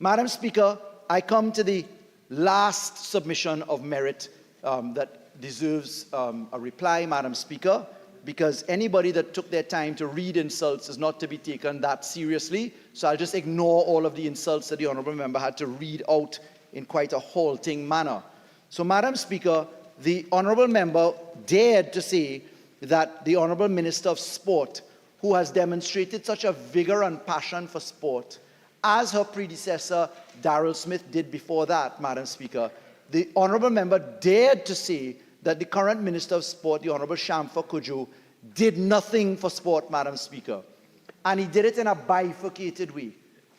Madam Speaker, I come to the last submission of merit that deserves a reply, Madam Speaker, because anybody that took their time to read insults is not to be taken that seriously. So I'll just ignore all of the insults that the Honourable Member had to read out in quite a halting manner. So, Madam Speaker, the Honourable Member dared to say that the Honourable Minister of Sport, who has demonstrated such a vigour and passion for sport, as her predecessor, Darrell Smith, did before that, Madam Speaker, the Honourable Member dared to say that the current Minister of Sport, the Honourable Shamfa Kojo, did nothing for sport, Madam Speaker. And he did it in a bifurcated way.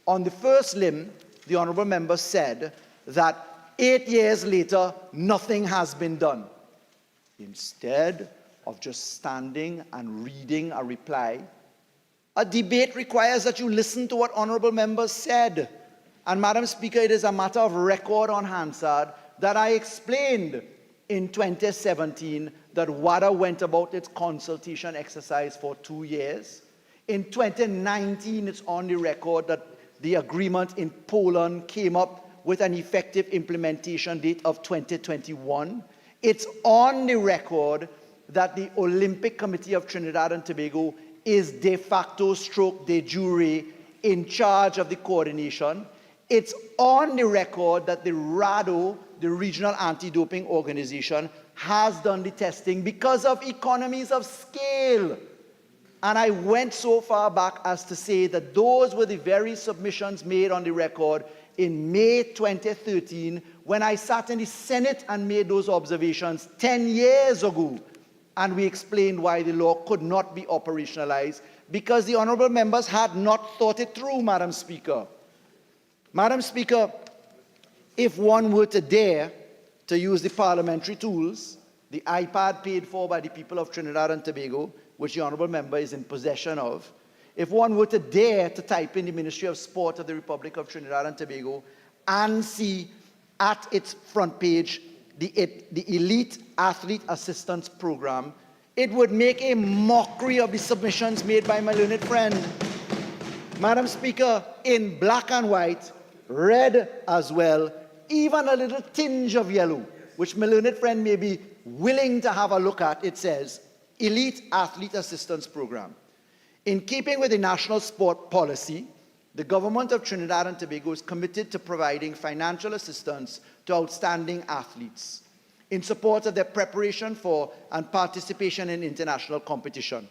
On the first limb, the Honourable Member said that 8 years later, nothing has been done. Instead of just standing and reading a reply, a debate requires that you listen to what honourable members said. And Madam Speaker, it is a matter of record on Hansard that I explained in 2017 that WADA went about its consultation exercise for 2 years. In 2019, it's on the record that the agreement in Poland came up with an effective implementation date of 2021. It's on the record that the Olympic Committee of Trinidad and Tobago is de facto stroke de jure in charge of the coordination. It's on the record that the RADO, the Regional Anti-Doping Organization, has done the testing because of economies of scale. And I went so far back as to say that those were the very submissions made on the record in May 2013, when I sat in the Senate and made those observations 10 years ago. And we explained why the law could not be operationalized, because the honourable members had not thought it through, Madam Speaker. Madam Speaker, if one were to dare to use the parliamentary tools, the iPad paid for by the people of Trinidad and Tobago, which the honourable member is in possession of, if one were to dare to type in the Ministry of Sport of the Republic of Trinidad and Tobago and see at its front page the Elite Athlete Assistance Program, it would make a mockery of the submissions made by my learned friend. Madam Speaker, in black and white, red as well, even a little tinge of yellow, which my learned friend may be willing to have a look at, it says, Elite Athlete Assistance Program. In keeping with the national sport policy, the government of Trinidad and Tobago is committed to providing financial assistance to outstanding athletes. in support of their preparation for and participation in international competition.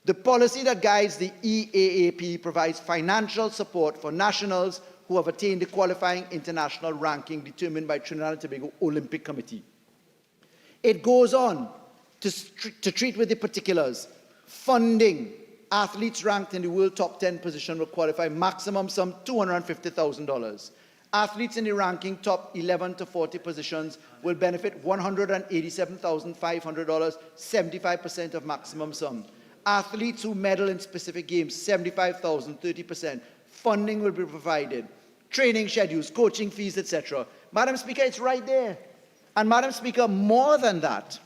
The policy that guides the EAAP provides financial support for nationals who have attained the qualifying international ranking determined by Trinidad and Tobago Olympic Committee. It goes on to treat with the particulars. Funding. Athletes ranked in the world top 10 position will qualify maximum sum $250,000. Athletes in the ranking top 11 to 40 positions will benefit $187,500, 75% of maximum sum. Athletes who medal in specific games, $75,000, 30%. Funding will be provided. Training schedules, coaching fees, etc. Madam Speaker, it's right there. And Madam Speaker, more than that,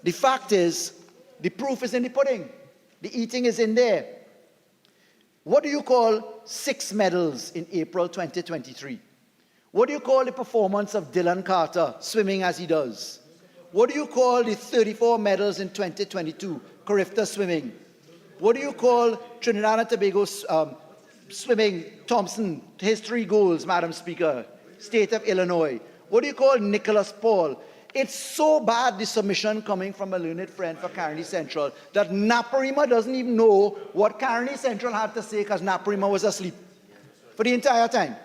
the fact is, the proof is in the pudding. The eating is in there. What do you call 6 medals in April 2023? What do you call the performance of Dylan Carter, swimming as he does? What do you call the 34 medals in 2022, Carifta swimming? What do you call Trinidad and Tobago swimming, Thompson, his 3 goals, Madam Speaker, State of Illinois? What do you call Nicholas Paul? It's so bad, the submission coming from a learned friend for Caroni Central, that Naparima doesn't even know what Caroni Central had to say because Naparima was asleep for the entire time.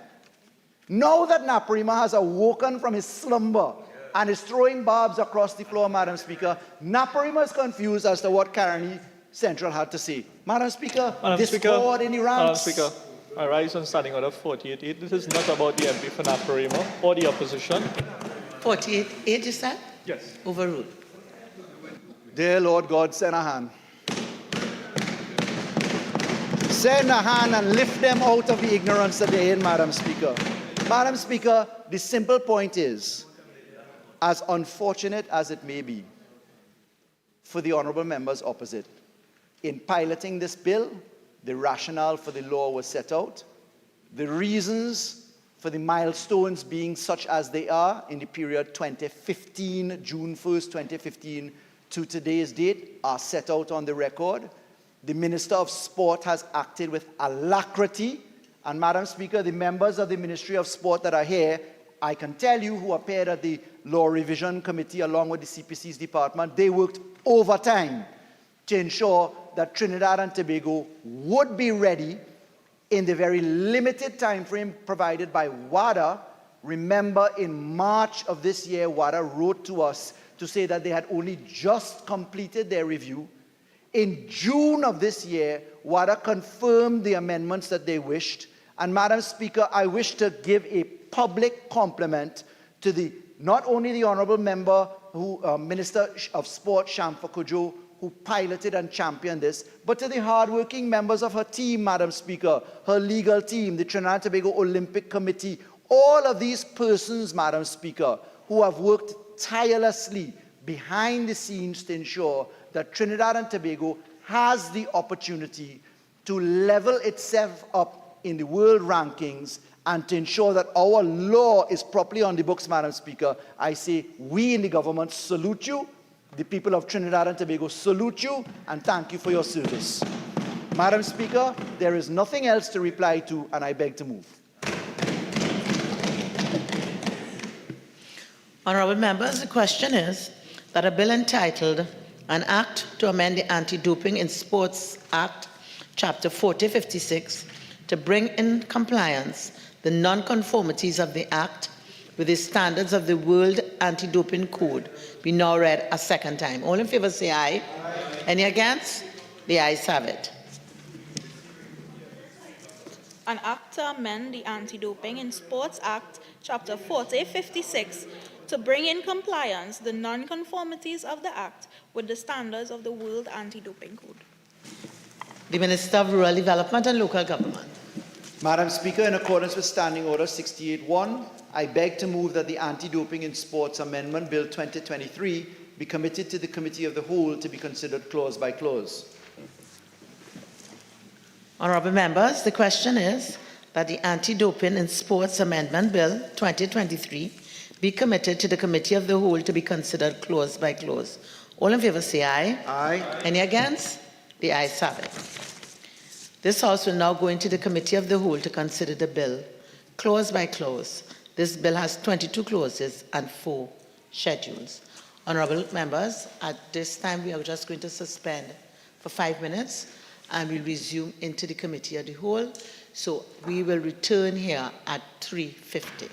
Now that Naparima has awoken from his slumber and is throwing barbs across the floor, Madam Speaker, Naparima is confused as to what Caroni Central had to say. Madam Speaker, discord in the ranks. Madam Speaker, I rise on standing order 48.8. This is not about the MP for Naparima or the opposition. 48.8, is that? Yes. Overruled. Dear Lord God, send a hand. Send a hand and lift them out of the ignorance that they're in, Madam Speaker. Madam Speaker, the simple point is, as unfortunate as it may be for the honourable members opposite, in piloting this bill, the rationale for the law was set out, the reasons for the milestones being such as they are in the period 2015, June 1st, 2015 to today's date are set out on the record. The Minister of Sport has acted with alacrity. And Madam Speaker, the members of the Ministry of Sport that are here, I can tell you, who appeared at the Law Revision Committee along with the CPC's department, they worked overtime to ensure that Trinidad and Tobago would be ready in the very limited time frame provided by WADA. Remember, in March of this year, WADA wrote to us to say that they had only just completed their review. In June of this year, WADA confirmed the amendments that they wished. And Madam Speaker, I wish to give a public compliment to not only the honourable member, Minister of Sport, Shamfa Kojo, who piloted and championed this, but to the hard-working members of her team, Madam Speaker, her legal team, the Trinidad and Tobago Olympic Committee, all of these persons, Madam Speaker, who have worked tirelessly behind the scenes to ensure that Trinidad and Tobago has the opportunity to level itself up in the world rankings and to ensure that our law is properly on the books, Madam Speaker. I say we in the government salute you. The people of Trinidad and Tobago salute you and thank you for your service. Madam Speaker, there is nothing else to reply to, and I beg to move. Honourable members, the question is that a bill entitled An Act to Amend the Anti-Doping in Sports Act, Chapter 4056, to bring in compliance the non-conformities of the Act with the standards of the World Anti-Doping Code be now read a second time. All in favour say aye. Aye. Any against? The ayes have it. An act to amend the Anti-Doping in Sports Act, Chapter 4056, to bring in compliance the non-conformities of the Act with the standards of the World Anti-Doping Code. The Minister of Rural Development and Local Government. Madam Speaker, in accordance with Standing Order 68.1, I beg to move that the Anti-Doping in Sports Amendment Bill 2023 be committed to the Committee of the Whole to be considered clause by clause. Honourable members, the question is that the Anti-Doping in Sports Amendment Bill 2023 be committed to the Committee of the Whole to be considered clause by clause. All in favour say aye. Aye. Any against? The ayes have it. This House will now go into the Committee of the Whole to consider the bill clause by clause. This bill has 22 clauses and 4 schedules. Honorable members, at this time we are just going to suspend for 5 minutes and we'll resume into the committee of the whole. So we will return here at 3:50.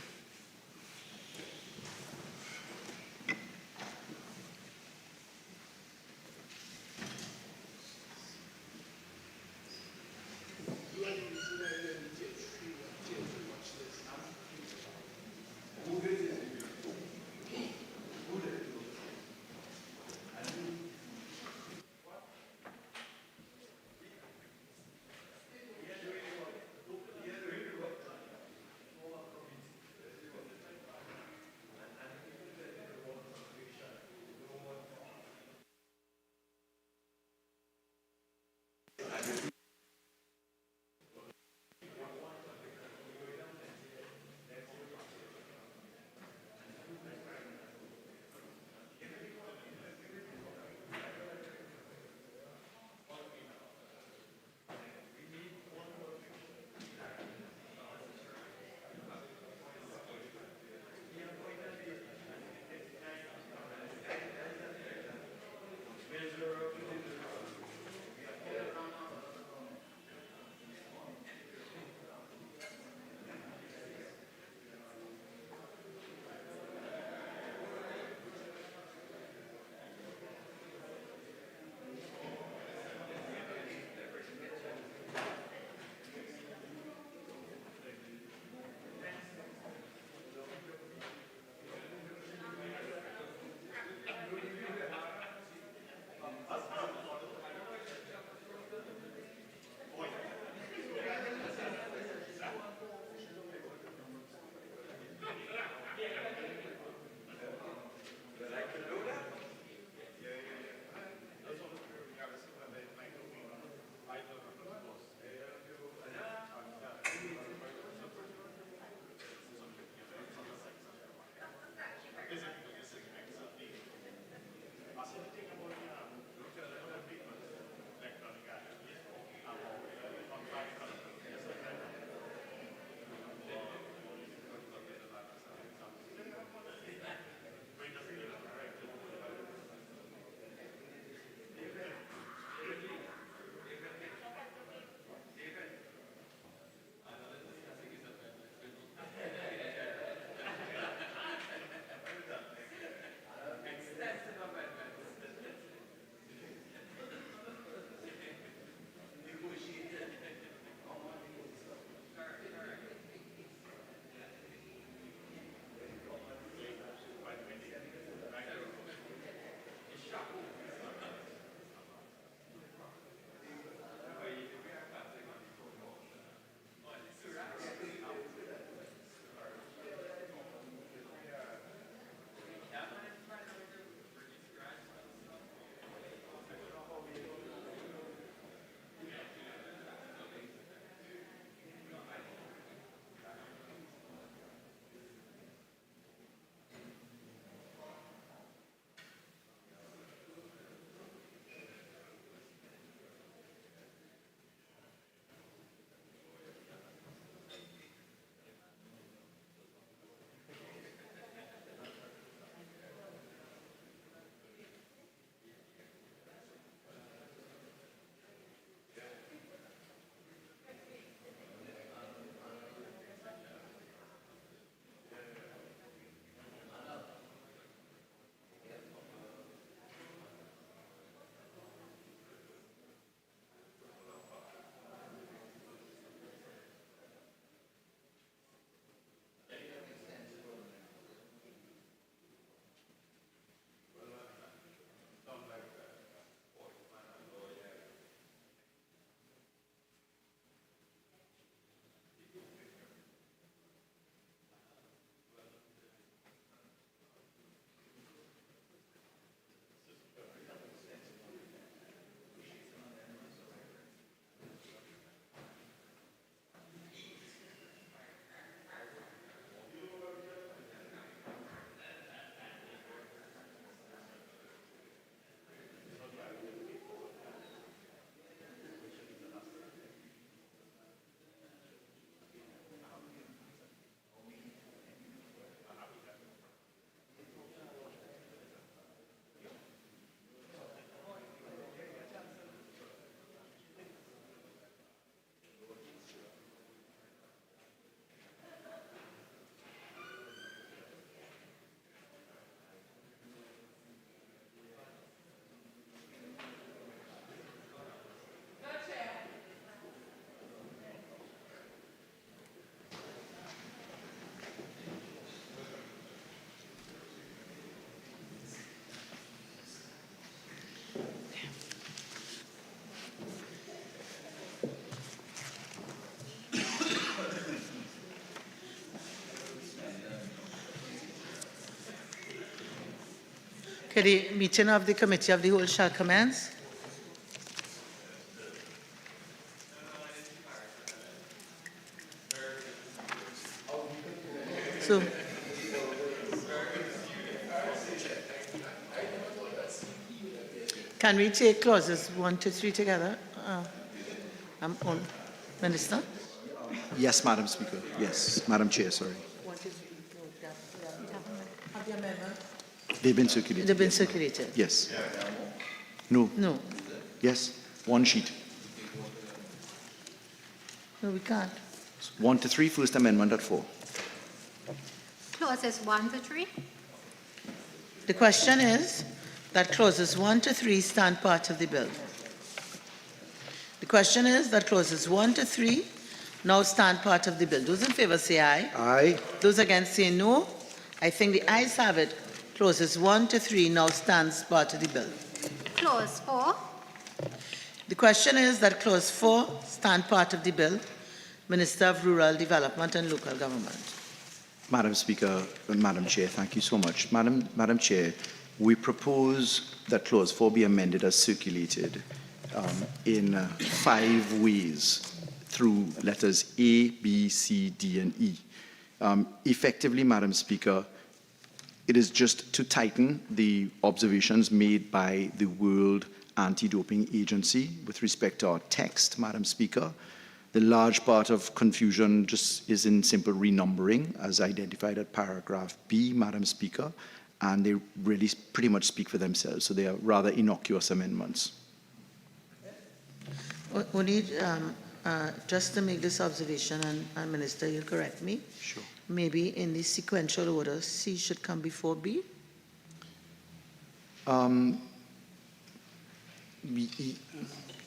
Okay, the meeting of the Committee of the Whole shall commence. So, can we take clauses 1 to 3 together? I'm on. Minister? Yes, Madam Speaker. Yes, Madam Chair, sorry. Have the amendment? They've been circulated. They've been circulated? Yes. No. No. Yes. One sheet. No, we can't. 1 to 3, First Amendment at 4. Clauses 1 to 3. The question is that clauses 1 to 3 stand part of the bill. The question is that clauses 1 to 3 now stand part of the bill. Those in favor say aye. Aye. Those against say no. I think the ayes have it. Clauses 1 to 3 now stands part of the bill. Clause 4. The question is that clause 4 stand part of the bill. Minister of Rural Development and Local Government. Madam Speaker, Madam Chair, thank you so much. Madam Chair, we propose that Clause 4 be amended as circulated in 5 ways through letters A, B, C, D, and E. Effectively, Madam Speaker, it is just to tighten the observations made by the World Anti-Doping Agency with respect to our text, Madam Speaker. The large part of confusion just is in simple renumbering, as identified at paragraph B, Madam Speaker, and they really pretty much speak for themselves, so they are rather innocuous amendments. We need, just to make this observation, and Minister, you'll correct me. Sure. Maybe in the sequential order, C should come before B?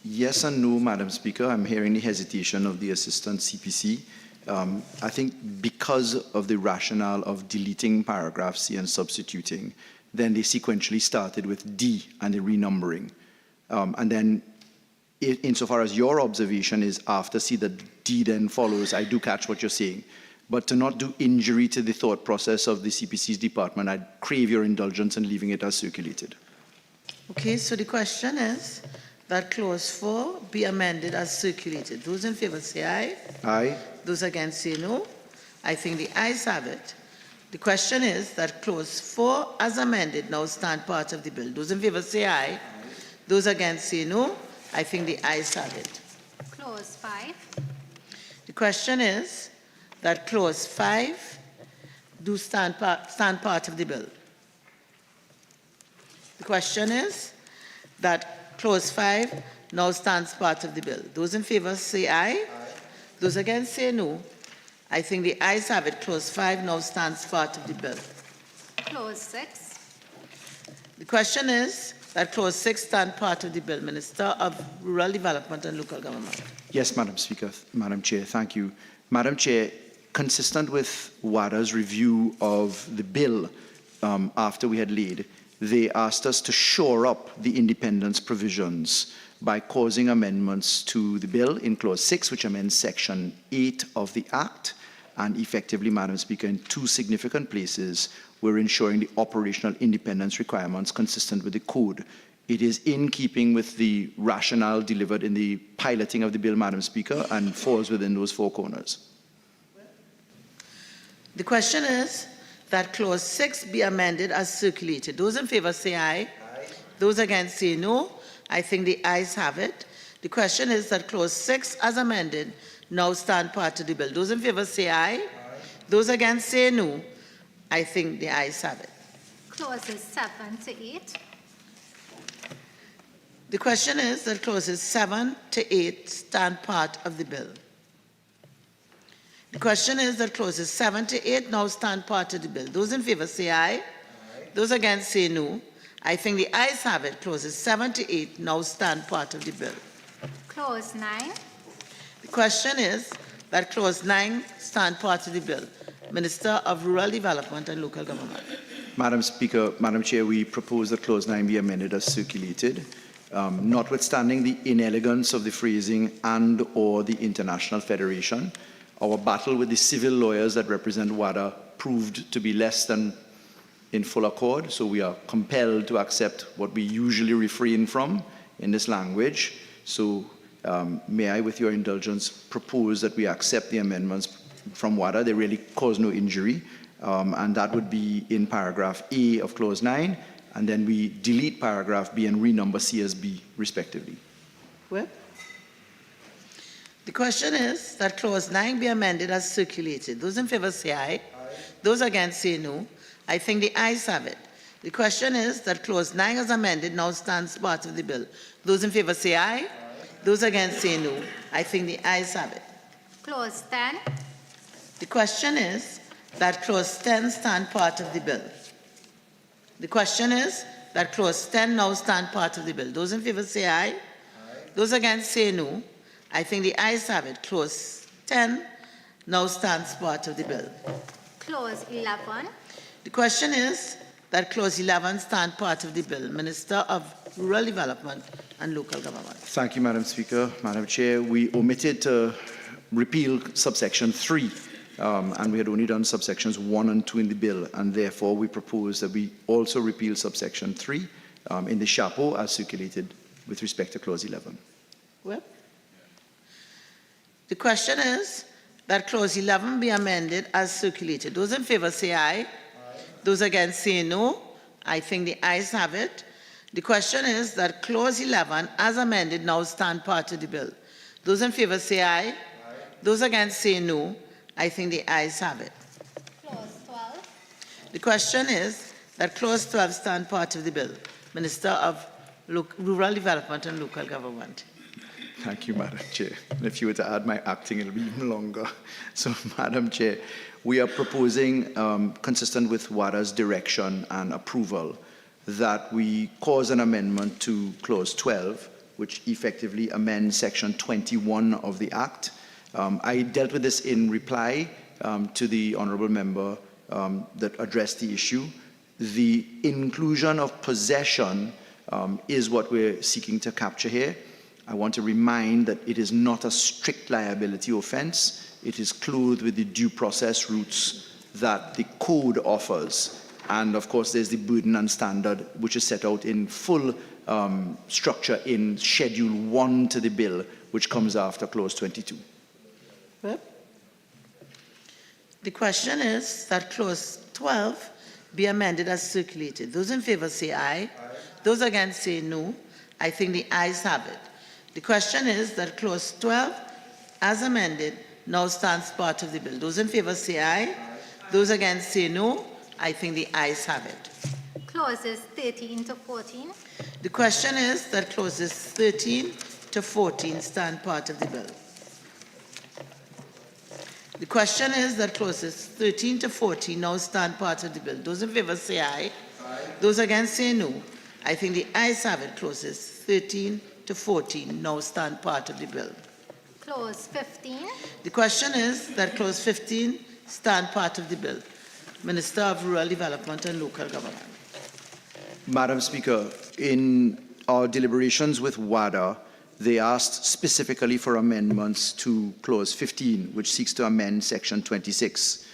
Yes and no, Madam Speaker. I'm hearing the hesitation of the Assistant CPC. I think because of the rationale of deleting paragraph C and substituting, then they sequentially started with D and the renumbering. And then insofar as your observation is after C that D then follows, I do catch what you're saying. But to not do injury to the thought process of the CPC's department, I'd crave your indulgence in leaving it as circulated. Okay, so the question is that clause 4 be amended as circulated. Those in favor say aye. Aye. Those against say no. I think the ayes have it. The question is that clause 4 as amended now stand part of the bill. Those in favor say aye. Those against say no. I think the ayes have it. Clause 5. The question is that clause 5 do stand part of the bill. The question is that clause 5 now stands part of the bill. Those in favor say aye. Aye. Those against say no. I think the ayes have it. Clause 5 now stands part of the bill. Clause 6. The question is that clause 6 stand part of the bill. Minister of Rural Development and Local Government. Yes, Madam Speaker. Madam Chair, thank you. Madam Chair, consistent with WADA's review of the bill after we had laid, they asked us to shore up the independence provisions by causing amendments to the bill in Clause 6, which amends Section 8 of the Act, and effectively, Madam Speaker, in 2 significant places, we're ensuring the operational independence requirements consistent with the Code. It is in keeping with the rationale delivered in the piloting of the bill, Madam Speaker, and falls within those 4 corners. The question is that clause 6 be amended as circulated. Those in favor say aye. Aye. Those against say no. I think the ayes have it. The question is that clause 6 as amended now stand part of the bill. Those in favor say aye. Aye. Those against say no. I think the ayes have it. Clauses 7 to 8. The question is that clauses 7 to 8 stand part of the bill. The question is that clauses 7 to 8 now stand part of the bill. Those in favor say aye. Aye. Those against say no. I think the ayes have it. Clauses 7 to 8 now stand part of the bill. Clause 9. The question is that clause 9 stand part of the bill. Minister of Rural Development and Local Government. Madam Speaker, Madam Chair, we propose that clause 9 be amended as circulated. Notwithstanding the inelegance of the phrasing and or the International Federation, our battle with the civil lawyers that represent WADA proved to be less than in full accord, so we are compelled to accept what we usually refrain from in this language. So may I, with your indulgence, propose that we accept the amendments from WADA. They really cause no injury, and that would be in paragraph A of clause 9, and then we delete paragraph B and renumber C as B, respectively. Well, the question is that clause 9 be amended as circulated. Those in favor say aye. Aye. Those against say no. I think the ayes have it. The question is that clause 9 as amended now stands part of the bill. Those in favor say aye. Aye. Those against say no. I think the ayes have it. Clause 10. The question is that clause 10 stand part of the bill. The question is that clause 10 now stand part of the bill. Those in favor say aye. Aye. Those against say no. I think the ayes have it. Clause 10 now stands part of the bill. Clause 11. The question is that clause 11 stand part of the bill. Minister of Rural Development and Local Government. Thank you, Madam Speaker. Madam Chair, we omitted to repeal subsection 3, and we had only done subsections 1 and 2 in the bill, and therefore we propose that we also repeal subsection 3 in the chapeau as circulated with respect to clause 11. Well, the question is that clause 11 be amended as circulated. Those in favor say aye. Aye. Those against say no. I think the ayes have it. The question is that clause 11 as amended now stand part of the bill. Those in favor say aye. Aye. Those against say no. I think the ayes have it. Clause 12. The question is that clause 12 stand part of the bill. Minister of Rural Development and Local Government. Thank you, Madam Chair. And if you were to add my acting, it'll be even longer. So, Madam Chair, we are proposing, consistent with WADA's direction and approval, that we cause an amendment to clause 12, which effectively amends section 21 of the Act. I dealt with this in reply to the honourable member that addressed the issue. The inclusion of possession is what we're seeking to capture here. I want to remind that it is not a strict liability offence. It is clothed with the due process routes that the code offers. And of course, there's the burden and standard, which is set out in full structure in Schedule 1 to the bill, which comes after clause 22. Well, the question is that clause 12 be amended as circulated. Those in favor say aye. Aye. Those against say no. I think the ayes have it. The question is that clause 12 as amended now stands part of the bill. Those in favor say aye. Aye. Those against say no. I think the ayes have it. Clauses 13 to 14. The question is that clauses 13 to 14 stand part of the bill. The question is that clauses 13 to 14 now stand part of the bill. Those in favor say aye. Aye. Those against say no. I think the ayes have it. Clauses 13 to 14 now stand part of the bill. Clause 15. The question is that clause 15 stand part of the bill. Minister of Rural Development and Local Government. Madam Speaker, in our deliberations with WADA, they asked specifically for amendments to clause 15, which seeks to amend section 26.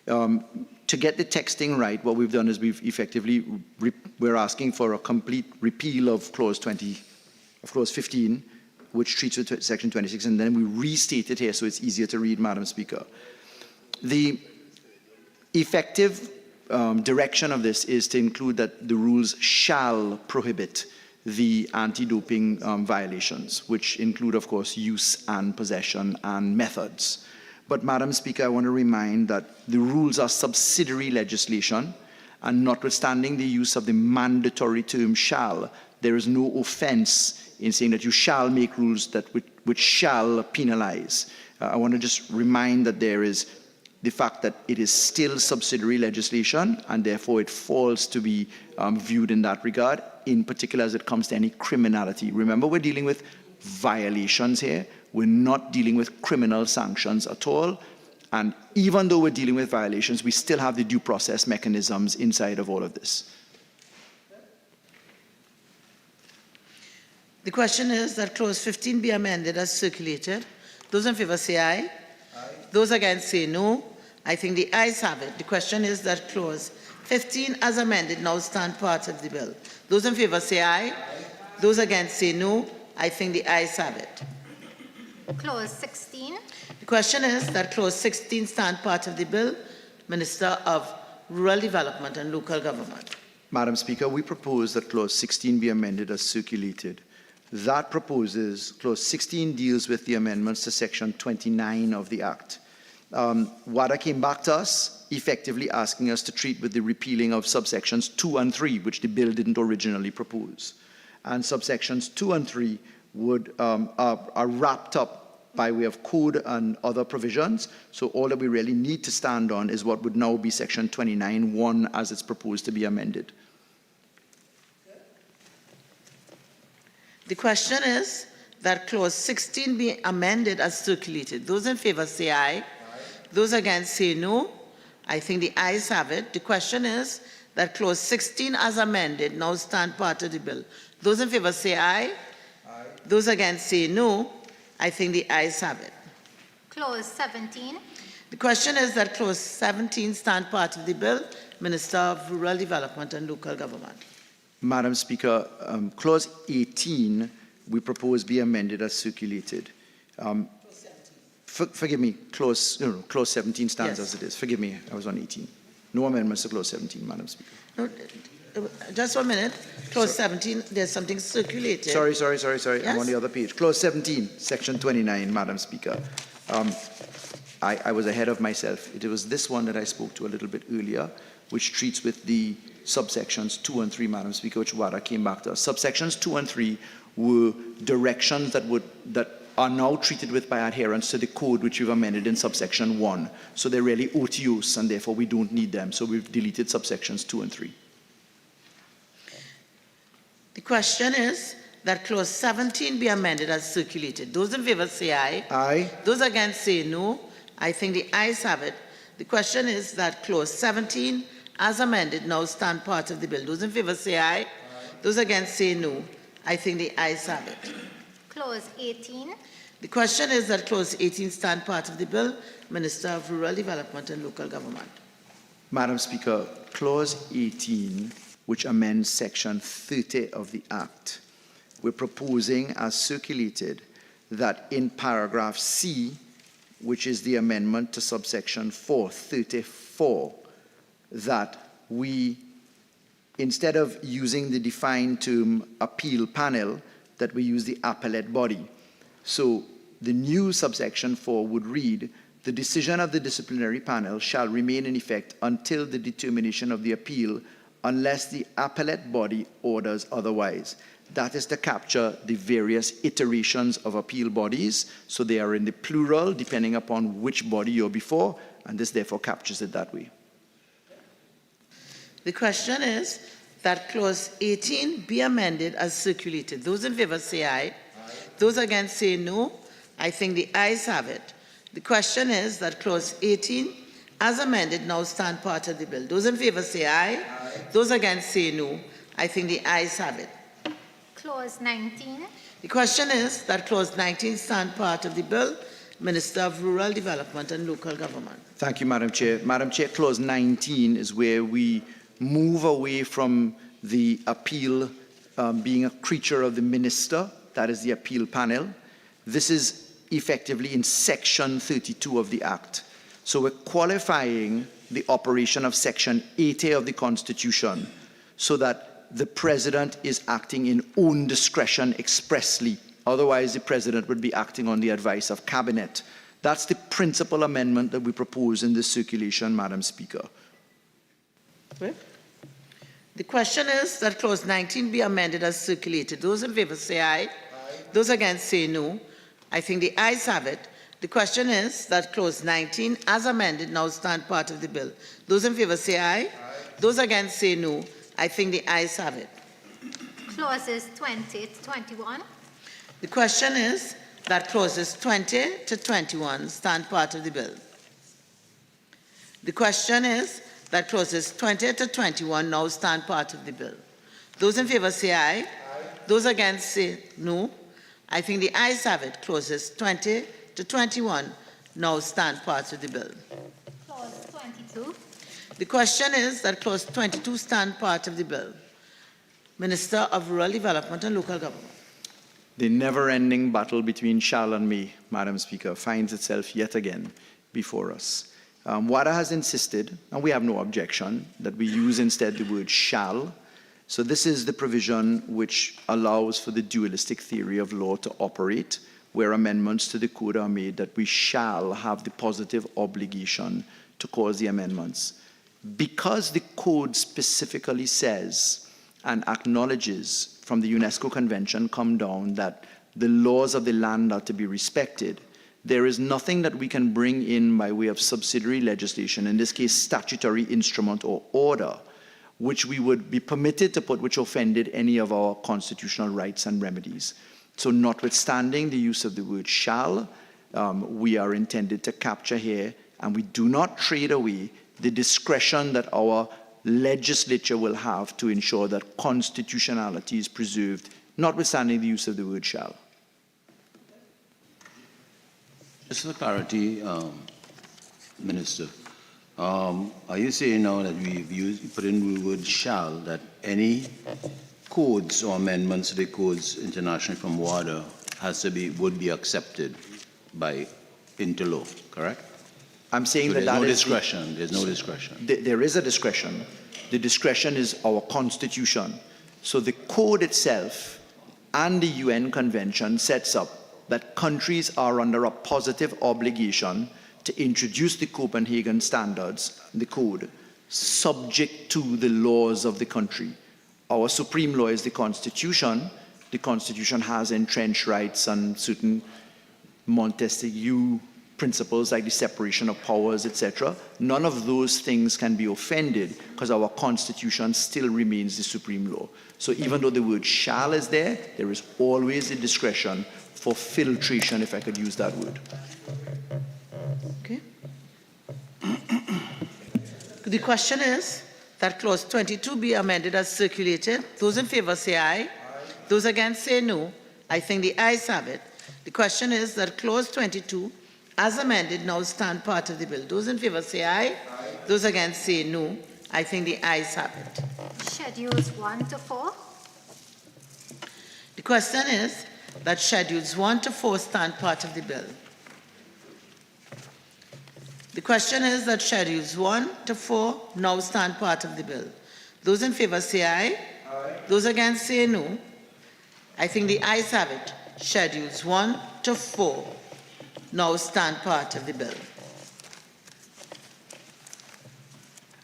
To get the texting right, what we've done is we're asking for a complete repeal of clause 15, which treats with section 26, and then we restate it here so it's easier to read, Madam Speaker. The effective direction of this is to include that the rules shall prohibit the anti-doping violations, which include, of course, use and possession and methods. But, Madam Speaker, I want to remind that the rules are subsidiary legislation, and notwithstanding the use of the mandatory term shall, there is no offence in saying that you shall make rules that which shall penalize. I want to just remind that there is the fact that it is still subsidiary legislation, and therefore it falls to be viewed in that regard, in particular as it comes to any criminality. Remember, we're dealing with violations here. We're not dealing with criminal sanctions at all. And even though we're dealing with violations, we still have the due process mechanisms inside of all of this. The question is that clause 15 be amended as circulated. Those in favor say aye. Aye. Those against say no. I think the ayes have it. The question is that clause 15 as amended now stand part of the bill. Those in favor say aye. Those against say no. I think the ayes have it. Clause 16. The question is that clause 16 stand part of the bill. Minister of Rural Development and Local Government. Madam Speaker, we propose that clause 16 be amended as circulated. That proposes, clause 16 deals with the amendments to section 29 of the Act. WADA came back to us, effectively asking us to treat with the repealing of subsections 2 and 3, which the bill didn't originally propose. And subsections 2 and 3 are wrapped up by way of code and other provisions. So all that we really need to stand on is what would now be section 29(1) as it's proposed to be amended. The question is that clause 16 be amended as circulated. Those in favor say aye. Those against say no. I think the ayes have it. The question is that clause 16 as amended now stand part of the bill. Those in favor say aye. Those against say no. I think the ayes have it. Clause 17. The question is that clause 17 stand part of the bill. Minister of Rural Development and Local Government. Madam Speaker, clause 18 we propose be amended as circulated. Forgive me, clause 17 stands as it is. Forgive me, I was on 18. No amendments to clause 17, Madam Speaker. No, just 1 minute. Clause 17, there's something circulated. Sorry. Yes? I'm on the other page. Clause 17, section 29, Madam Speaker. I was ahead of myself. It was this one that I spoke to a little bit earlier, which treats with the subsections 2 and 3, Madam Speaker, which WADA came back to us. Subsections 2 and 3 were directions that are now treated with by adherence to the code which we've amended in subsection 1. So they're really OTOs, and therefore we don't need them. So we've deleted subsections 2 and 3. The question is that clause 17 be amended as circulated. Those in favor say aye. Aye. Those against say no. I think the ayes have it. The question is that clause 17 as amended now stand part of the bill. Those in favor say aye. Aye. Those against say no. I think the ayes have it. Clause 18. The question is that clause 18 stand part of the bill. Minister of Rural Development and Local Government. Madam Speaker, clause 18, which amends section 30 of the Act, we're proposing as circulated that in paragraph C, which is the amendment to subsection 434, that we, instead of using the defined term appeal panel, that we use the appellate body. So the new subsection 4 would read, the decision of the disciplinary panel shall remain in effect until the determination of the appeal unless the appellate body orders otherwise. That is to capture the various iterations of appeal bodies, so they are in the plural depending upon which body you're before, and this therefore captures it that way. The question is that clause 18 be amended as circulated. Those in favor say aye. Aye. Those against say no. I think the ayes have it. The question is that clause 18 as amended now stand part of the bill. Those in favor say aye. Aye. Those against say no. I think the ayes have it. Clause 19. The question is that clause 19 stand part of the bill. Minister of Rural Development and Local Government. Thank you, Madam Chair. Madam Chair, clause 19 is where we move away from the appeal being a creature of the minister, that is the appeal panel. This is effectively in section 32 of the Act. So we're qualifying the operation of section 80 of the Constitution so that the President is acting in own discretion expressly. Otherwise, the President would be acting on the advice of Cabinet. That's the principal amendment that we propose in this circulation, Madam Speaker. Okay. The question is that clause 19 be amended as circulated. Those in favor say aye. Aye. Those against say no. I think the ayes have it. The question is that clause 19 as amended now stand part of the bill. Those in favor say aye. Aye. Those against say no. I think the ayes have it. Clauses 20 to 21. The question is that clauses 20 to 21 stand part of the bill. The question is that clauses 20 to 21 now stand part of the bill. Those in favor say aye. Aye. Those against say no. I think the ayes have it. Clauses 20 to 21 now stand part of the bill. Clause The question is that Clause 22 stand part of the bill. Minister of Rural Development and Local Government. The never-ending battle between shall and may, Madam Speaker, finds itself yet again before us. WADA has insisted, and we have no objection, that we use instead the word shall. So this is the provision which allows for the dualistic theory of law to operate, where amendments to the code are made, that we shall have the positive obligation to cause the amendments. Because the code specifically says and acknowledges from the UNESCO Convention come down that the laws of the land are to be respected, there is nothing that we can bring in by way of subsidiary legislation, in this case statutory instrument or order, which we would be permitted to put which offended any of our constitutional rights and remedies. So notwithstanding the use of the word shall, we are intended to capture here, and we do not trade away the discretion that our legislature will have to ensure that constitutionality is preserved, notwithstanding the use of the word shall. Just for clarity, Minister, are you saying now that we've put in the word shall, that any codes or amendments to the codes internationally from WADA would be accepted by into law, correct? I'm saying so that there's that no is discretion. There's no discretion. There is a discretion. The discretion is our constitution. So the code itself and the UN Convention sets up that countries are under a positive obligation to introduce the Copenhagen standards, the code, subject to the laws of the country. Our supreme law is the Constitution. The Constitution has entrenched rights and certain Montesquieu principles like the separation of powers, etc. None of those things can be offended because our Constitution still remains the supreme law. So even though the word shall is there is always a discretion for filtration, if I could use that word. Okay. The question is that Clause 22 be amended as circulated. Those in favor say aye. Aye. Those against say no. I think the ayes have it. The question is that Clause 22 as amended now stand part of the bill. Those in favor say aye. Aye. Those against say no. I think the ayes have it. Schedules 1 to 4. The question is that Schedules 1 to 4 stand part of the bill. The question is that Schedules 1 to 4 now stand part of the bill. Those in favor say aye. Aye. Those against say no. I think the ayes have it. Schedules 1 to 4 now stand part of the bill.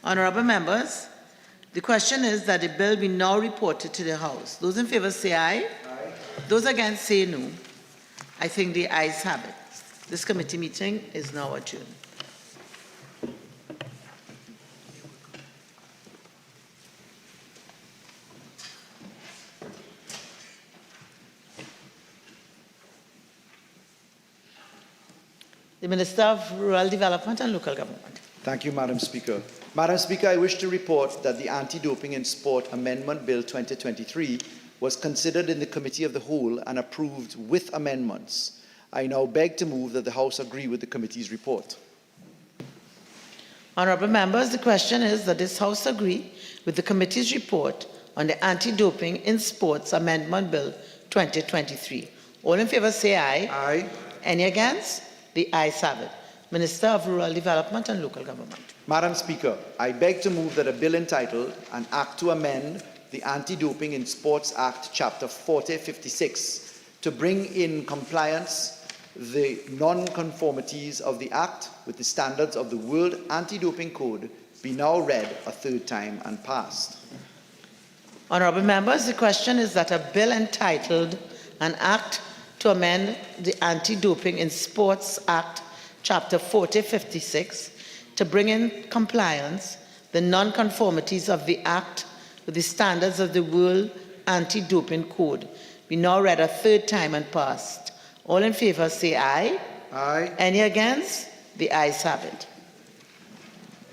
Honourable members, the question is that the bill be now reported to the House. Those in favor say aye. Aye. Those against say no. I think the ayes have it. This committee meeting is now adjourned. The Minister of Rural Development and Local Government. Thank you, Madam Speaker. Madam Speaker, I wish to report that the Anti-Doping in Sport Amendment Bill 2023 was considered in the Committee of the Whole and approved with amendments. I now beg to move that the House agree with the committee's report. Honourable members, the question is that this House agree with the committee's report on the Anti-Doping in Sports Amendment Bill 2023. All in favour say aye. Aye. Any against? The ayes have it. Minister of Rural Development and Local Government. Madam Speaker, I beg to move that a bill entitled An Act to Amend the Anti-Doping in Sports Act, Chapter 4056, to bring in compliance the non-conformities of the Act with the standards of the World Anti-Doping Code be now read a third time and passed. Honourable members, the question is that a bill entitled An Act to Amend the Anti-Doping in Sports Act, Chapter 4056, to bring in compliance the non-conformities of the Act with the standards of the World Anti-Doping Code be now read a third time and passed. All in favour say aye. Aye. Any against? The ayes have it.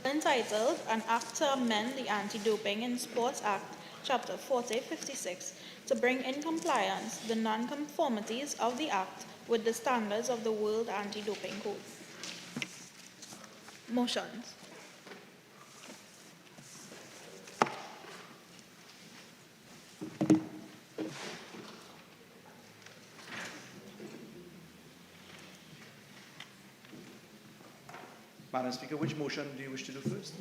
Entitled An Act to Amend the Anti-Doping in Sports Act, Chapter 4056, to bring in compliance the non-conformities of the Act with the standards of the World Anti-Doping Code. Motions. Madam Speaker, which motion do you wish to do first?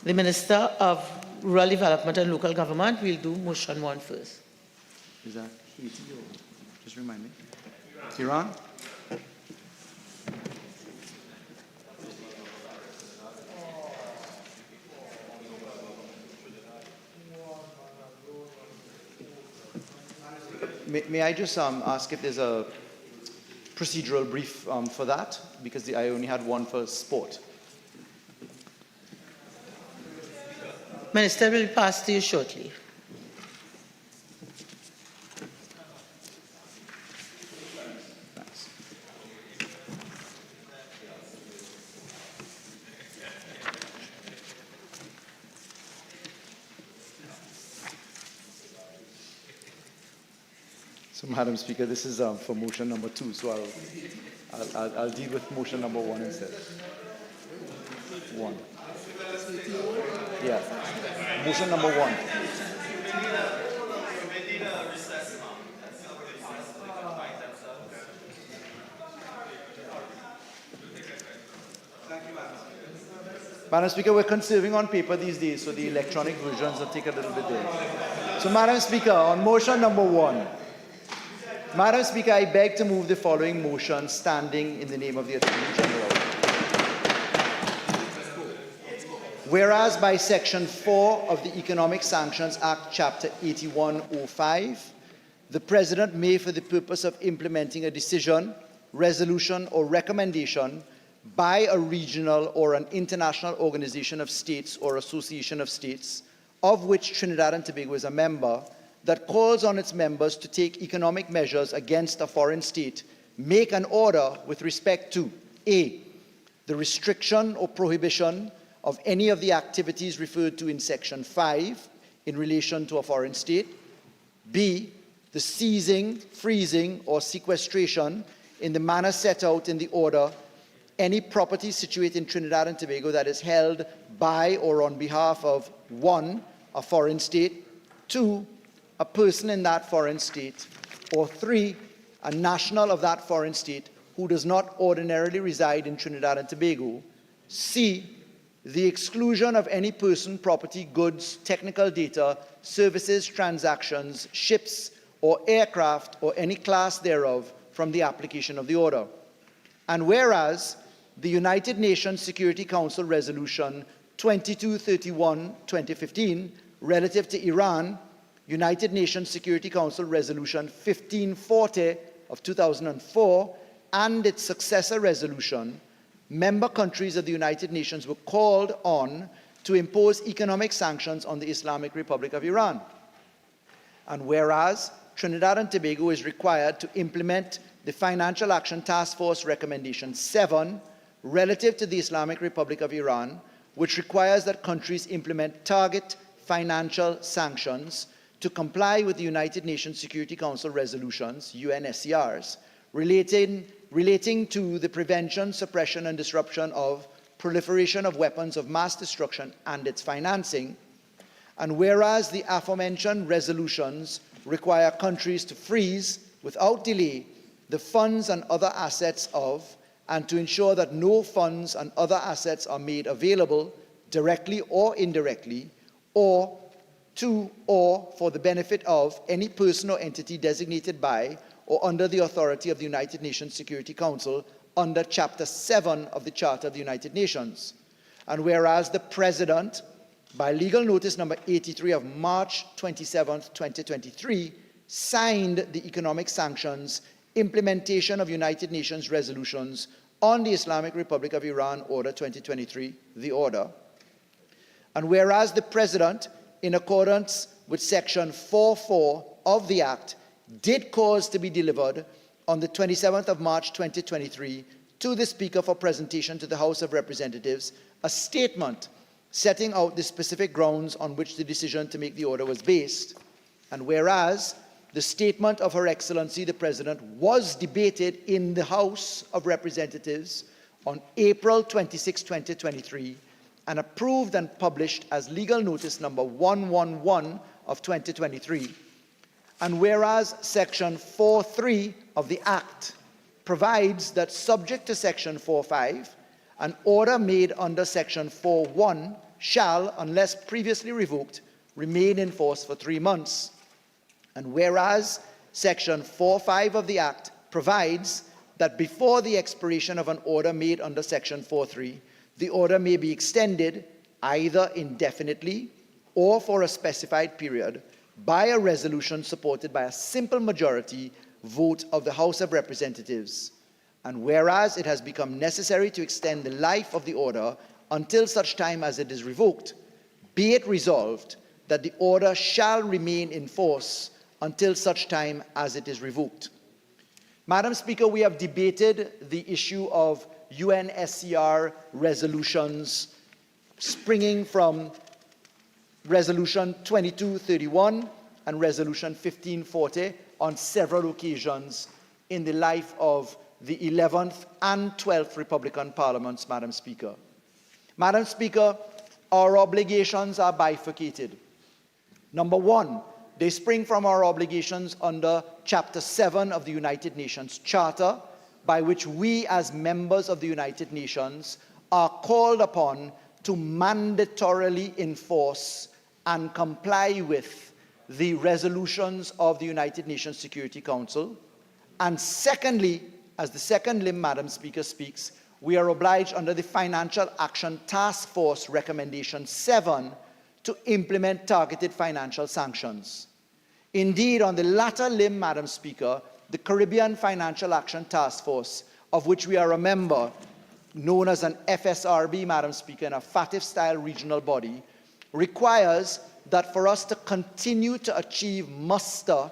The Minister of Rural Development and Local Government will do motion 1 first. Is that Haiti or just remind me? Iran? May I just ask if there's a procedural brief for that? Because I only had one for sport. Minister will be passed to you shortly. Thanks. So, Madam Speaker, this is for motion number 2, so I'll deal with motion number 1 instead. 1. Yeah. Motion number 1. Madam Speaker, we're conserving on paper these days, so the electronic versions will take a little bit there. So, Madam Speaker, on motion number 1, Madam Speaker, I beg to move the following motion standing in the name of the Attorney General. Whereas by Section 4 of the Economic Sanctions Act, Chapter 8105, the President may, for the purpose of implementing a decision, resolution, or recommendation by a regional or an international organization of states or association of states, of which Trinidad and Tobago is a member, that calls on its members to take economic measures against a foreign state, make an order with respect to A, the restriction or prohibition of any of the activities referred to in Section 5 in relation to a foreign state, B, the seizing, freezing, or sequestration in the manner set out in the order, any property situated in Trinidad and Tobago that is held by or on behalf of 1, a foreign state, 2, a person in that foreign state, or 3, a national of that foreign state who does not ordinarily reside in Trinidad and Tobago, C, the exclusion of any person, property, goods, technical data, services, transactions, ships, or aircraft, or any class thereof from the application of the order. And whereas the United Nations Security Council Resolution 2231/2015 relative to Iran, United Nations Security Council Resolution 1540 of 2004, and its successor resolution, member countries of the United Nations were called on to impose economic sanctions on the Islamic Republic of Iran. And whereas Trinidad and Tobago is required to implement the Financial Action Task Force Recommendation 7 relative to the Islamic Republic of Iran, which requires that countries implement target financial sanctions to comply with the United Nations Security Council resolutions, UNSCRs, relating to the prevention, suppression, and disruption of proliferation of weapons of mass destruction and its financing. And whereas the aforementioned resolutions require countries to freeze, without delay, the funds and other assets of, and to ensure that no funds and other assets are made available, directly or indirectly, or to or for the benefit of any person or entity designated by or under the authority of the United Nations Security Council under Chapter 7 of the Charter of the United Nations. And whereas the President, by legal notice number 83 of March 27, 2023, signed the economic sanctions implementation of United Nations resolutions on the Islamic Republic of Iran Order 2023, the order. And whereas the President, in accordance with Section 4.4 of the Act, did cause to be delivered on the 27th of March 2023 to the Speaker for presentation to the House of Representatives a statement setting out the specific grounds on which the decision to make the order was based. And whereas the statement of Her Excellency the President was debated in the House of Representatives on April 26, 2023, and approved and published as legal notice number 111 of 2023. And whereas Section 4.3 of the Act provides that subject to Section 4.5, an order made under Section 4.1 shall, unless previously revoked, remain in force for 3 months. And whereas Section 4.5 of the Act provides that before the expiration of an order made under Section 4.3, the order may be extended either indefinitely or for a specified period by a resolution supported by a simple majority vote of the House of Representatives. And whereas it has become necessary to extend the life of the order until such time as it is revoked, be it resolved that the order shall remain in force until such time as it is revoked. Madam Speaker, we have debated the issue of UNSCR resolutions springing from Resolution 2231 and Resolution 1540 on several occasions in the life of the 11th and 12th Republican Parliaments, Madam Speaker. Madam Speaker, our obligations are bifurcated. Number one, they spring from our obligations under Chapter 7 of the United Nations Charter, by which we as members of the United Nations are called upon to mandatorily enforce and comply with the resolutions of the United Nations Security Council. And secondly, as the second limb, Madam Speaker, speaks, we are obliged under the Financial Action Task Force Recommendation 7 to implement targeted financial sanctions. Indeed, on the latter limb, Madam Speaker, the Caribbean Financial Action Task Force, of which we are a member, known as an FSRB, Madam Speaker, in a FATF-style regional body, requires that for us to continue to achieve muster,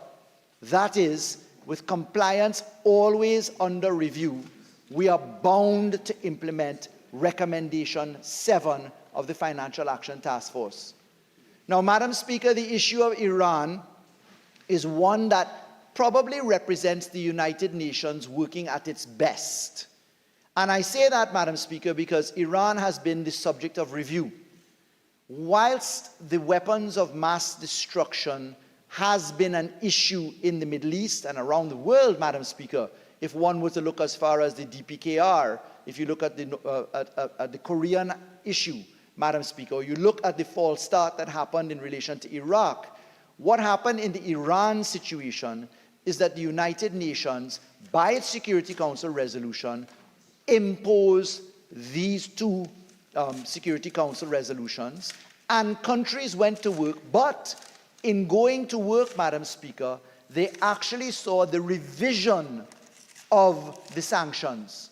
that is, with compliance always under review, we are bound to implement Recommendation 7 of the Financial Action Task Force. Now, Madam Speaker, the issue of Iran is one that probably represents the United Nations working at its best. And I say that, Madam Speaker, because Iran has been the subject of review. Whilst the weapons of mass destruction has been an issue in the Middle East and around the world, Madam Speaker, if one were to look as far as the DPKR, if you look at the Korean issue, Madam Speaker, or you look at the false start that happened in relation to Iraq, what happened in the Iran situation is that the United Nations, by its Security Council resolution, imposed these two Security Council resolutions, and countries went to work. But in going to work, Madam Speaker, they actually saw the revision of the sanctions.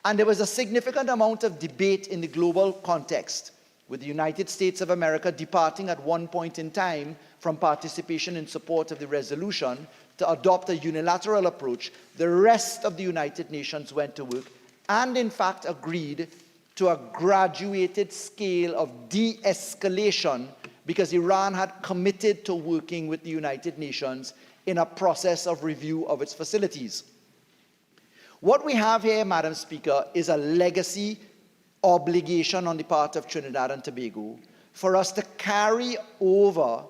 And there was a significant amount of debate in the global context, with the United States of America departing at one point in time from participation in support of the resolution to adopt a unilateral approach. The rest of the United Nations went to work and, in fact, agreed to a graduated scale of de-escalation because Iran had committed to working with the United Nations in a process of review of its facilities. What we have here, Madam Speaker, is a legacy obligation on the part of Trinidad and Tobago for us to carry over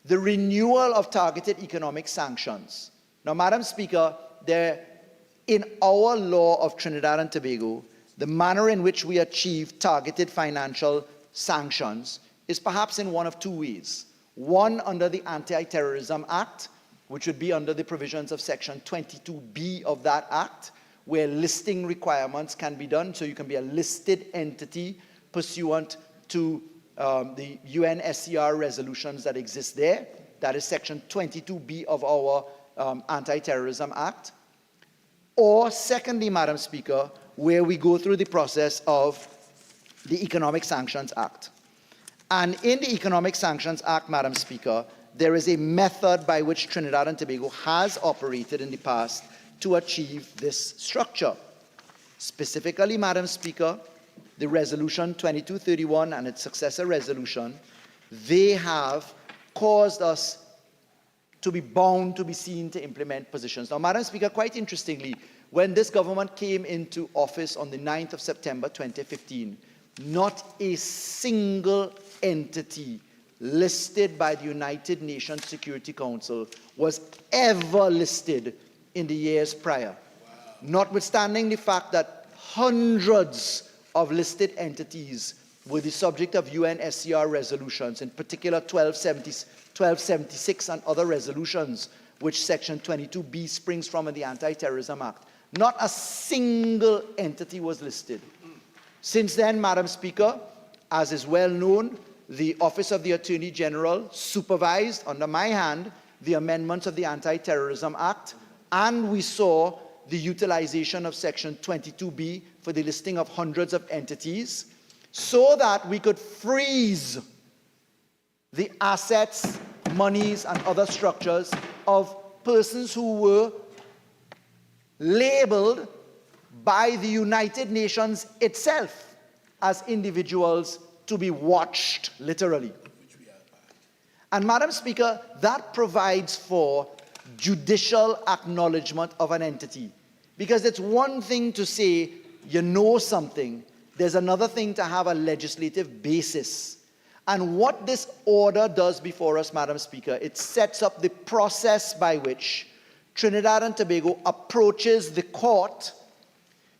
the renewal of targeted economic sanctions. Now, Madam Speaker, in our law of Trinidad and Tobago, the manner in which we achieve targeted financial sanctions is perhaps in one of two ways. One, under the Anti-Terrorism Act, which would be under the provisions of Section 22B of that Act, where listing requirements can be done, so you can be a listed entity pursuant to the UNSCR resolutions that exist there. That is Section 22B of our Anti-Terrorism Act. Or secondly, Madam Speaker, where we go through the process of the Economic Sanctions Act. And in the Economic Sanctions Act, Madam Speaker, there is a method by which Trinidad and Tobago has operated in the past to achieve this structure. Specifically, Madam Speaker, the Resolution 2231 and its successor resolution, they have caused us to be bound to be seen to implement positions. Now, Madam Speaker, quite interestingly, when this government came into office on the 9th of September 2015, not a single entity listed by the United Nations Security Council was ever listed in the years prior. Notwithstanding the fact that hundreds of listed entities were the subject of UNSCR resolutions, in particular 1276 and other resolutions, which Section 22B springs from in the Anti-Terrorism Act. Not a single entity was listed. Since then, Madam Speaker, as is well known, the Office of the Attorney General supervised, under my hand, the amendments of the Anti-Terrorism Act, and we saw the utilization of Section 22B for the listing of hundreds of entities, so that we could freeze the assets, monies, and other structures of persons who were labeled by the United Nations itself as individuals to be watched, literally. And Madam Speaker, that provides for judicial acknowledgement of an entity. Because it's one thing to say you know something, there's another thing to have a legislative basis. And what this order does before us, Madam Speaker, it sets up the process by which Trinidad and Tobago approaches the court,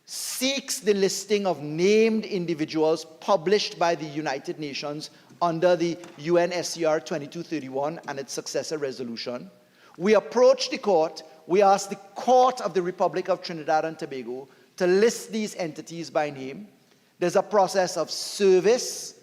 seeks the listing of named individuals published by the United Nations under the UNSCR 2231 and its successor resolution. We approach the court, we ask the Court of the Republic of Trinidad and Tobago to list these entities by name. There's a process of service.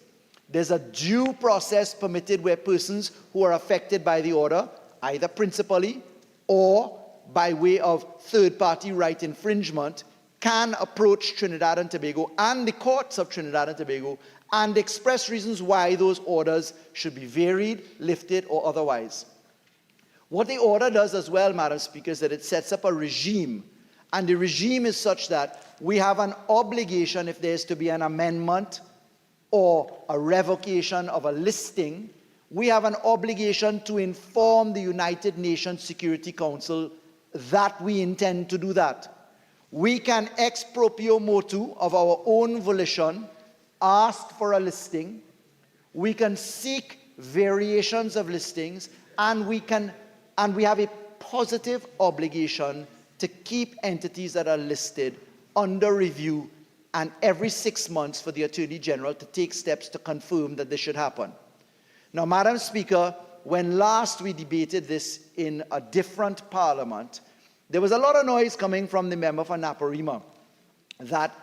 There's a due process permitted where persons who are affected by the order, either principally or by way of third-party right infringement, can approach Trinidad and Tobago and the courts of Trinidad and Tobago and express reasons why those orders should be varied, lifted, or otherwise. What the order does as well, Madam Speaker, is that it sets up a regime, and the regime is such that we have an obligation, if there is to be an amendment or a revocation of a listing, we have an obligation to inform the United Nations Security Council that we intend to do that. We can ex proprio motu, of our own volition, ask for a listing. We can seek variations of listings, and we have a positive obligation to keep entities that are listed under review, and every 6 months for the Attorney General to take steps to confirm that this should happen. Now, Madam Speaker, when last we debated this in a different parliament, there was a lot of noise coming from the member for Naparima that,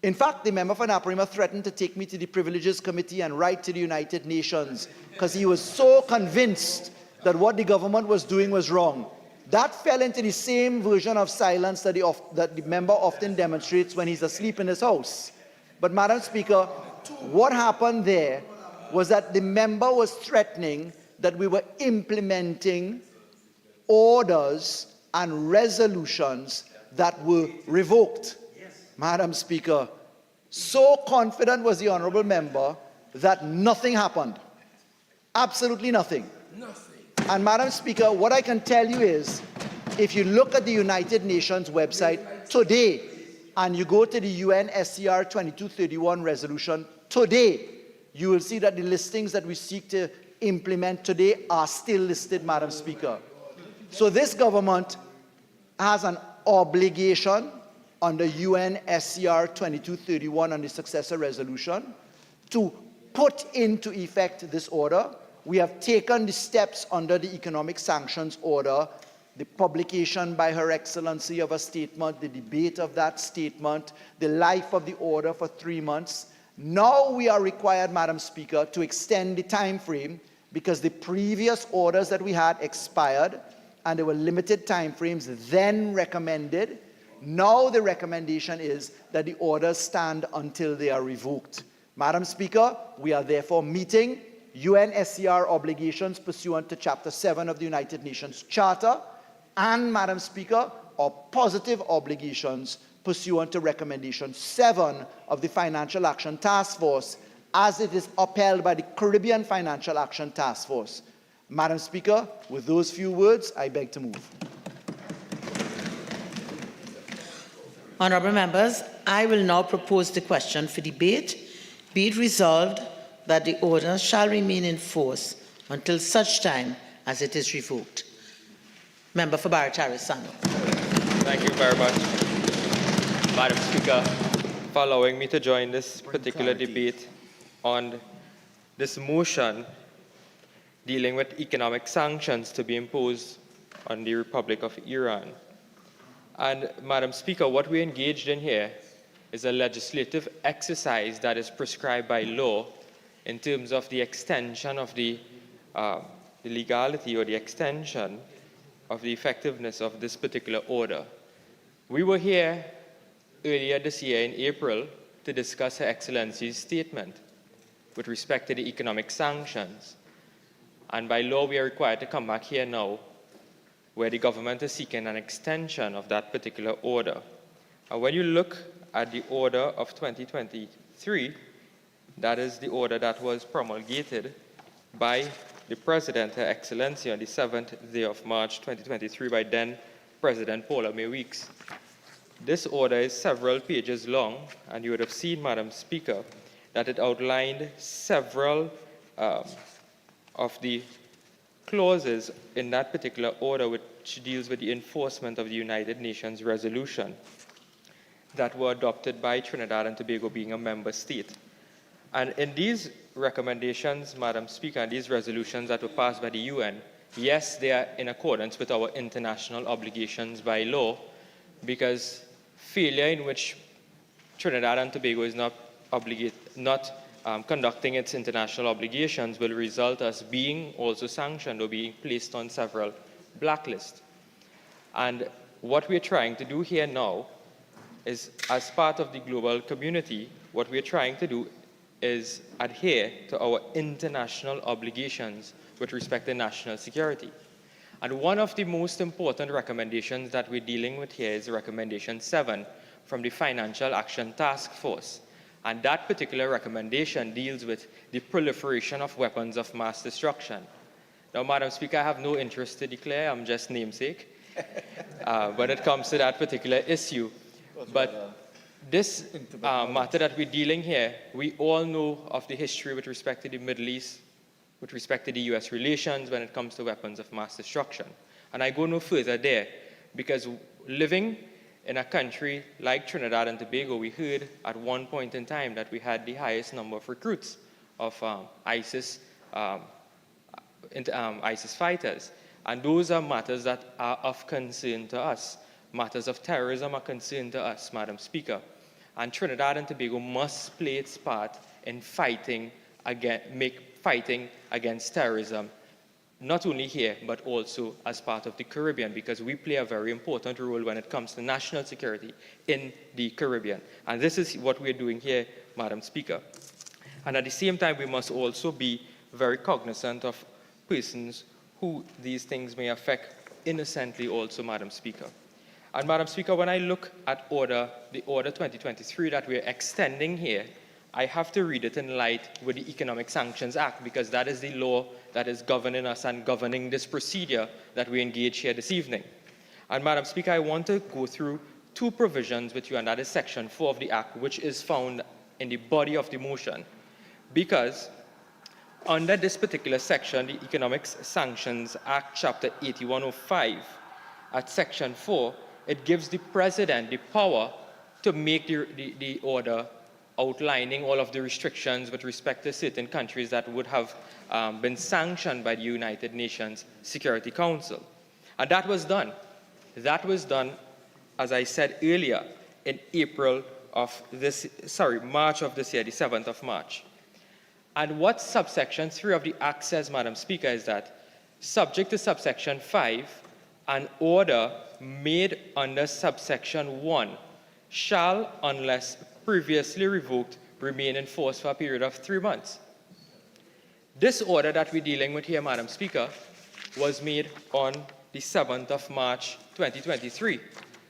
in fact, the member for Naparima threatened to take me to the Privileges Committee and write to the United Nations because he was so convinced that what the government was doing was wrong. That fell into the same version of silence that the member often demonstrates when he's asleep in his house. But, Madam Speaker, what happened there was that the member was threatening that we were implementing orders and resolutions that were revoked. Madam Speaker, so confident was the honourable member that nothing happened. Absolutely nothing. And Madam Speaker, what I can tell you is, if you look at the United Nations website today, and you go to the UNSCR 2231 resolution today, you will see that the listings that we seek to implement today are still listed, Madam Speaker. So this government has an obligation under UNSCR 2231 and the successor resolution to put into effect this order. We have taken the steps under the economic sanctions order, the publication by Her Excellency of a statement, the debate of that statement, the life of the order for 3 months. Now we are required, Madam Speaker, to extend the time frame because the previous orders that we had expired and there were limited time frames then recommended. Now the recommendation is that the orders stand until they are revoked. Madam Speaker, we are therefore meeting UNSCR obligations pursuant to Chapter 7 of the United Nations Charter, and, Madam Speaker, our positive obligations pursuant to Recommendation 7 of the Financial Action Task Force, as it is upheld by the Caribbean Financial Action Task Force. Madam Speaker, with those few words, I beg to move. Honourable members, I will now propose the question for debate. Be it resolved that the order shall remain in force until such time as it is revoked. Member for Barataria-Sano. Thank you very much, Madam Speaker, for allowing me to join this particular debate on this motion dealing with economic sanctions to be imposed on the Republic of Iran. And Madam Speaker, what we engaged in here is a legislative exercise that is prescribed by law in terms of the extension of the legality or the extension of the effectiveness of this particular order. We were here earlier this year in April to discuss Her Excellency's statement with respect to the economic sanctions. And by law, we are required to come back here now where the government is seeking an extension of that particular order. And when you look at the order of 2023, that is the order that was promulgated by the President, Her Excellency, on the 7th day of March 2023 by then President Paula May Weeks. This order is several pages long, and you would have seen, Madam Speaker, that it outlined several of the clauses in that particular order which deals with the enforcement of the United Nations resolution that were adopted by Trinidad and Tobago being a member state. And in these recommendations, Madam Speaker, and these resolutions that were passed by the UN, yes, they are in accordance with our international obligations by law, because failure in which Trinidad and Tobago is not conducting its international obligations will result us being also sanctioned or being placed on several blacklists. And what we're trying to do here now is, as part of the global community, what we're trying to do is adhere to our international obligations with respect to national security. And one of the most important recommendations that we're dealing with here is Recommendation 7 from the Financial Action Task Force. And that particular recommendation deals with the proliferation of weapons of mass destruction. Now, Madam Speaker, I have no interest to declare, I'm just namesake when it comes to that particular issue. But this matter that we're dealing here, we all know of the history with respect to the Middle East, with respect to the US relations when it comes to weapons of mass destruction. And I go no further there, because living in a country like Trinidad and Tobago, we heard at one point in time that we had the highest number of recruits of ISIS fighters. And those are matters that are of concern to us. Matters of terrorism are concern to us, Madam Speaker. And Trinidad and Tobago must play its part in fighting against terrorism, not only here, but also as part of the Caribbean, because we play a very important role when it comes to national security in the Caribbean. And this is what we're doing here, Madam Speaker. And at the same time, we must also be very cognizant of persons who these things may affect innocently also, Madam Speaker. And Madam Speaker, when I look at the Order 2023 that we're extending here, I have to read it in light with the Economic Sanctions Act, because that is the law that is governing us and governing this procedure that we engage here this evening. And Madam Speaker, I want to go through two provisions with you, and that is Section 4 of the Act, which is found in the body of the motion. Because under this particular section, the Economic Sanctions Act, Chapter 8105, at Section 4, it gives the President the power to make the order outlining all of the restrictions with respect to certain countries that would have been sanctioned by the United Nations Security Council. And that was done. That was done, as I said earlier, in March of this year, the 7th of March. And what subsection 3 of the Act says, Madam Speaker, is that subject to subsection 5, an order made under subsection 1 shall, unless previously revoked, remain in force for a period of 3 months. This order that we're dealing with here, Madam Speaker, was made on the 7th of March 2023.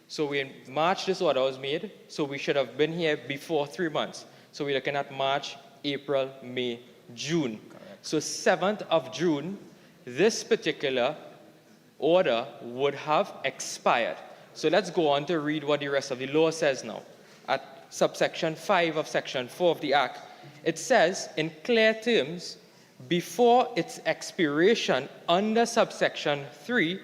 So in March this order was made, so we should have been here before 3 months. So we're looking at March, April, May, June. Correct. So 7th of June, this particular order would have expired. So let's go on to read what the rest of the law says now. At subsection 5 of Section 4 of the Act, It says in clear terms, before its expiration under subsection 3,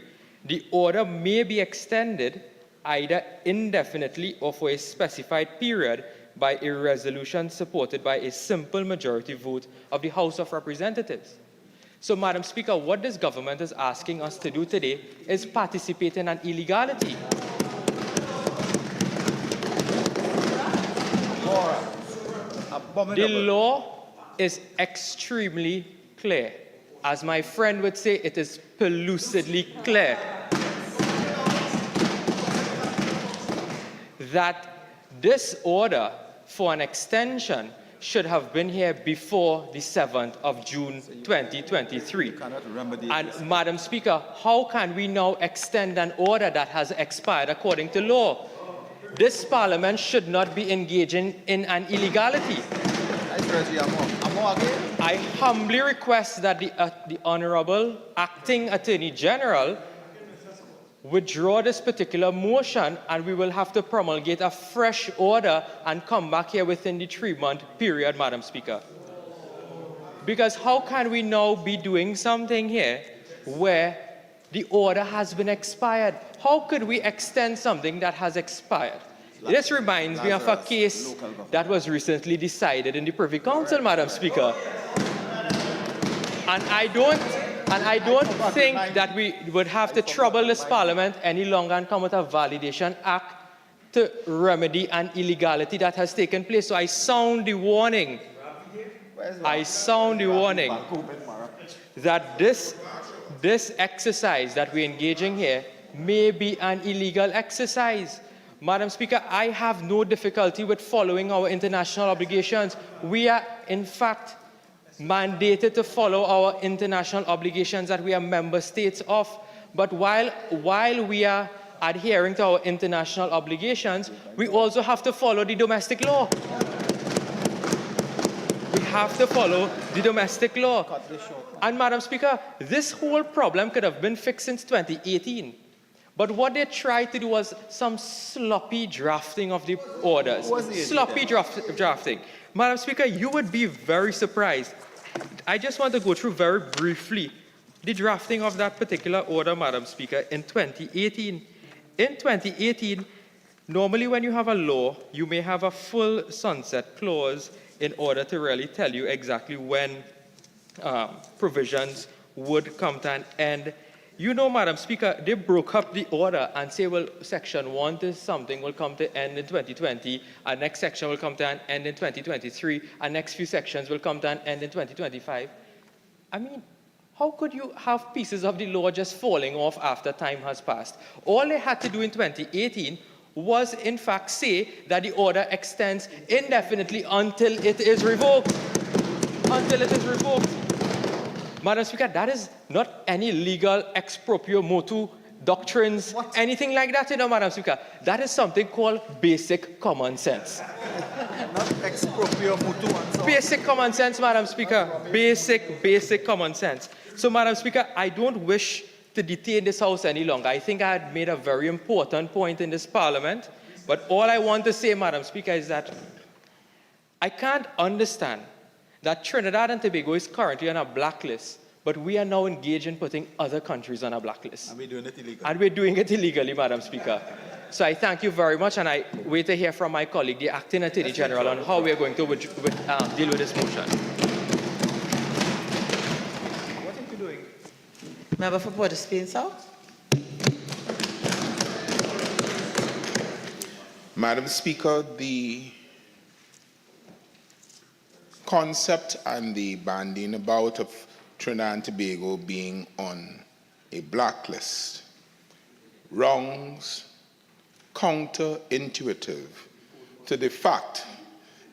the order may be extended either indefinitely or for a specified period by a resolution supported by a simple majority vote of the House of Representatives. So, Madam Speaker, what this government is asking us to do today is participate in an illegality. The law is extremely clear. As my friend would say, it is pellucidly clear that this order for an extension should have been here before the 7th of June 2023. And Madam Speaker, how can we now extend an order that has expired according to law? This Parliament should not be engaging in an illegality. I humbly request that the Honourable Acting Attorney General withdraw this particular motion, and we will have to promulgate a fresh order and come back here within the 3-month period, Madam Speaker. Because how can we now be doing something here where the order has been expired? How could we extend something that has expired? This reminds me of a case that was recently decided in the Privy Council, Madam Speaker. And I don't think that we would have to trouble this Parliament any longer and come with a validation act to remedy an illegality that has taken place. So I sound the warning. That this exercise that we're engaging here may be an illegal exercise. Madam Speaker, I have no difficulty with following our international obligations. We are, in fact, mandated to follow our international obligations that we are member states of. But while we are adhering to our international obligations, we also have to follow the domestic law. We have to follow the domestic law. And Madam Speaker, this whole problem could have been fixed since 2018. But what they tried to do was some sloppy drafting of the orders. Sloppy drafting. Madam Speaker, you would be very surprised. I just want to go through very briefly the drafting of that particular order, Madam Speaker, in 2018. In 2018, normally when you have a law, you may have a full sunset clause in order to really tell you exactly when provisions would come to an end. You know, Madam Speaker, they broke up the order and say, well, section 1 to something will come to end in 2020, and next section will come to an end in 2023, and next few sections will come to an end in 2025. I mean, how could you have pieces of the law just falling off after time has passed? All they had to do in 2018 was, in fact, say that the order extends indefinitely until it is revoked. Until it is revoked. Madam Speaker, that is not any legal exproprio motu doctrines, anything like that, you know, Madam Speaker. That is something called basic common sense. Not exproprio motu and so on. Basic common sense, Madam Speaker. Basic common sense. So, Madam Speaker, I don't wish to detain this House any longer. I think I had made a very important point in this Parliament. But all I want to say, Madam Speaker, is that I can't understand that Trinidad and Tobago is currently on a blacklist, but we are now engaged in putting other countries on a blacklist. And we're doing it illegally. And we're doing it illegally, Madam Speaker. So I thank you very much, and I wait to hear from my colleague, the Acting Attorney General, on how we are going to deal with this motion. What are you doing? Member for Port of Spain South. Madam Speaker, the concept and the bandying about of Trinidad and Tobago being on a blacklist wrongs counterintuitive to the fact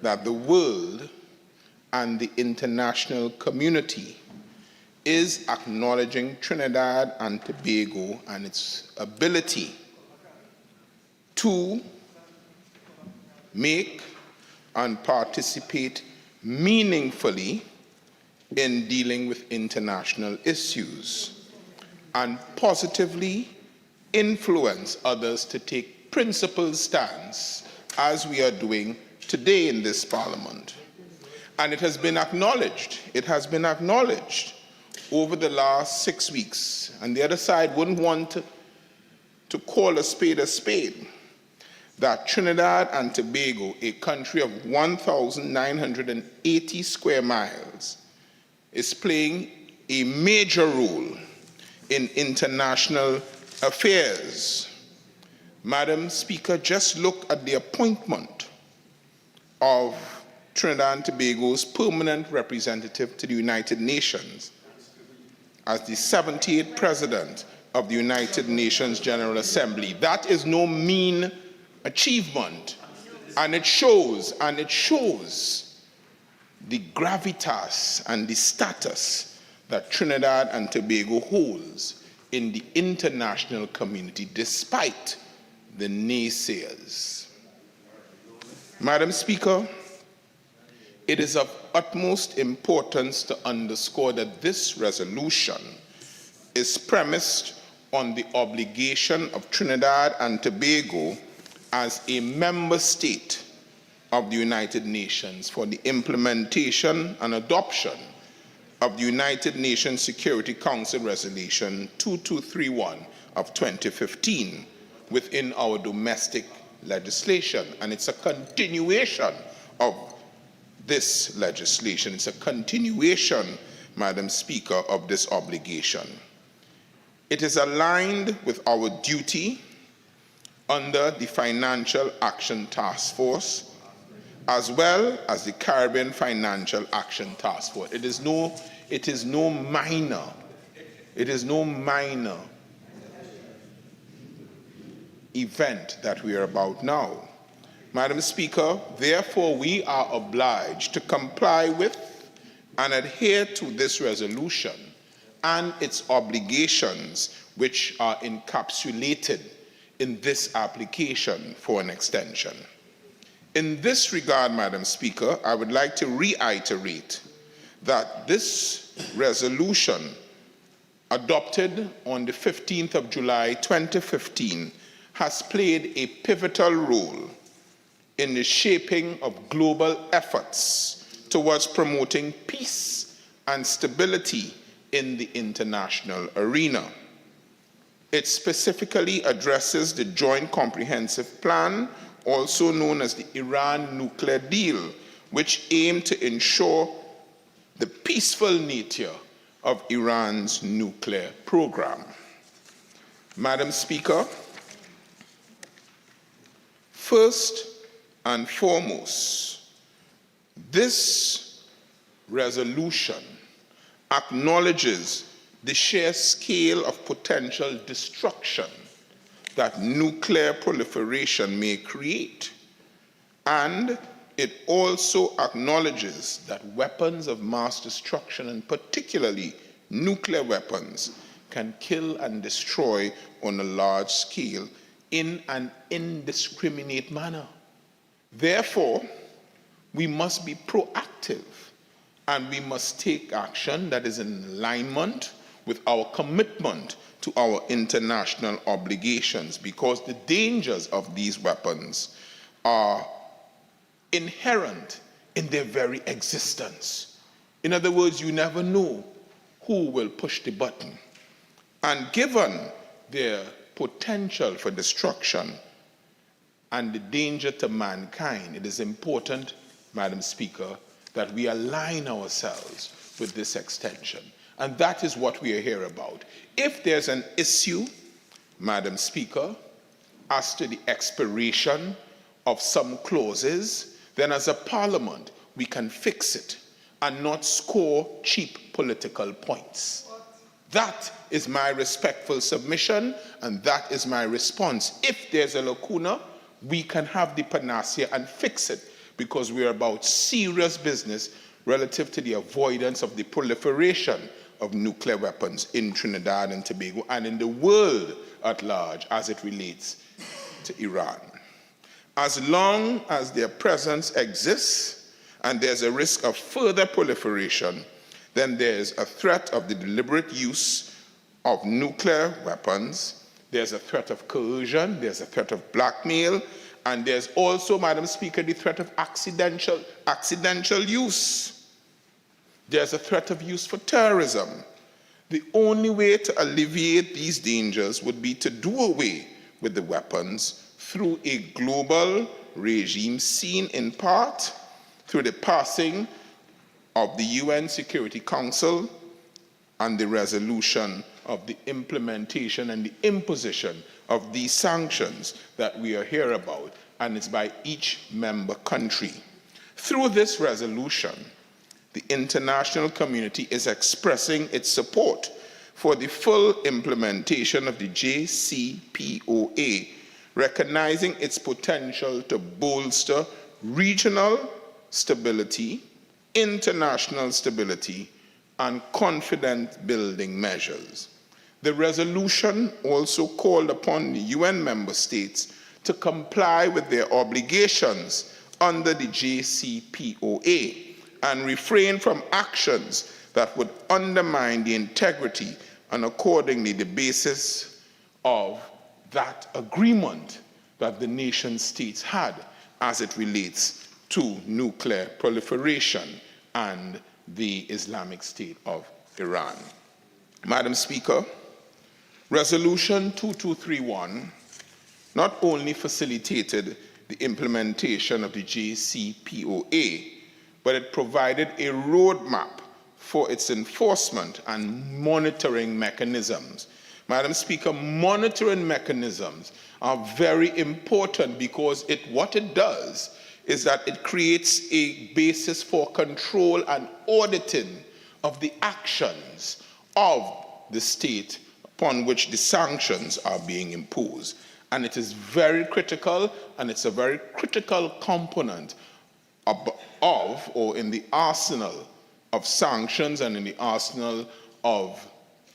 that the world and the international community is acknowledging Trinidad and Tobago and its ability to make and participate meaningfully in dealing with international issues and positively influence others to take principled stance as we are doing today in this Parliament. And it has been acknowledged. It has been acknowledged over the last 6 weeks. And the other side wouldn't want to call a spade, that Trinidad and Tobago, a country of 1,980 square miles, is playing a major role in international affairs. Madam Speaker, just look at the appointment of Trinidad and Tobago's permanent representative to the United Nations as the 78th President of the United Nations General Assembly. That is no mean achievement, and it shows the gravitas and the status that Trinidad and Tobago holds in the international community, despite the naysayers. Madam Speaker, it is of utmost importance to underscore that this resolution is premised on the obligation of Trinidad and Tobago as a member state of the United Nations for the implementation and adoption of the United Nations Security Council Resolution 2231 of 2015 within our domestic legislation. And it's a continuation of this legislation. It's a continuation, Madam Speaker, of this obligation. It is aligned with our duty under the Financial Action Task Force, as well as the Caribbean Financial Action Task Force. It is no minor event that we are about now. Madam Speaker, therefore we are obliged to comply with and adhere to this resolution and its obligations, which are encapsulated in this application for an extension. In this regard, Madam Speaker, I would like to reiterate that this resolution, adopted on the 15th of July 2015, has played a pivotal role in the shaping of global efforts towards promoting peace and stability in the international arena. It specifically addresses the Joint Comprehensive Plan, also known as the Iran nuclear deal, which aimed to ensure the peaceful nature of Iran's nuclear program. Madam Speaker, first and foremost, this resolution acknowledges the sheer scale of potential destruction that nuclear proliferation may create, and it also acknowledges that weapons of mass destruction, and particularly nuclear weapons, can kill and destroy on a large scale in an indiscriminate manner. Therefore, we must be proactive and we must take action that is in alignment with our commitment to our international obligations, because the dangers of these weapons are inherent in their very existence. In other words, you never know who will push the button. And given their potential for destruction and the danger to mankind, it is important, Madam Speaker, that we align ourselves with this extension. And that is what we are here about. If there's an issue, Madam Speaker, as to the expiration of some clauses, then as a parliament, we can fix it and not score cheap political points. That is my respectful submission, and that is my response. If there's a lacuna, we can have the panacea and fix it, because we're about serious business relative to the avoidance of the proliferation of nuclear weapons in Trinidad and Tobago and in the world at large as it relates to Iran. As long as their presence exists and there's a risk of further proliferation, then there's a threat of the deliberate use of nuclear weapons, there's a threat of coercion, there's a threat of blackmail, And there's also, Madam Speaker, the threat of accidental use. There's a threat of use for terrorism. The only way to alleviate these dangers would be to do away with the weapons through a global regime seen in part through the passing of the UN Security Council and the resolution of the implementation and the imposition of these sanctions that we are here about, and it's by each member country. Through this resolution, the international community is expressing its support for the full implementation of the JCPOA, recognizing its potential to bolster regional stability, international stability, and confidence-building measures. The resolution also called upon the UN member states to comply with their obligations under the JCPOA and refrain from actions that would undermine the integrity and accordingly the basis of that agreement that the nation states had as it relates to nuclear proliferation and the Islamic State of Iran. Madam Speaker, Resolution 2231 not only facilitated the implementation of the JCPOA, but it provided a roadmap for its enforcement and monitoring mechanisms. Madam Speaker, monitoring mechanisms are very important because what it does is that it creates a basis for control and auditing of the actions of the state upon which the sanctions are being imposed. And it is very critical, and it's a very critical component or in the arsenal of sanctions and in the arsenal of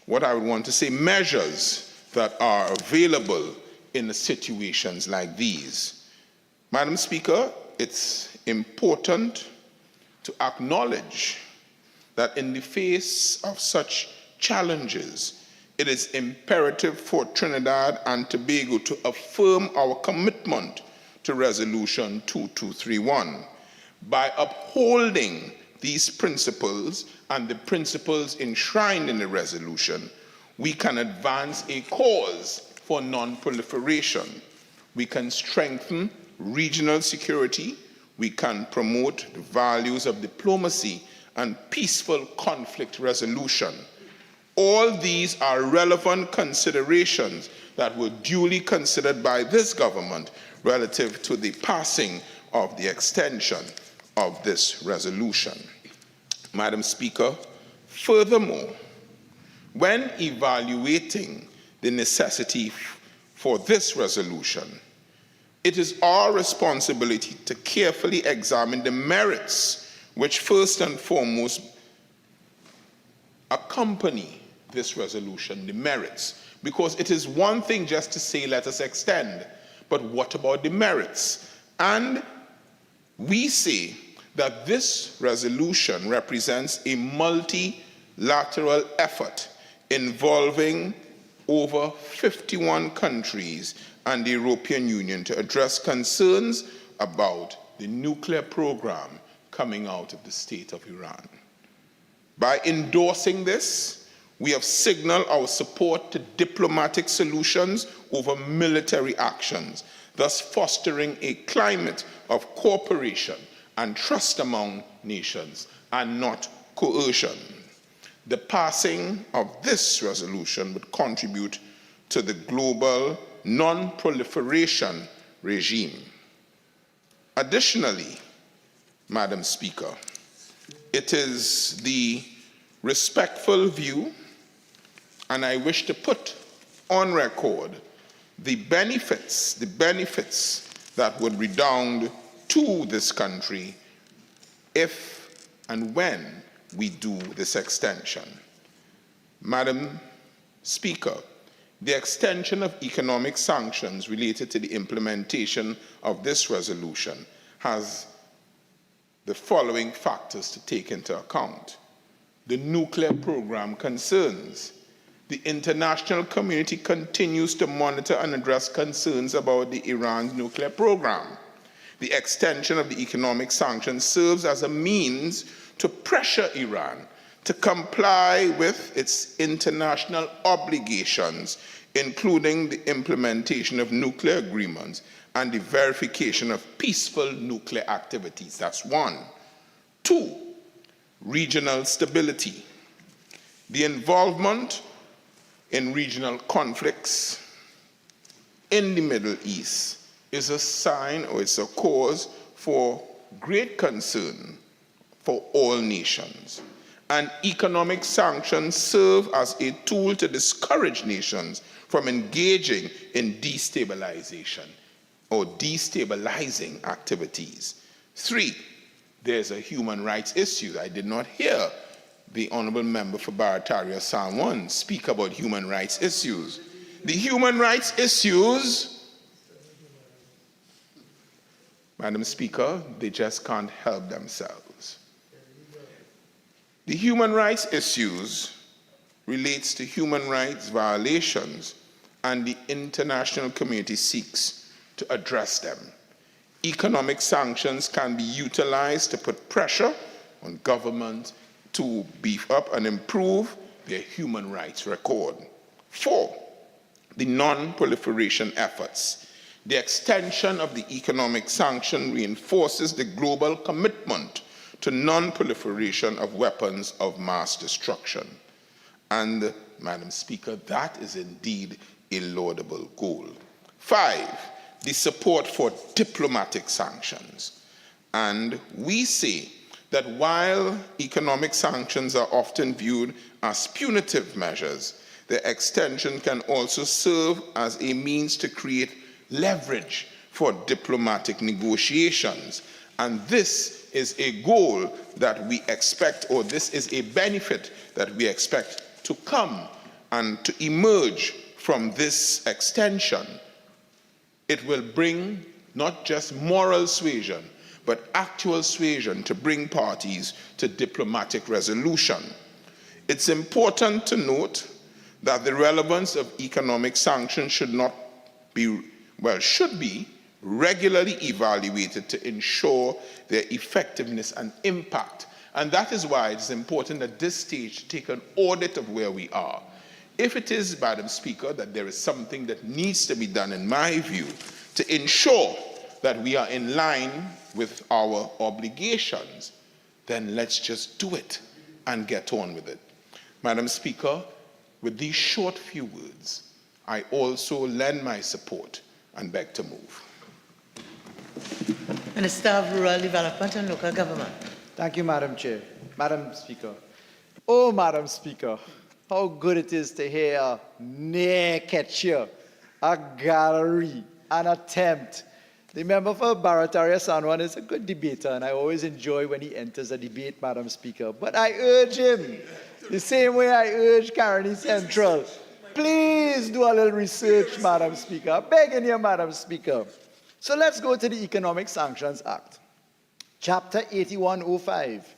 what I would want to say measures that are available in situations like these. Madam Speaker, it's important to acknowledge that in the face of such challenges, it is imperative for Trinidad and Tobago to affirm our commitment to Resolution 2231 by upholding these principles and the principles enshrined in the resolution. We can advance a cause for non-proliferation. We can strengthen regional security. We can promote the values of diplomacy and peaceful conflict resolution. All these are relevant considerations that were duly considered by this government relative to the passing of the extension of this resolution. Madam Speaker, furthermore, when evaluating the necessity for this resolution, it is our responsibility to carefully examine the merits which first and foremost accompany this resolution, the merits. Because it is one thing just to say, let us extend, but what about the merits? And we say that this resolution represents a multilateral effort involving over 51 countries and the European Union to address concerns about the nuclear program coming out of the state of Iran. By endorsing this, we have signaled our support to diplomatic solutions over military actions, thus fostering a climate of cooperation and trust among nations and not coercion. The passing of this resolution would contribute to the global non-proliferation regime. Additionally, Madam Speaker, it is the respectful view, and I wish to put on record the benefits that would redound to this country if and when we do this extension. Madam Speaker, the extension of economic sanctions related to the implementation of this resolution has the following factors to take into account. The nuclear program concerns. The international community continues to monitor and address concerns about the Iran's nuclear program. The extension of the economic sanctions serves as a means to pressure Iran to comply with its international obligations, including the implementation of nuclear agreements and the verification of peaceful nuclear activities. That's one. Two, regional stability. The involvement in regional conflicts in the Middle East is a sign or it's a cause for great concern for all nations. And economic sanctions serve as a tool to discourage nations from engaging in destabilization or destabilizing activities. Three, there's a human rights issue. I did not hear the Honorable Member for Barataria San Juan speak about human rights issues. The human rights issues, Madam Speaker, they just can't help themselves. The human rights issues relates to human rights violations, and the international community seeks to address them. Economic sanctions can be utilized to put pressure on government to beef up and improve their human rights record. Four, the non-proliferation efforts. The extension of the economic sanction reinforces the global commitment to non-proliferation of weapons of mass destruction. And, Madam Speaker, that is indeed a laudable goal. Five, the support for diplomatic sanctions. And we say that while economic sanctions are often viewed as punitive measures, their extension can also serve as a means to create leverage for diplomatic negotiations. And this is a goal that we expect, or this is a benefit that we expect to come and to emerge from this extension. It will bring not just moral suasion, but actual suasion to bring parties to diplomatic resolution. It's important to note that the relevance of economic sanctions should be regularly evaluated to ensure their effectiveness and impact. And that is why it's important at this stage to take an audit of where we are. If it is, Madam Speaker, that there is something that needs to be done, in my view, to ensure that we are in line with our obligations, then let's just do it and get on with it. Madam Speaker, with these short few words, I also lend my support and beg to move. Minister of Rural Development and Local Government. Thank you, Madam Chair. Madam Speaker. Oh, Madam Speaker, how good it is to hear a naked cheer, a gallery, an attempt. The member for Barataria San Juan is a good debater, and I always enjoy when he enters a debate, Madam Speaker. But I urge him, the same way I urge Caroni Central, please do a little research, Madam Speaker. I'm begging you, Madam Speaker. So let's go to the Economic Sanctions Act, Chapter 8105,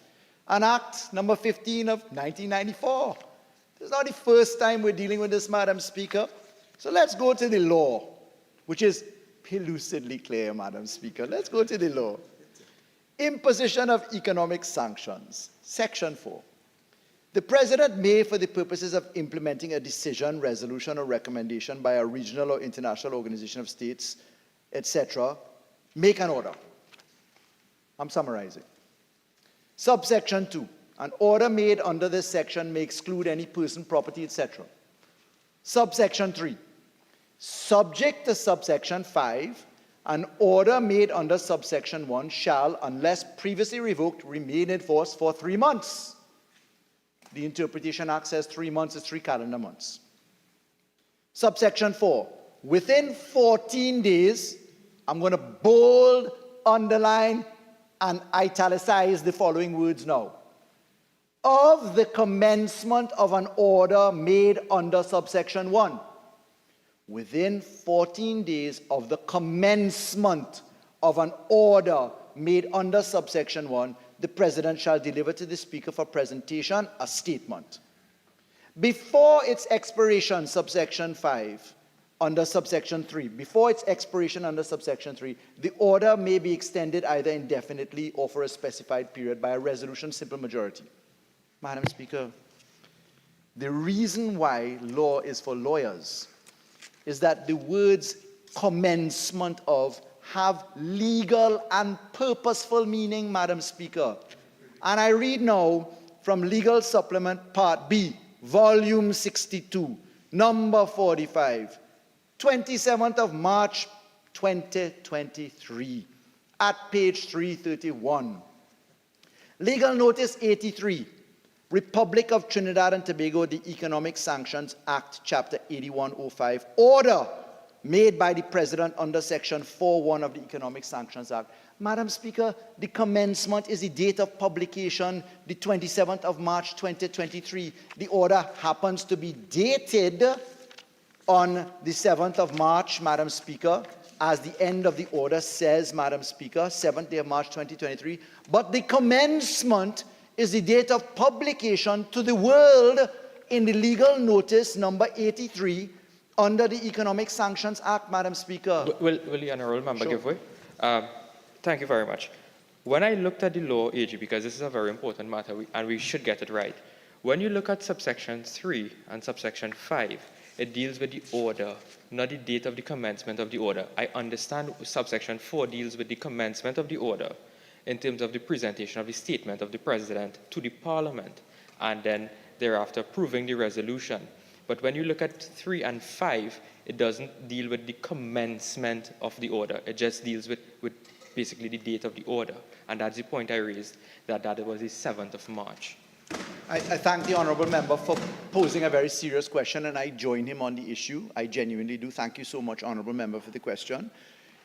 an Act number 15 of 1994. This is not the first time we're dealing with this, Madam Speaker. So let's go to the law, which is pellucidly clear, Madam Speaker. Let's go to the law. Imposition of economic sanctions, Section 4. The President may, for the purposes of implementing a decision, resolution, or recommendation by a regional or international organization of states, etc., make an order. I'm summarizing. Subsection 2. An order made under this section may exclude any person, property, etc. Subsection 3. Subject to subsection 5, an order made under subsection 1 shall, unless previously revoked, remain in force for 3 months. The Interpretation Act says 3 months is 3 calendar months. Subsection 4. Within 14 days, I'm going to bold, underline, and italicize the following words now. Of the commencement of an order made under subsection 1. Within 14 days of the commencement of an order made under subsection 1, the President shall deliver to the Speaker for presentation a statement. before its expiration, subsection 5, under subsection 3, before its expiration under subsection 3, the order may be extended either indefinitely or for a specified period by a resolution simple majority. Madam Speaker, the reason why law is for lawyers is that the words commencement of have legal and purposeful meaning, Madam Speaker. And I read now from Legal Supplement Part B, Volume 62, number 45, 27th of March 2023, at page 331. Legal Notice 83, Republic of Trinidad and Tobago, the Economic Sanctions Act, Chapter 8105, order made by the President under Section 4.1 of the Economic Sanctions Act. Madam Speaker, the commencement is the date of publication, the 27th of March 2023. The order happens to be dated on the 7th of March, Madam Speaker, as the end of the order says, Madam Speaker, 7th day of March 2023. But the commencement is the date of publication to the world in the legal notice number 83 under the Economic Sanctions Act, Madam Speaker. Will the honourable member give way? Thank you very much. When I looked at the law, AG, because this is a very important matter and we should get it right, when you look at subsection 3 and subsection 5, it deals with the order, not the date of the commencement of the order. I understand subsection 4 deals with the commencement of the order in terms of the presentation of the statement of the President to the Parliament and then thereafter approving the resolution. But when you look at 3 and 5, it doesn't deal with the commencement of the order. It just deals with basically the date of the order. And that's the point I raised, that it was the 7th of March. I thank the honourable member for posing a very serious question, and I join him on the issue. I genuinely do. Thank you so much, honourable member, for the question.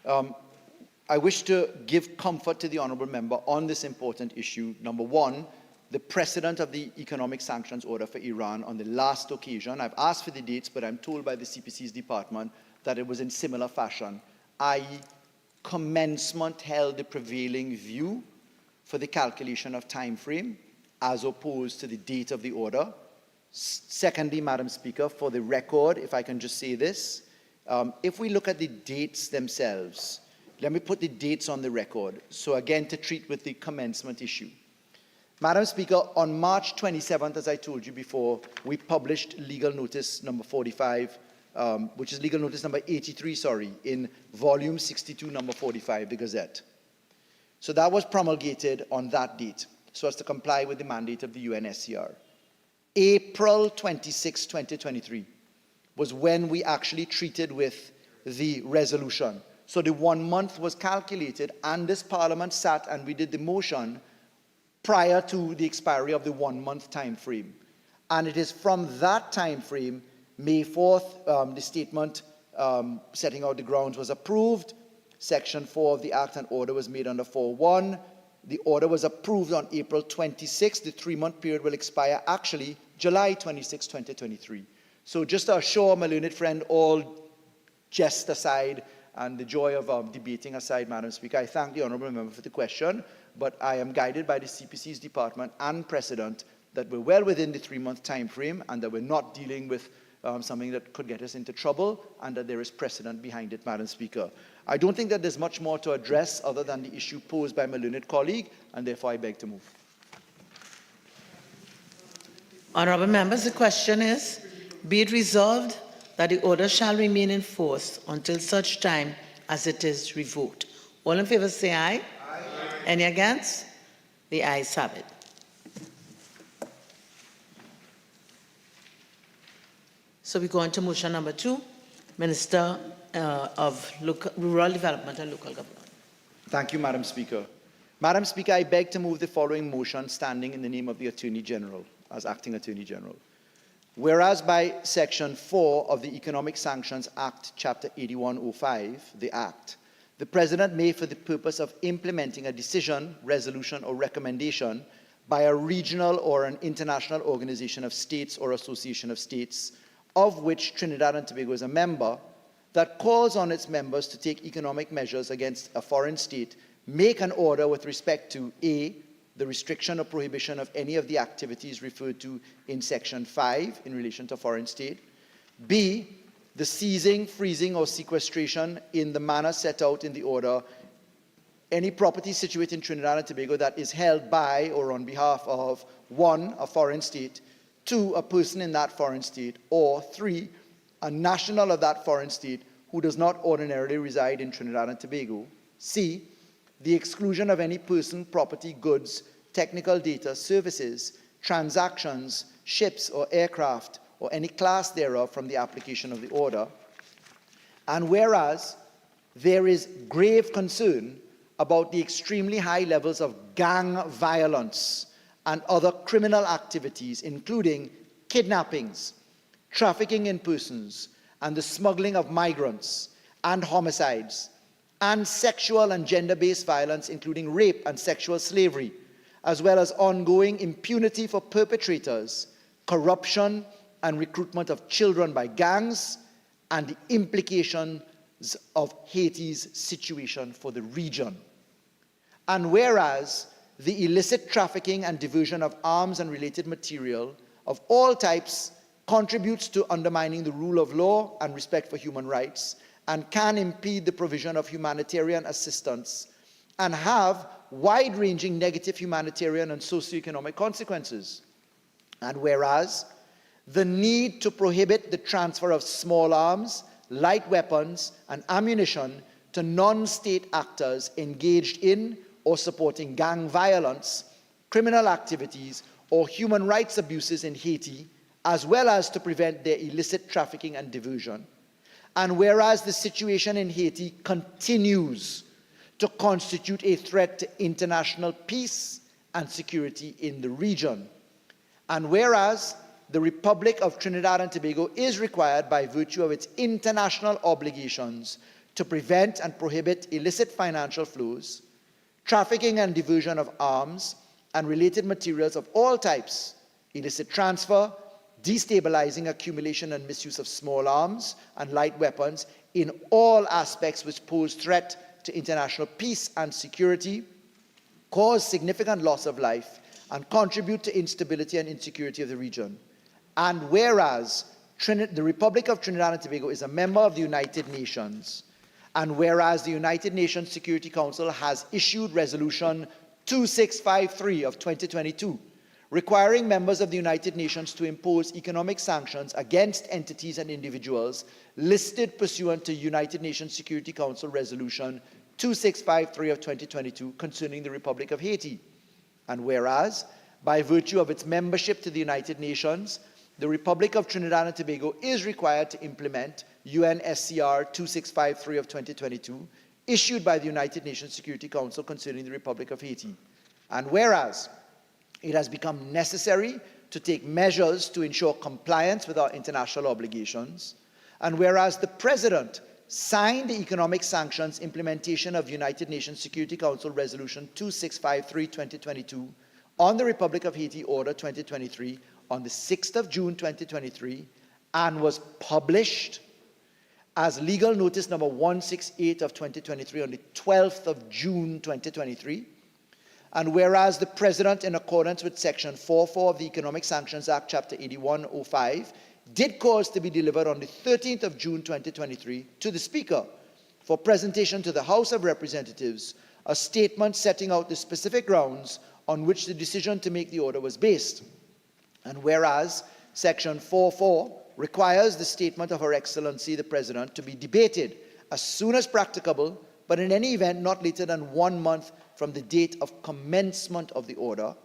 I wish to give comfort to the honourable member on this important issue. Number one, the precedent of the economic sanctions order for Iran on the last occasion. I've asked for the dates, but I'm told by the CPC's department that it was in similar fashion, i.e. commencement held the prevailing view for the calculation of time frame as opposed to the date of the order. Secondly, Madam Speaker, for the record, if I can just say this, if we look at the dates themselves, let me put the dates on the record. So again, to treat with the commencement issue. Madam Speaker, on March 27th, as I told you before, we published legal notice number 45, which is legal notice number 83, in volume 62, number 45, the Gazette. So that was promulgated on that date, so as to comply with the mandate of the UNSCR. April 26, 2023, was when we actually treated with the resolution. So the 1 month was calculated, and this Parliament sat and we did the motion prior to the expiry of the 1 month time frame. And it is from that time frame, May 4th, the statement setting out the grounds was approved. Section 4 of the Act and order was made under 4.1. The order was approved on April 26th. The 3-month period will expire actually July 26, 2023. So just to assure my learned friend, all jest aside and the joy of debating aside, Madam Speaker, I thank the honourable member for the question, but I am guided by the CPC's department and precedent that we're well within the 3-month time frame and that we're not dealing with something that could get us into trouble and that there is precedent behind it, Madam Speaker. I don't think that there's much more to address other than the issue posed by my learned colleague, and therefore I beg to move. Honourable members, the question is, be it resolved that the order shall remain in force until such time as it is revoked. All in favour say aye. Aye. Any against? The ayes have it. So we go on to motion number 2, Minister of Rural Development and Local Government. Thank you, Madam Speaker. Madam Speaker, I beg to move the following motion standing in the name of the Attorney General, as Acting Attorney General. Whereas by Section 4 of the Economic Sanctions Act, Chapter 8105, the Act, the President may, for the purpose of implementing a decision, resolution, or recommendation by a regional or an international organization of states or association of states, of which Trinidad and Tobago is a member, that calls on its members to take economic measures against a foreign state, make an order with respect to A, the restriction or prohibition of any of the activities referred to in Section 5 in relation to foreign state. B, the seizing, freezing, or sequestration in the manner set out in the order, any property situated in Trinidad and Tobago that is held by or on behalf of 1, a foreign state, 2, a person in that foreign state, or 3, a national of that foreign state who does not ordinarily reside in Trinidad and Tobago. C, the exclusion of any person, property, goods, technical data, services, transactions, ships or aircraft, or any class thereof from the application of the order. And whereas there is grave concern about the extremely high levels of gang violence and other criminal activities, including kidnappings, trafficking in persons, and the smuggling of migrants, and homicides, and sexual and gender-based violence, including rape and sexual slavery, as well as ongoing impunity for perpetrators, corruption and recruitment of children by gangs, and the implications of Haiti's situation for the region. And whereas the illicit trafficking and diversion of arms and related material of all types contributes to undermining the rule of law and respect for human rights, and can impede the provision of humanitarian assistance, and have wide-ranging negative humanitarian and socioeconomic consequences. And whereas the need to prohibit the transfer of small arms, light weapons, and ammunition to non-state actors engaged in or supporting gang violence, criminal activities, or human rights abuses in Haiti, as well as to prevent their illicit trafficking and diversion. And whereas the situation in Haiti continues to constitute a threat to international peace and security in the region. And whereas the Republic of Trinidad and Tobago is required by virtue of its international obligations to prevent and prohibit illicit financial flows, trafficking and diversion of arms and related materials of all types, illicit transfer, destabilizing accumulation and misuse of small arms and light weapons in all aspects which pose threat to international peace and security, cause significant loss of life, and contribute to instability and insecurity of the region. And whereas the Republic of Trinidad and Tobago is a member of the United Nations, and whereas the United Nations Security Council has issued Resolution 2653 of 2022, requiring members of the United Nations to impose economic sanctions against entities and individuals listed pursuant to United Nations Security Council Resolution 2653 of 2022 concerning the Republic of Haiti. And whereas, by virtue of its membership to the United Nations, the Republic of Trinidad and Tobago is required to implement UNSCR 2653 of 2022, issued by the United Nations Security Council concerning the Republic of Haiti. And whereas it has become necessary to take measures to ensure compliance with our international obligations, and whereas the President signed the economic sanctions implementation of United Nations Security Council Resolution 2653/2022 on the Republic of Haiti Order 2023 on the 6th of June 2023, and was published as legal notice number 168 of 2023 on the 12th of June 2023, and whereas the President, in accordance with Section 44 of the Economic Sanctions Act, Chapter 8105, did cause to be delivered on the 13th of June 2023 to the Speaker for presentation to the House of Representatives a statement setting out the specific grounds on which the decision to make the order was based. And whereas Section 44 requires the statement of Her Excellency the President to be debated as soon as practicable, but in any event not later than 1 month from the date of commencement of the order,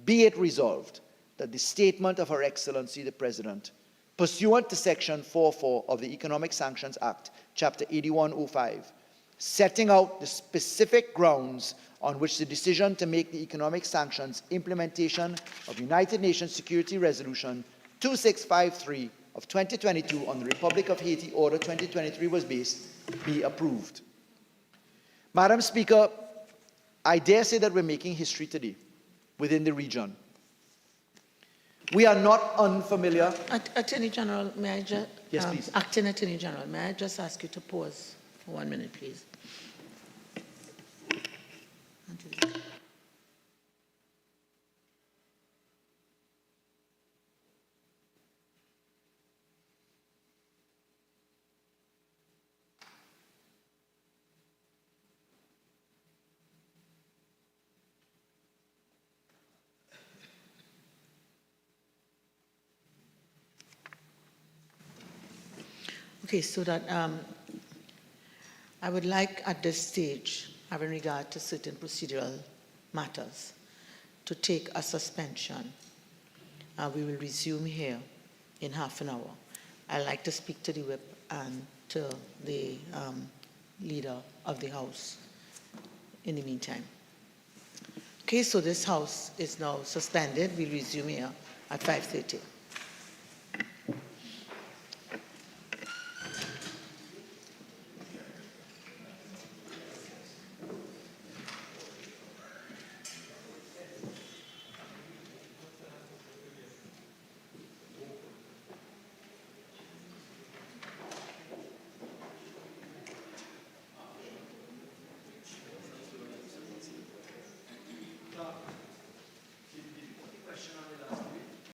be it resolved that the statement of Her Excellency the President, pursuant to Section 44 of the Economic Sanctions Act, Chapter 8105, setting out the specific grounds on which the decision to make the economic sanctions implementation of United Nations Security Resolution 2653 of 2022 on the Republic of Haiti Order 2023 was based, be approved. Madam Speaker, I dare say that we're making history today within the region. We are not unfamiliar. Attorney General, may I just... Yes, please. Acting Attorney General, may I just ask you to pause for 1 minute, please? Okay, so that I would like at this stage, having regard to certain procedural matters, to take a suspension. We will resume here in half an hour. I'd like to speak to the whip and to the leader of the House in the meantime. Okay, so this House is now suspended. We'll resume here at 5:30.